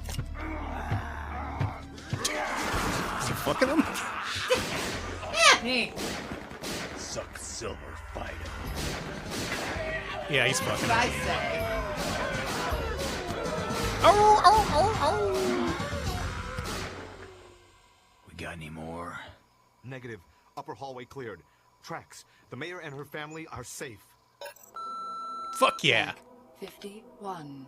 Is he fucking them?
Yeah.
Suck silver fighter.
Yeah, he's fucking
That's
them.
what I say.
We got any more?
Negative. Upper hallway cleared. T.R.A.X. The mayor and her family are safe.
Fuck yeah.
51.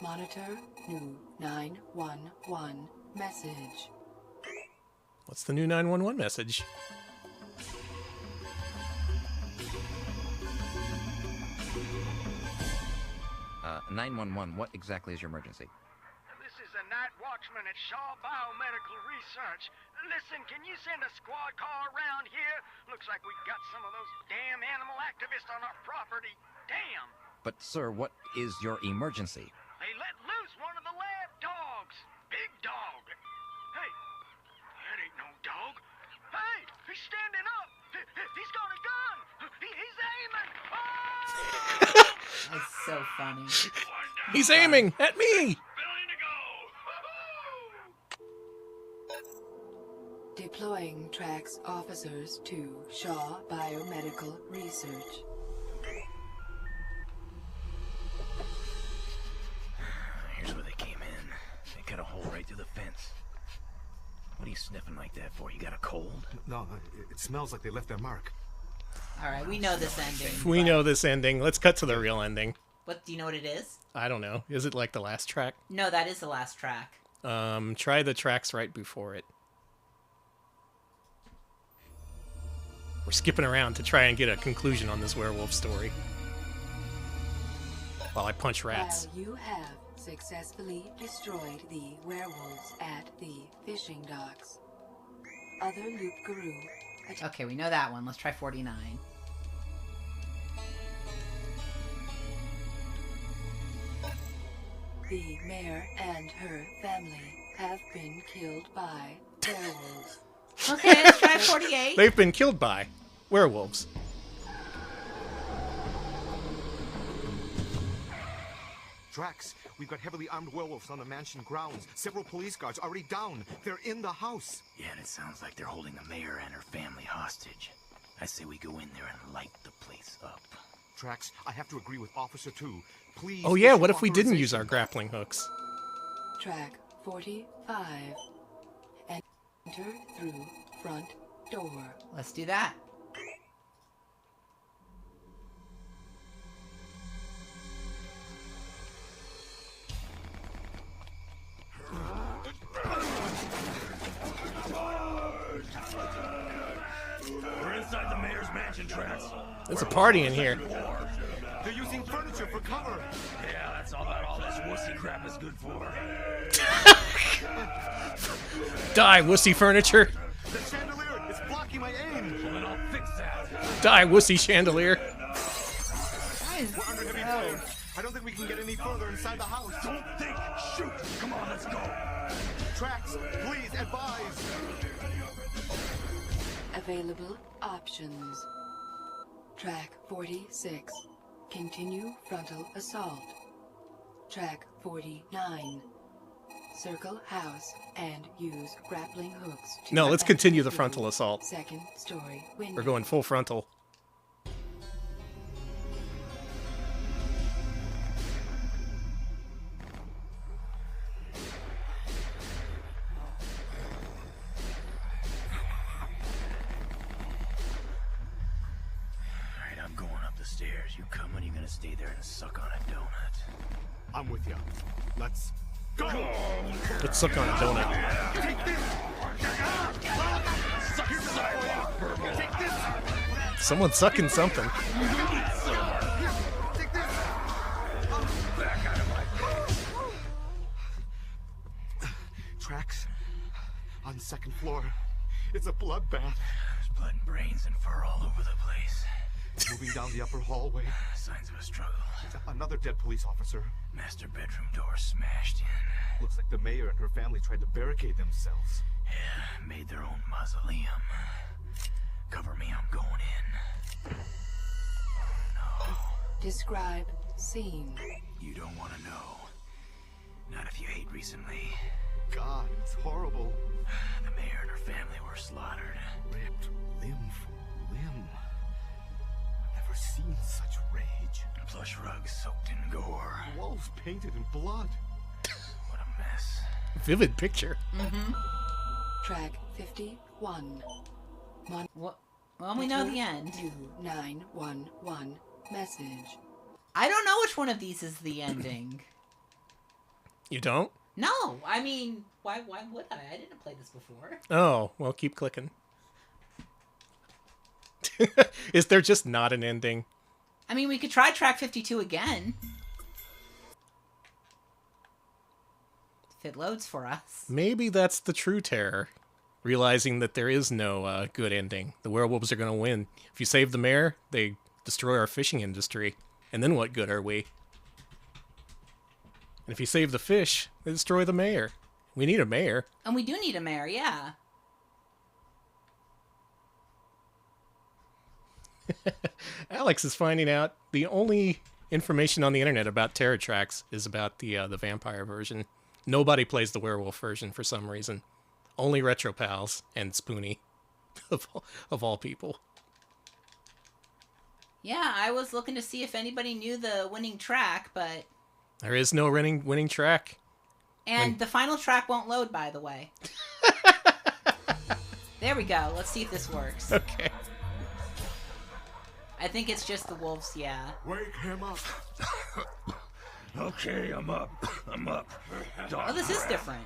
Monitor new 911 message.
What's the new 911 message?
911, what exactly is your emergency?
This is a night watchman at Shaw Biomedical Research. Listen, can you send a squad car around here? Looks like we got some of those damn animal activists on our property. Damn!
But, sir, what is your emergency?
They let loose one of the lab dogs. Big dog. Hey, that ain't no dog. Hey, he's standing up. He's got a gun. He's aiming. Oh!
That's so funny.
He's aiming at me!
Deploying T.R.A.X. officers to Shaw Biomedical Research.
Here's where they came in. They cut a hole right through the fence. What are you sniffing like that for? You got a cold?
No, it smells like they left their mark.
Alright, we know this ending.
We know this ending. Let's cut to the real ending.
What, do you know what it is?
I don't know. Is it like the last track?
No, that is the last track.
Try the tracks right before it. We're skipping around to try and get a conclusion on this werewolf story. While I punch rats.
While you have successfully destroyed the werewolves at the fishing docks, other Loop Guru...
Okay, we know that one. Let's try 49.
The mayor and her family have been killed by werewolves.
Okay, let's try 48.
They've been killed by werewolves.
T.R.A.X. We've got heavily armed werewolves on the mansion grounds. Several police guards already down. They're in the house.
Yeah, and it sounds like they're holding the mayor and her family hostage. I say we go in there and light the place up.
T.R.A.X., I have to agree with Officer 2. Please.
Oh yeah,
issue
what if we didn't
authorization.
use our grappling hooks?
Track 45. Enter through front door.
Let's do that.
We're inside the mayor's mansion, T.R.A.X.
There's a party in here.
They're using furniture for cover.
Yeah, that's all that all this wussy crap is good for.
Die, wussy furniture.
The chandelier is blocking my aim.
Well, then I'll fix that.
Die, wussy chandelier.
We're under heavy fire. I don't think we can get any further inside the house.
Don't think, shoot. Come on, let's go.
T.R.A.X., please advise.
Available options. Track 46. Continue frontal assault. Track 49. Circle house and use grappling hooks to
No, let's continue the
through
frontal assault.
second story window.
We're going full frontal.
Alright, I'm going up the stairs. You come and you're gonna stay there and suck on a donut.
I'm with you. Let's go.
Let's suck on a donut. Someone's sucking something.
T.R.A.X. on second floor. It's a bloodbath.
There's blood and brains and fur all over the place.
Moving down the upper hallway.
Signs of a struggle.
Another dead police officer.
Master bedroom door smashed in.
Looks like the mayor and her family tried to barricade themselves.
Yeah, made their own mausoleum. Cover me, I'm going in. No.
Describe scene.
You don't want to know. Not if you ate recently.
God, it's horrible.
The mayor and her family were slaughtered.
Ripped limb for limb. I've never seen such rage.
Plush rugs soaked in gore.
Walls painted in blood.
this.
Vivid picture.
Mm-hmm.
Track 51.
Well, we know the end.
911 message.
I don't know which one of these is the ending.
You don't?
No, I mean, why would I? I didn't play this before.
Oh, well, keep clicking. Is there just not an ending?
I mean, we could try track 52 again. If it loads for us.
Maybe that's the true terror. Realizing that there is no good ending. The werewolves are going to win. If you save the mayor, they destroy our fishing industry. And then what good are we? And if you save the fish, they destroy the mayor. We need a mayor.
And we do need a mayor, yeah.
Alex is finding out the only information on the internet about T.R.A.X. is about the vampire version. Nobody plays the werewolf version for some reason. Only Retro Pals and Spoonie, of all people.
Yeah, I was looking to see if anybody knew the winning track, but...
There is no winning track.
And the final track won't load, by the way. There we go. Let's see if this works.
Okay.
I think it's just the wolves, yeah.
Wake him up.
Okay, I'm up.
Oh, this is different.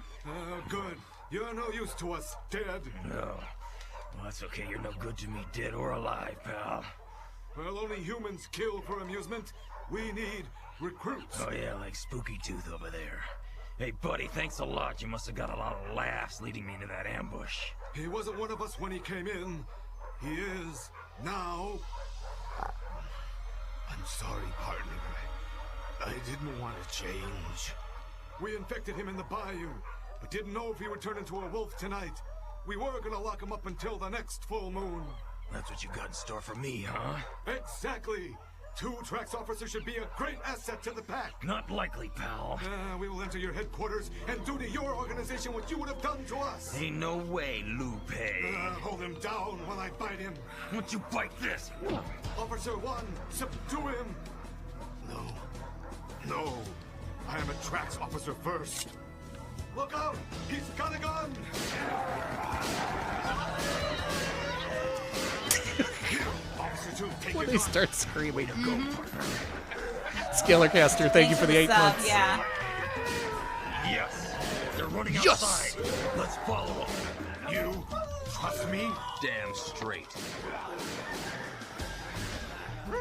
Good. You're no use to us, dead.
No. Well, that's okay. You're no good to me, dead or alive, pal.
Well, only humans kill for amusement. We need recruits.
Oh, yeah, like Spooky Tooth over there. Hey, buddy, thanks a lot. You must have got a lot of laughs leading me into that ambush.
He wasn't one of us when he came in. He is now.
I'm sorry, partner. I didn't want to change.
We infected him in the bayou, but didn't know if he would turn into a wolf tonight. We were gonna lock him up until the next full moon.
That's what you got in store for me, huh?
Exactly. 2 T.R.A.X. officers should be a great asset to the pack.
Not likely, pal.
We will enter your headquarters and do to your organization what you would have done to us.
Ain't no way, Lupe.
Hold him down while I bite him.
Won't you bite this?
Officer 1, subdue him. No. I am a T.R.A.X. officer first. Look out! He's got a gun! Officer 2, take
When
your
they
gun.
start screaming. Scalarcaster, thank you for the 8 months.
Yeah.
Yes. They're running
Yes!
outside. Let's follow them.
You trust me?
Damn straight.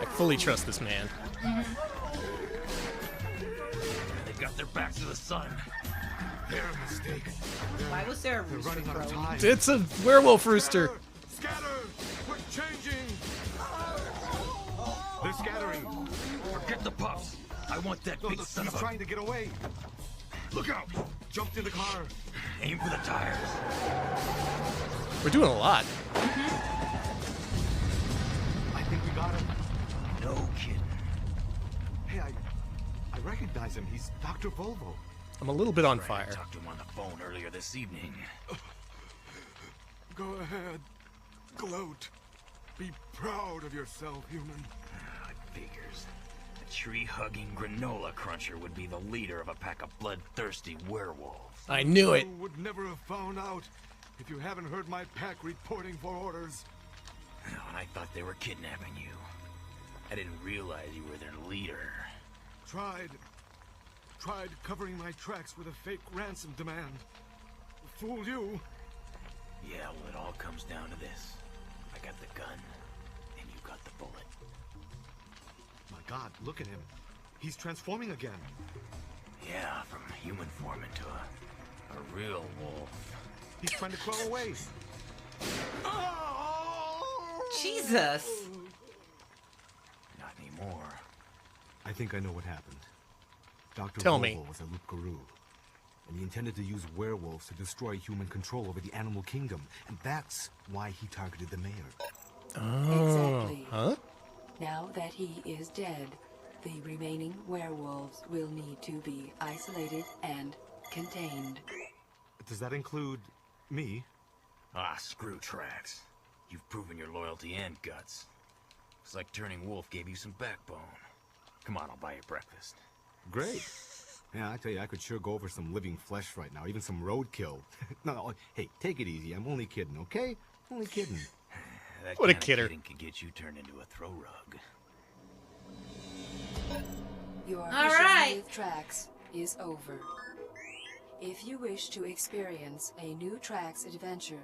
I fully trust this man.
They got their backs to the sun.
Their mistake.
Why was there a
They're
rooster
running out of
crowing?
time.
It's a werewolf rooster.
Scatter! We're changing! They're scattering.
Forget the pups. I want that big son
He's
of a...
trying to get away.
Look out!
Jumped in the car.
Aim for the tires.
We're doing a lot.
I think we got him.
No kidding.
Hey, I recognize him. He's Dr. Volvo.
I'm a little bit on
I
fire.
talked to him on the phone earlier this evening.
Go ahead. Gloat. Be proud of yourself, human.
Figures. A tree-hugging granola cruncher would be the leader of a pack of bloodthirsty werewolves.
I knew it.
You would never have found out if you haven't heard my pack reporting for orders.
Oh, and I thought they were kidnapping you. I didn't realize you were their leader.
Tried covering my tracks with a fake ransom demand. Fooled you.
Yeah, well, it all comes down to this. I got the gun, and you got the bullet.
My God, look at him. He's transforming again.
Yeah, from human form into a real wolf.
He's trying to crawl away.
Jesus!
Not anymore.
I think I know what happened. Dr.
Tell
Volvo
me.
was a Loup Garou, and he intended to use werewolves to destroy human control over the animal kingdom, and that's why he targeted the mayor.
Exactly.
Huh?
Now that he is dead, the remaining werewolves will need to be isolated and contained.
Does that include me?
Ah, screw T.R.A.X. You've proven your loyalty and guts. Looks like turning wolf gave you some backbone. Come on, I'll buy you breakfast.
Great.
Yeah, I tell you, I could sure go over some living flesh right now, even some roadkill. No, hey, take it easy. I'm only kidding, okay? Only kidding.
That
What a
kind of
kidder.
kidding could get you turned into a throw rug.
Your
All
mission
right.
with T.R.A.X is over. If you wish to experience a new T.R.A.X adventure,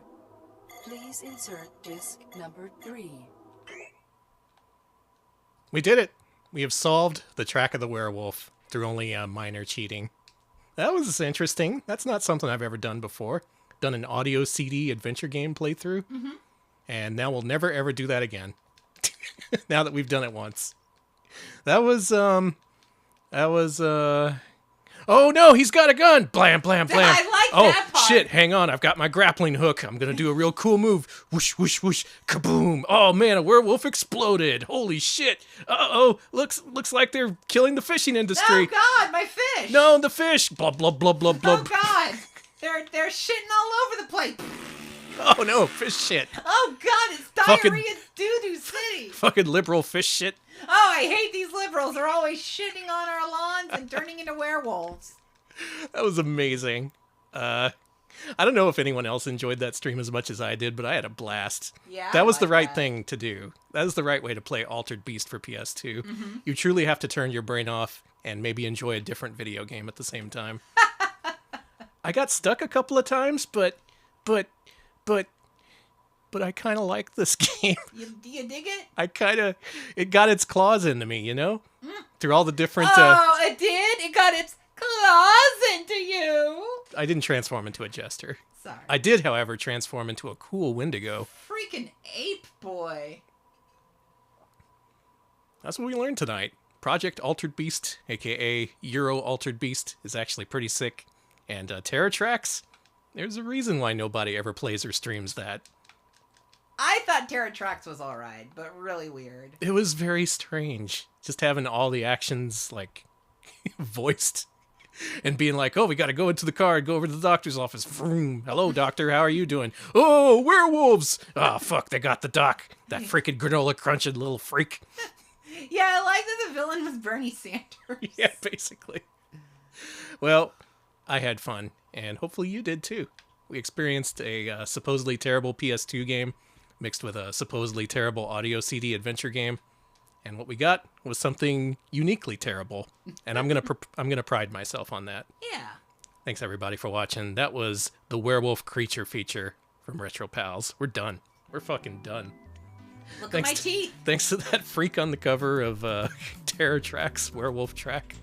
please insert disc number 3.
We did it. We have solved the track of the werewolf through only minor cheating. That was interesting. That's not something I've ever done before. Done an audio CD adventure game playthrough.
Mm-hmm.
And now we'll never ever do that again. Now that we've done it once. That was oh no, he's got a gun! Blam, blam, blam.
I like
oh
that part.
shit, hang on, I've got my grappling hook. I'm gonna do a real cool move. Whoosh, whoosh, whoosh, kaboom. Oh man, a werewolf exploded. Holy shit. Uh-oh, looks like they're killing the fishing industry.
Oh God, my fish!
No, the fish. Blub, blub, blub, blub,
Oh
blub.
God, they're shitting all over the place.
Oh no, fish shit.
Oh God, it's
Fucking-
diarrhea doo-doo city.
Fucking liberal fish shit.
Oh, I hate these liberals. They're always shitting on our lawns and turning into werewolves.
That was amazing. I don't know if anyone else enjoyed that stream as much as I did, but I had a blast.
Yeah,
that
I
was the
like
right
that.
thing to do. That is the right way to play Altered Beast for PS2.
Mhm.
You truly have to turn your brain off and maybe enjoy a different video game at the same time. I got stuck a couple of times, but I kind of like this game.
Do you dig it?
It got its claws into me, you know? Through all the different,
Oh, it did? It got its claws into you.
I didn't transform into a jester.
Sorry.
I did, however, transform into a cool Wendigo.
Freaking ape boy.
That's what we learned tonight. Project Altered Beast, aka Euro Altered Beast, is actually pretty sick. And T.R.A.X, there's a reason why nobody ever plays or streams that.
I thought T.R.A.X was alright, but really weird.
It was very strange. Just having all the actions, like, voiced. And being like, oh, we gotta go into the car and go over to the doctor's office. Vroom. Hello, doctor, how are you doing? Oh, werewolves! Oh, fuck, they got the doc. That freaking granola crunching little freak.
Yeah, I like that the villain was Bernie Sanders.
Yeah, basically. Well, I had fun, and hopefully you did too. We experienced a supposedly terrible PS2 game mixed with a supposedly terrible audio CD adventure game, and what we got was something uniquely terrible, and I'm gonna pride myself on that.
Yeah.
Thanks everybody for watching. That was the Werewolf Creature Feature from Retro Pals. We're done. We're fucking done.
Look at my teeth.
Thanks to that freak on the cover of T.R.A.X Werewolf Track.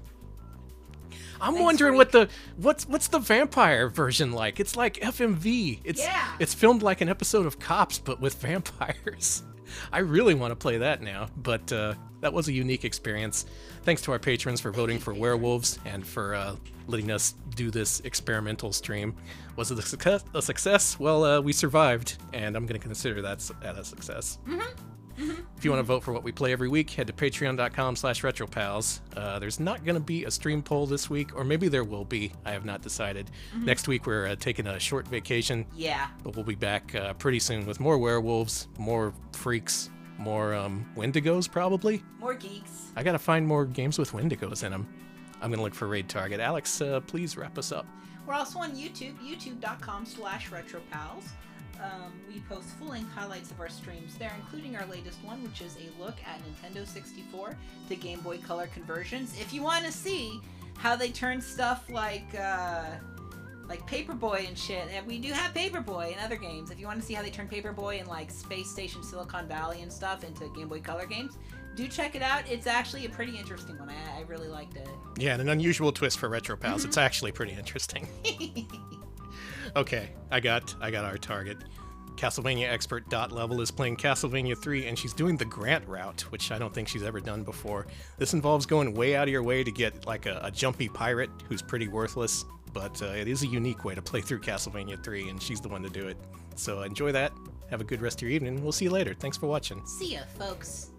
I'm wondering what's the vampire version like? It's like FMV. It's filmed like an episode of Cops, but with vampires. I really want to play that now, but that was a unique experience. Thanks to our patrons for voting for werewolves and for letting us do this experimental stream. Was it a success? Well, we survived, and I'm going to consider that a success. If you want to vote for what we play every week, head to patreon.com/retropals. There's not going to be a stream poll this week, or maybe there will be. I have not decided. Next week, we're taking a short vacation.
Yeah.
But we'll be back pretty soon with more werewolves, more freaks, more Wendigos, probably.
More geeks.
I got to find more games with Wendigos in them. I'm going to look for Raid Target. Alex, please wrap us up.
We're also on YouTube, youtube.com/retropals. We post full-length highlights of our streams there, including our latest one, which is a look at Nintendo 64 to Game Boy Color conversions. If you want to see how they turn stuff like Paperboy and shit, and we do have Paperboy in other games. If you want to see how they turn Paperboy and like Space Station Silicon Valley and stuff into Game Boy Color games, do check it out. It's actually a pretty interesting one. I really liked it.
Yeah, and an unusual twist for Retro Pals. It's actually pretty interesting. Okay, I got our target. Castlevania Expert Level is playing Castlevania 3, and she's doing the Grant route, which I don't think she's ever done before. This involves going way out of your way to get like a jumpy pirate who's pretty worthless, but it is a unique way to play through Castlevania 3, and she's the one to do it. So enjoy that. Have a good rest of your evening. We'll see you later. Thanks for watching.
See ya, folks.